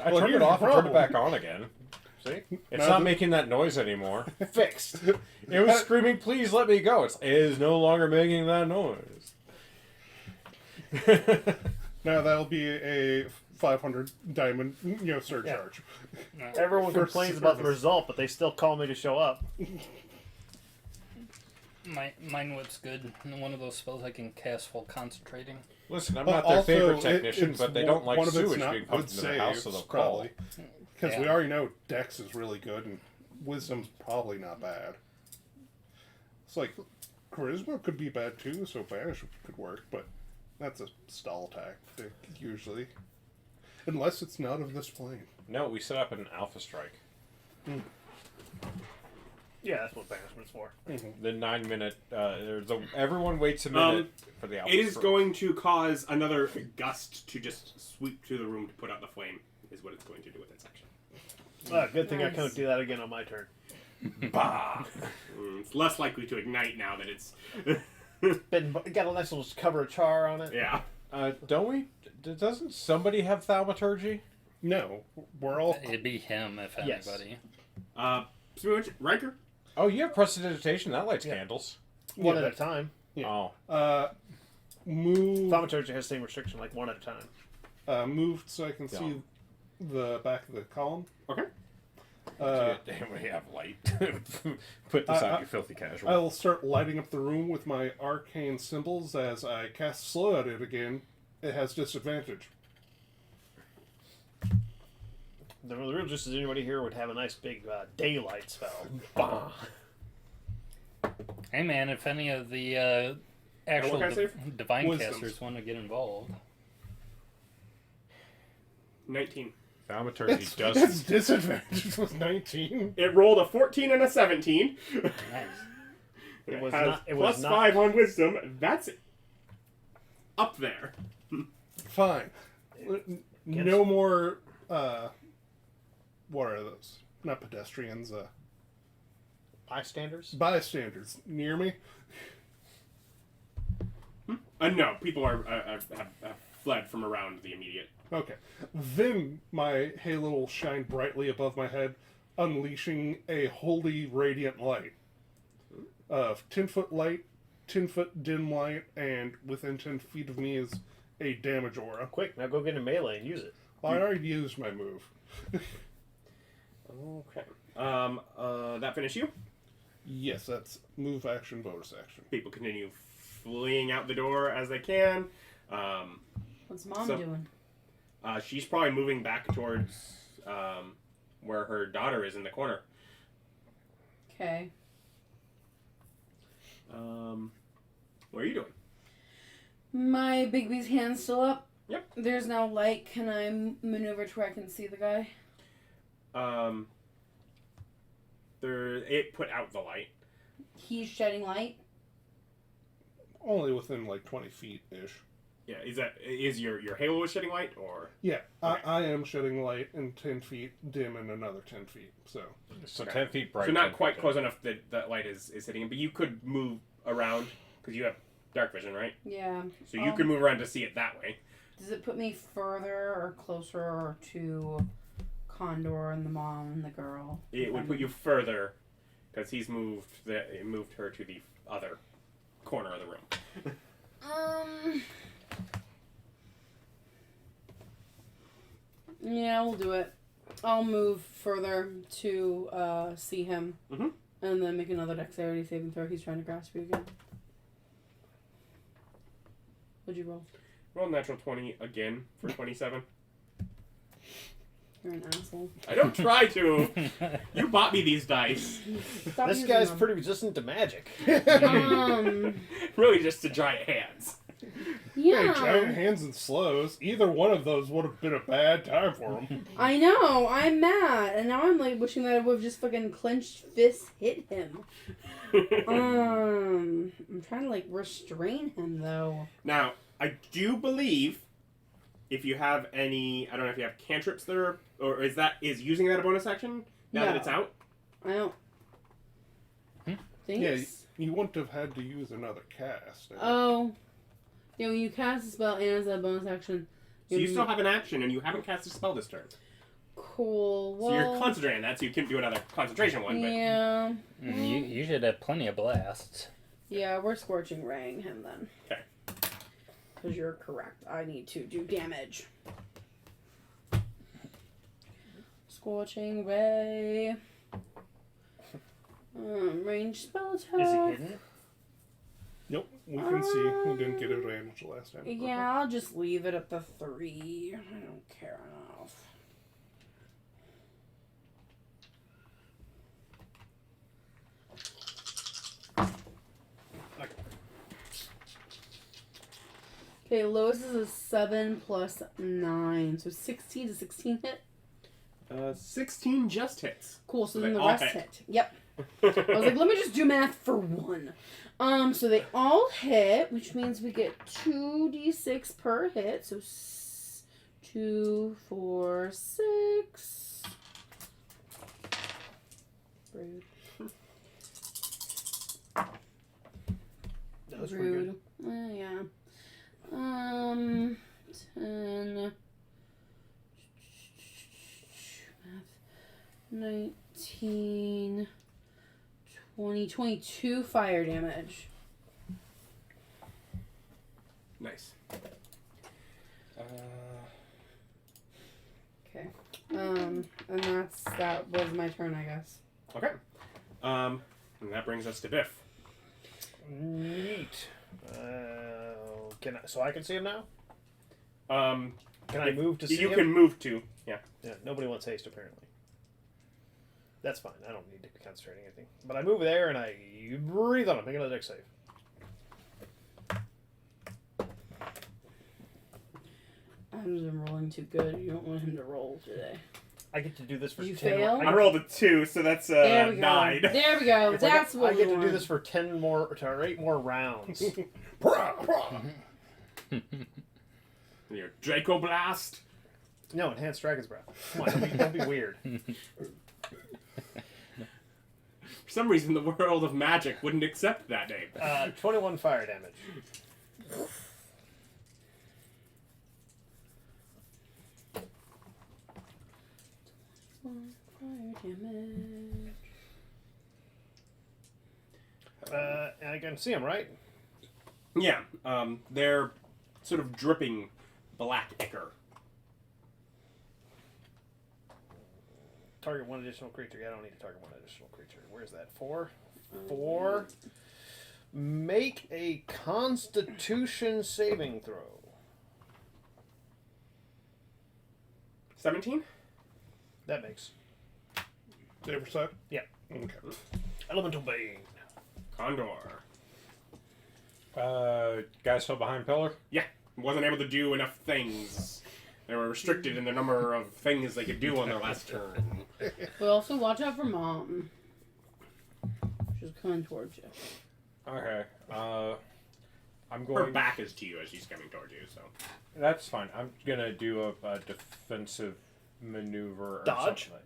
I Well, turned here's it off the and turned it problem. back on again. See? It's Now not the- making that noise anymore. Fixed. It was screaming, please let me go. It is no longer making that noise. Now that'll be a 500 diamond, surcharge. Everyone For complains about the service. result, but they still call me to show up. Mind Whip's good. One of those spells I can cast while concentrating. Listen, I'm But not their also, favorite technician, it's but they don't like one of its sewage not being good pumped into their house, so they'll saves, call. probably. Because we Yeah. already know Dex is really good and Wisdom's probably not bad. It's like Charisma could be bad too, so Banish could work, but that's a stall tactic usually. Unless it's not of this plane. No, we set up an alpha strike. Yeah, that's what banishment's for. The 9 minute. Everyone waits a minute for the alpha It is strike. going to cause another gust to just sweep through the room to put out the flame, is what it's going to do with its action. Good thing I Nice. can't do that again on my turn. Bah! It's less likely to ignite now that it's. Got a nice little cover of char on it. Yeah. Don't we? Doesn't somebody have thaumaturgy? No, we're all. It'd be him, if Yes. anybody. So much Ryker? Oh, you have prestidigitation. That lights Yeah. candles. One Yeah, at a time. Oh. Move. Thaumaturgy has the same restriction, like one at a time. Moved so I can see the back of the column. Okay. Damn, we have light. Put this on, you filthy casual. I will start lighting up the room with my arcane symbols as I cast slow at it again. It has disadvantage. The real just as anybody here would have a nice big daylight spell. Bah. Hey man, if any of the what actual can I save? divine Wisdom. casters want to get involved. 19. Thaumaturgy Its does. disadvantage was 19. It rolled a 14 and a 17. Nice. It was has not. It plus was not. 5 on wisdom. That's up there. Fine. No more. What are those? Not pedestrians. Bystanders. Bystanders near me. No, people have fled from around the immediate. Okay. Then my halo will shine brightly above my head, unleashing a holy radiant light. 10-foot light, 10-foot dim light, and within 10 feet of me is a damage aura. Quick, now go get a melee and use it. I already used my move. Okay. That finish you? Yes, that's move action, bonus action. People continue fleeing out the door as they can. What's Mom So- doing? She's probably moving back towards where her daughter is in the corner. Okay. What are you doing? My Bigby's hand's still up. Yep. There's now light. Can I maneuver to where I can see the guy? It put out the light. He's shedding light. Only within like 20 feet-ish. Yeah, is your halo shedding light or? Yeah, Okay. I am shedding light in 10 feet, dim in another 10 feet, so... So Okay. 10 feet bright. So not 10 quite feet close enough that that light is hitting him, but you could move around because you have dark vision, right? Yeah. So you could move around to see it that way. Does it put me further or closer to Condor and the mom and the girl? It would put you further because it moved her to the other corner of the room. Yeah, we'll do it. I'll move further to see him. Mhm. And then make another dexterity saving throw. He's trying to grasp you again. What'd you roll? Roll natural 20 again for 27. You're an asshole. I don't try to. You bought me these dice. Stop This using guy's them. pretty resistant to magic. Really just to giant hands. Hey, giant Yeah. hands and slows. Either one of those would have been a bad time for him. I know. I'm mad, and now I'm like wishing that I would have just fucking clenched fists hit him. I'm trying to like restrain him though. Now, I do believe if you have any, I don't know if you have cantrips that are, or is using that a bonus action now that No. it's out? I don't. Think. Yeah, you wouldn't have had to use another cast. Oh. Yeah, when you cast a spell and as a bonus action. So you still have an action and you haven't cast a spell this turn. Cool. Well, So you're concentrating on that, so you can do another concentration one. But yeah. You should have plenty of blasts. Yeah, we're scorching raying him then. Okay. Because you're correct. I need to do damage. Scorching ray. Range spell attack. Is he hidden? Nope, we can see. We didn't get advantage last time. Yeah, I'll just leave it at the 3. I don't care enough. Okay, lowest is a 7 plus 9. So 16 to 16 hit. 16 just hits. Cool, so They then the all rest hit. hit. Yep. I was like, let me just do math for one. So they all hit, which means we get 2d6 per hit. So 2, 4, 6. Rude. That was pretty good. Rude. Yeah. 10. Math. 19. 20. 22 fire damage. Nice. Okay. And that was my turn, I guess. Okay. And that brings us to Biff. Neat. So I can see him now? Can Can I move to see him? You can move to. Yeah. Yeah, nobody wants haste, apparently. That's fine. I don't need to be concentrating anything. But I move there and I breathe on him. Make another dex save. I've been rolling too good. You don't want him to roll today. I get to do this for You 10 fail? I rolled a 2, so that's There we go. 9. There we go. It's That's like what I get we to do want. this for 10 more or 8 more rounds. Your Draco Blast. No, enhanced dragon's breath. Come on, don't be weird. For some reason, the world of magic wouldn't accept that name. 21 fire damage. Damage. And I can see him, right? Yeah, they're sort of dripping black ichor. Target one additional creature. Yeah, I don't need to target one additional creature. Where's that? 4? 4. Make a Constitution saving throw. 17? That makes. Save or suck? Yeah. Okay. Elemental Bane. Condor. Guys still behind pillar? Yeah, wasn't able to do enough things. They were restricted in the number of things they could do on their last turn. But also watch out for Mom. She's coming towards you. Okay. I'm Her going. back is to you as she's coming towards you, so. That's fine. I'm gonna do a defensive maneuver. Or Dodge? something.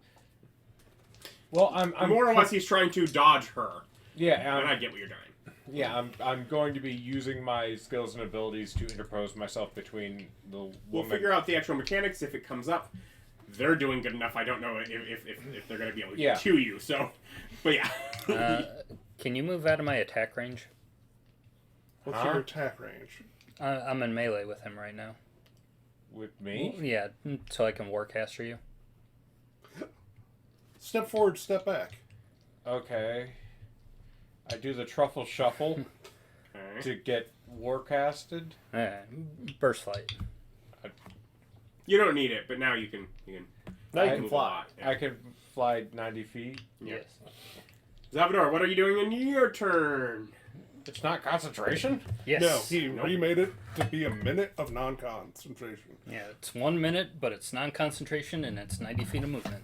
Well, I'm More or less, he's trying to dodge her. Yeah, And I get what you're doing. yeah. I'm going to be using my skills and abilities to interpose myself between the woman. We'll figure out the actual mechanics if it comes up. They're doing good enough. I don't know if they're going to be able to Yeah. to you, so. But yeah. Can you move out of my attack range? What's Huh? your attack range? I'm in melee with him right now. With me? Yeah, so I can warcaster you. Step forward, step back. Okay. I do the truffle shuffle Okay. to get warcasted. Burst flight. You don't need it, but now you can. Now you I- can move a fly. lot, yeah. I can fly 90 feet. Yeah. Yes. Xalvadora, what are you doing in your turn? It's not concentration? Yes. No, he Nope. remade it to be a minute of non-concentration. Yeah, it's 1 minute, but it's non-concentration and it's 90 feet of movement.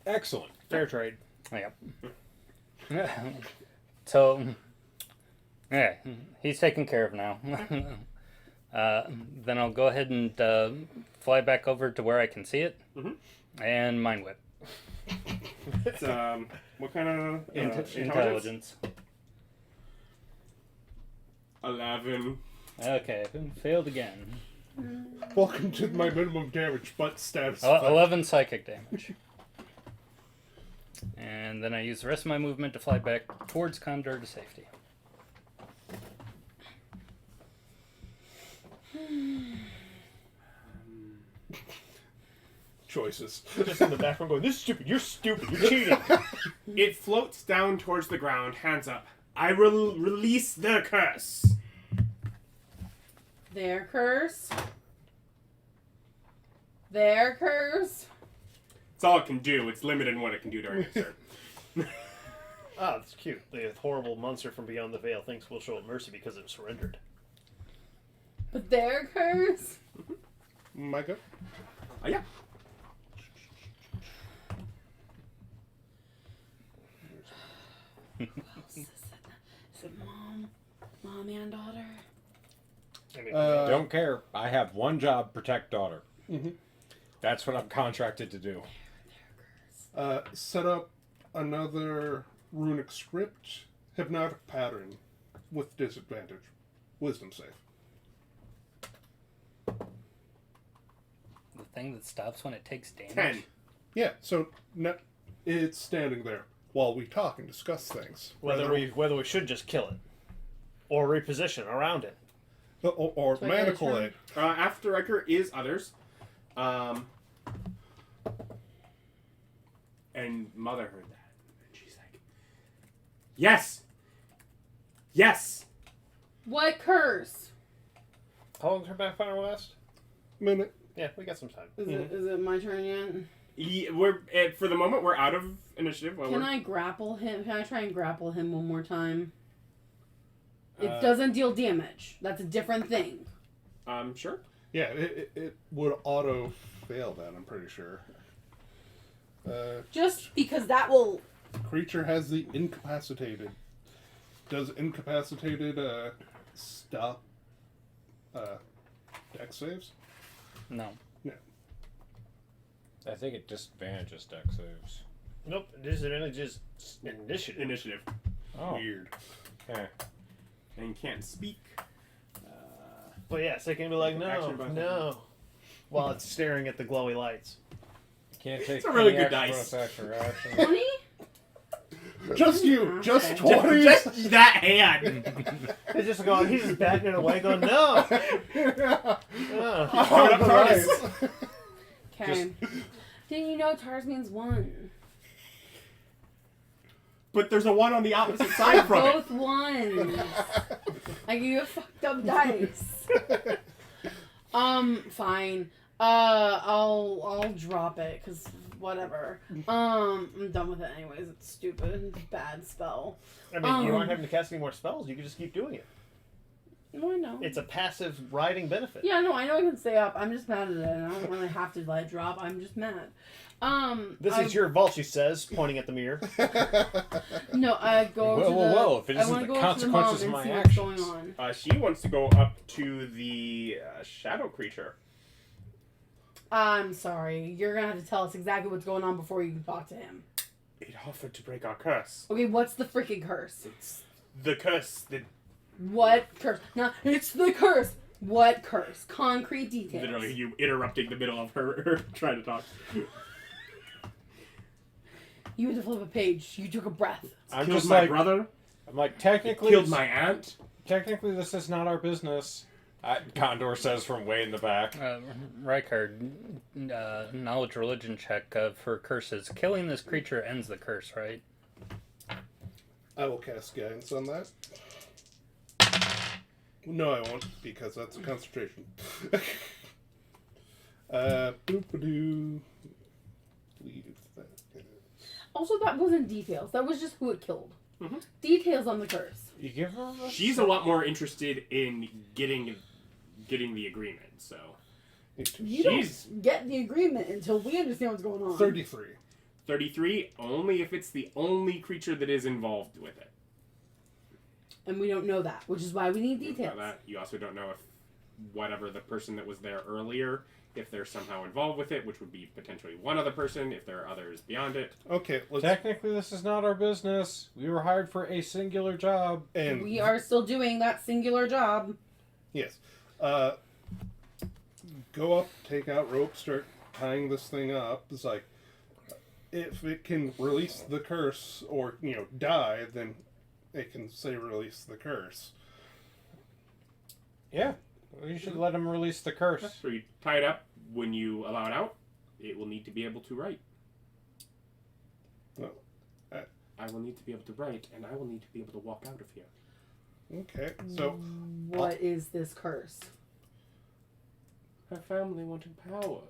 Excellent. Fair trade. Yep. So, yeah, he's taken care of now. Then I'll go ahead and fly back over to where I can see it, and mind whip. It's, what kind of Intelligence. 11. Okay, failed again. Welcome to my minimum damage, but status. 11 psychic damage. And then I use the rest of my movement to fly back towards Condor to safety. Choices. Just in the background going, this is stupid, you're stupid, you're cheating. It floats down towards the ground, hands up. I will release the curse. Their curse. Their curse. It's all it can do. It's limited in what it can do during its turn. Ah, that's cute. The horrible monster from beyond the veil thinks we'll show it mercy because it surrendered. But their curse. Micah? Oh, yeah. Is it mom and daughter? I mean, Don't care. I have one job, protect daughter. Mhm. That's what I'm contracted to do. Set up another runic script, hypnotic pattern with disadvantage. Wisdom save. The thing that stops when it takes damage. 10. Yeah, so it's standing there while we talk and discuss things. whether we should just kill it or reposition around it. Or So manacle your it. After Ryker is others. And Mother heard that. And she's like, yes! Yes! What curse? How long's her backfire last? Minute. Yeah, we got some time. Is it my turn yet? For the moment, we're out of initiative. Can I grapple him? Can I try and grapple him one more time? It doesn't deal damage. That's a different thing. Sure. Yeah, it would auto fail then, I'm pretty sure. Just because that will. Creature has the incapacitated. Does incapacitated stop dex saves? No. I think it disadvantages dex saves. Nope, disadvantages initiative. Initiative. Oh. Weird. Okay. And can't speak. But yeah, so it can be like, no, Action button. no. While it's staring at the glowy lights. Can't take It's a really any good action, dice. bonus action, reaction. 20? Just you. Just Okay. 20. Just that hand. He's just going. He's just batting it away, going, no. Oh, up, nice. Okay. Didn't you know Tars means one? But there's a 1 on the opposite side from it. Both ones. I give you a fucked up dice. Fine. I'll drop it because whatever. I'm done with it anyways. It's stupid. It's a bad spell. I mean, you aren't having to cast any more spells. You can just keep doing it. No, I know. It's a passive riding benefit. Yeah, no, I know I can stay up. I'm just mad at it, and I don't really have to let it drop. I'm just mad. This is your vault, she says, pointing at the mirror. No, I go to the. Well, if it I isn't want to the go up to the mom consequences and of my see actions. what's going on. She wants to go up to the shadow creature. I'm sorry. You're gonna have to tell us exactly what's going on before you can talk to him. It offered to break our curse. Okay, what's the freaking curse? It's the curse that What curse? No, it's the curse. What curse? Concrete details. literally you interrupting the middle of her trying to talk. You had to flip a page. You took a breath. I'm Killed just my like, brother. I'm like, technically, Killed my aunt. technically, this is not our business. Condor says from way in the back. Ryker, knowledge religion check for curses. Killing this creature ends the curse, right? I will cast guidance on that. No, I won't, because that's a concentration. Boop-a-doo. Leave that. Also, that wasn't details. That was just who it killed. Mhm. Details on the curse. You give her a She's a lot more interested in getting the agreement. So You she's don't get the agreement until we understand what's going on. 33. 33 only if it's the only creature that is involved with it. And we don't know that, which is why we need You details. know that. You also don't know if whatever the person that was there earlier, if they're somehow involved with it, which would be potentially one other person, if there are others beyond it. Okay, let's. Technically, this is not our business. We were hired for a singular job. And We are still doing that singular job. yes. Go up, take out rope, start tying this thing up. It's like, if it can release the curse or, die, then it can say release the curse. Yeah, you should let him release the curse. So you tie it up. When you allow it out, it will need to be able to write. Well, I will need to be able to write, and I will need to be able to walk out of here. okay, so What is this curse? Her family wanted power.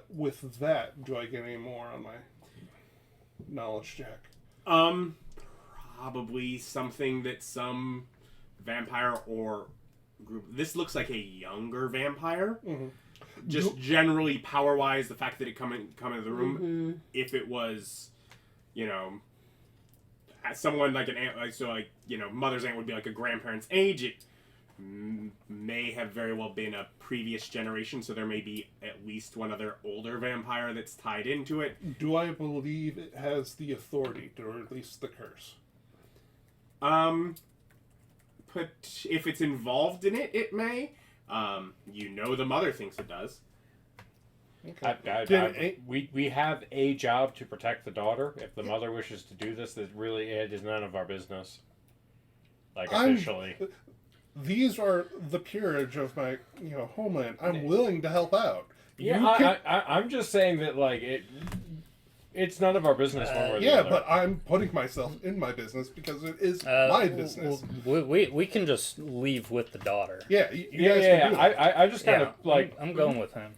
with that, do I get any more on my knowledge check? Probably something that some vampire or group. This looks like a younger vampire. Mm-hmm. Just generally power-wise, the fact that it come into the room. Mm-hmm. If it was, someone like an aunt, mother's aunt would be like a grandparent's age. It may have very well been a previous generation, so there may be at least one other older vampire that's tied into it. Do I believe it has the authority to release the curse? But if it's involved in it, it may. The mother thinks it does. Okay. We have a job to protect the daughter. If the mother wishes to do this, it is none of our business. Officially. These are the peerage of my, homeland. I'm willing to help out. Yeah, I'm just saying that it's none of our business one way or the other. But I'm putting myself in my business because it is my business. We can just leave with the daughter. Yeah, you guys can do it. I just kind of I'm going with him.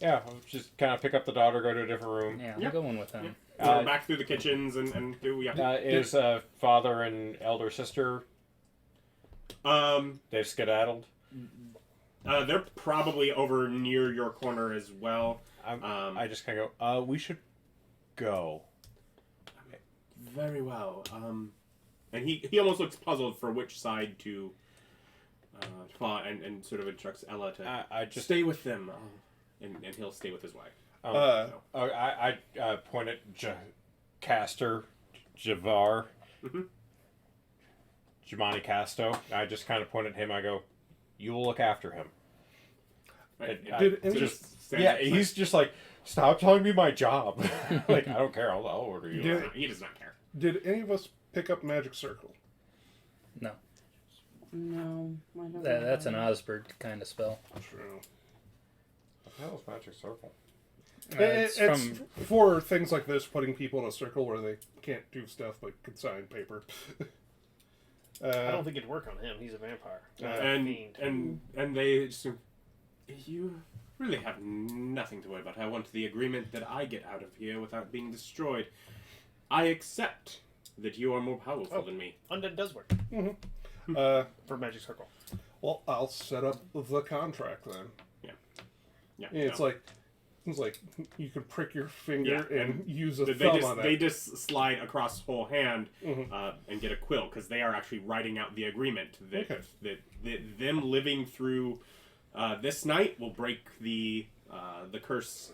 Yeah, I'll just kind of pick up the daughter, go to a different room. Yeah, I'm going with him. We're back through the kitchens and do Is father and elder sister? They've skedaddled. They're probably over near your corner as well. I just kind of go. We should go. Very well. And he almost looks puzzled for which side to and sort of instructs Ella to I just stay with them, and he'll stay with his wife. I point at Castor, Javar, Jimani Casto. I just kind of point at him. I go, "You will look after him." Right. Did So any- just Yeah, he's just like, stop telling me my job. Like, I don't care. I'll order you. Yeah. He does not care. Did any of us pick up Magic Circle? No. No, I don't. That's an Osbert kind of spell. True. What the hell is Magic Circle? It's It's for things like this, putting people in a circle where they can't do stuff like could sign paper. I don't think it'd work on him. He's a vampire. And they just, you really have nothing to worry about. I want the agreement that I get out of here without being destroyed. I accept that you are more powerful than me. Undead does work for Magic Circle. Well, I'll set up the contract then. Yeah. It's like you can prick your finger and use a They thumb on that. They just slide across whole hand and get a quill because they are actually writing out the agreement that them living through this night will break the curse.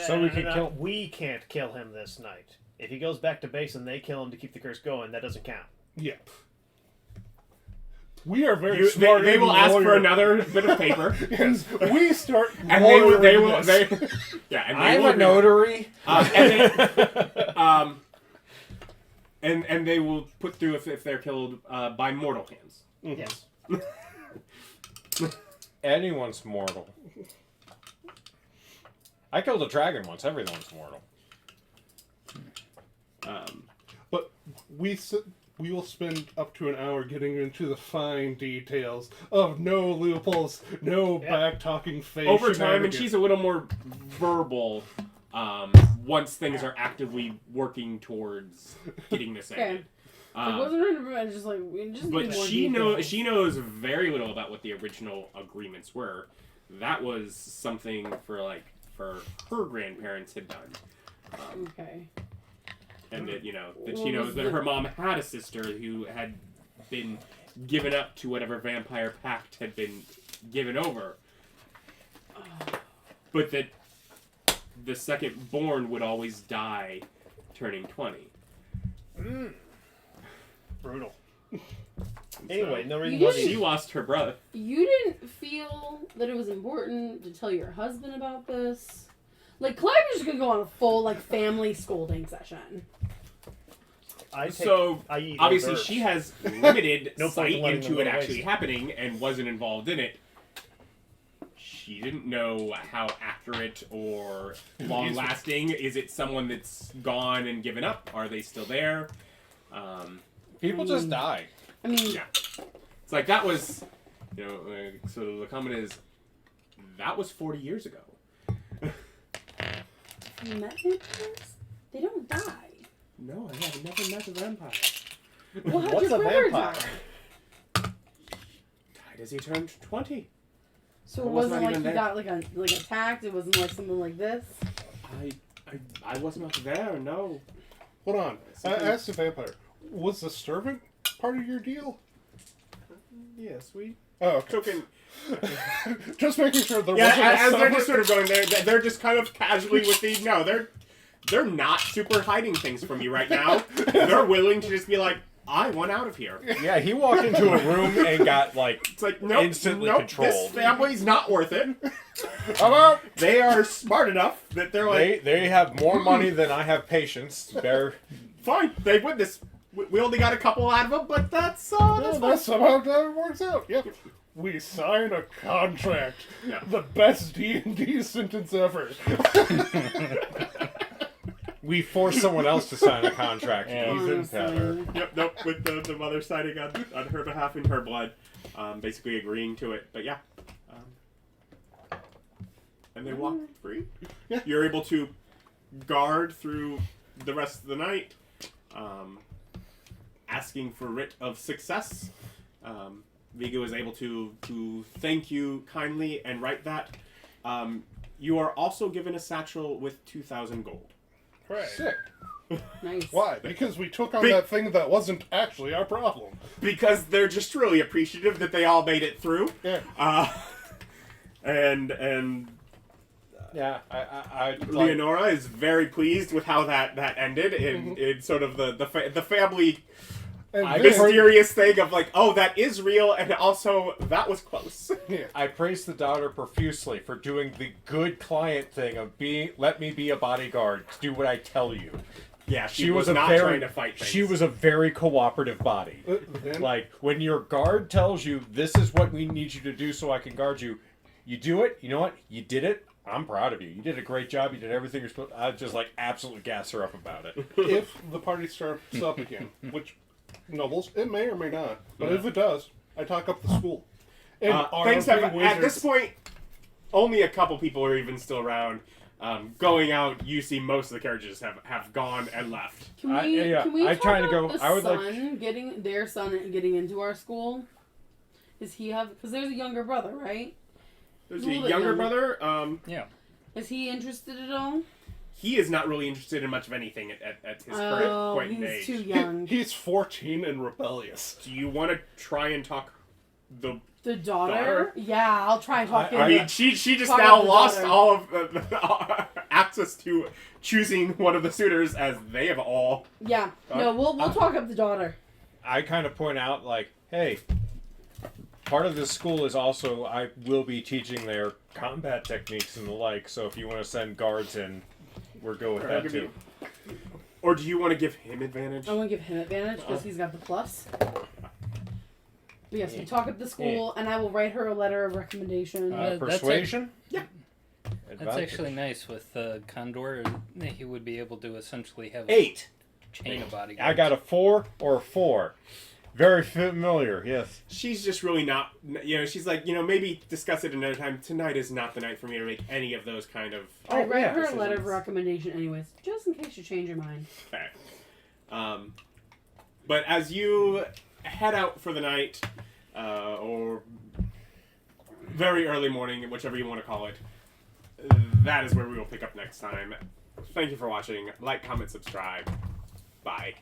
So we can kill. We can't kill him this night. If he goes back to base and they kill him to keep the curse going, that doesn't count. Yep. We are very smart. They will ask for another bit of paper. Yes, we start. And I'm a notary. And they will put through if they're killed by mortal hands. Yes. Anyone's mortal. I killed a dragon once. Everyone's mortal. But we will spend up to an hour getting into the fine details of no loopholes, no back-talking face. Over time, and she's a little more verbal once things are actively working towards getting this ended. It wasn't her, just like but she knows very little about what the original agreements were. That was something for her grandparents had done. Okay. And that she knows that her mom had a sister who had been given up to whatever vampire pact had been given over. But that the second born would always die turning 20. Brutal. Anyway, no You reason. She lost her brother. You didn't feel that it was important to tell your husband about this? Like, Calliope's just gonna go on a full, family scolding session. Obviously she has limited No point in sight letting them into go it to actually waste. happening and wasn't involved in it. She didn't know how accurate or long-lasting. Is it someone that's gone and given up? Are they still there? People just die. I mean, Yeah. It's like that was, so the comment is, that was 40 years ago. you met vampires? They don't die. No, I have never met a vampire. Well, how'd What's your a brother vampire? die? Died as he turned 20. So I it was wasn't not like even he there. got attacked. It wasn't like something like this. I was not there, no. Hold on. I asked the vampire, was the servant part of your deal? Yes, we Oh, token. just making sure there Yeah, wasn't a as they're servant. just sort of going there, they're just kind of casually with the no, they're not super hiding things from you right now. They're willing to just be like, I want out of here. Yeah, he walked into a room and got It's like nope, instantly nope, controlled. This family's not worth it. Hello? They are smart enough that they're like, They have more money than I have patience. They're fine, they win this. We only got a couple out of them, but that's That's somehow how it works out. Yep. We sign a contract. Yeah. The best D&D sentence ever. we force someone else to sign a contract. Yeah. Even better. Yep, nope, with the mother signing on her behalf in her blood, basically agreeing to it. But yeah. And they walked free. Yeah. You're able to guard through the rest of the night, asking for writ of success. Vigo is able to thank you kindly and write that. You are also given a satchel with 2,000 gold. Right. Sick. Nice. Why? Because we took on Be- that thing that wasn't actually our problem. Because they're just really appreciative that they all made it through. Yeah. And Yeah, I like, Leonora is very pleased with how that ended in sort of the family And mysterious thing of like, oh, that is real, and also that was close. I praise the daughter profusely for doing the good client thing of let me be a bodyguard, do what I tell you. Yeah, She was not trying to fight things. She was a very cooperative body. then- Like, when your guard tells you, this is what we need you to do so I can guard you, you do it, you know what, you did it, I'm proud of you. You did a great job, you did everything you're supposed to. I just, like, absolutely gas her up about it. if the party starts up again, which nobles, it may or may not, but if it does, I talk up the school. And things have, RP at this wizards- point, only a couple people are even still around. Going out, you see most of the carriages have gone and left. Can we? yeah, Can we I'm talk trying to about go- the I would like- son getting their son getting into our school? Does he have? Because there's a younger brother, right? There's A a little bit younger younger. brother. Yeah. Is he interested at all? He is not really interested in much of anything at his current Oh, point in he's age. too young. He's 14 and rebellious. Do you want to try and talk the? The daughter? Daughter? Yeah, I'll try and talk. I him. mean, she just Talk now about the lost daughter. all of the access to choosing one of the suitors, as they have all. Yeah. No, we'll talk up the daughter. I kind of point out, like, hey, part of this school is also, I will be teaching their combat techniques and the like, so if you want to send guards in, we're good with I'll that give too. Or do you want to give him advantage? I want to give him advantage because he's got the plus. But yes, we talk up the school, and I will write her a letter of recommendation. That's Persuasion? Yeah. That's Advantage. actually nice with Condor. He would be able to essentially have 8. a chain of bodyguards. I got a 4 or a 4. Very familiar, yes. She's just really not. She's like, maybe discuss it another time. Tonight is not the night for me to make any of those kind of. I write yeah, her a letter of decisions. recommendation, anyways, just in case you change your mind. Okay. But as you head out for the night, or very early morning, whichever you want to call it, that is where we will pick up next time. Thank you for watching. Like, comment, subscribe. Bye.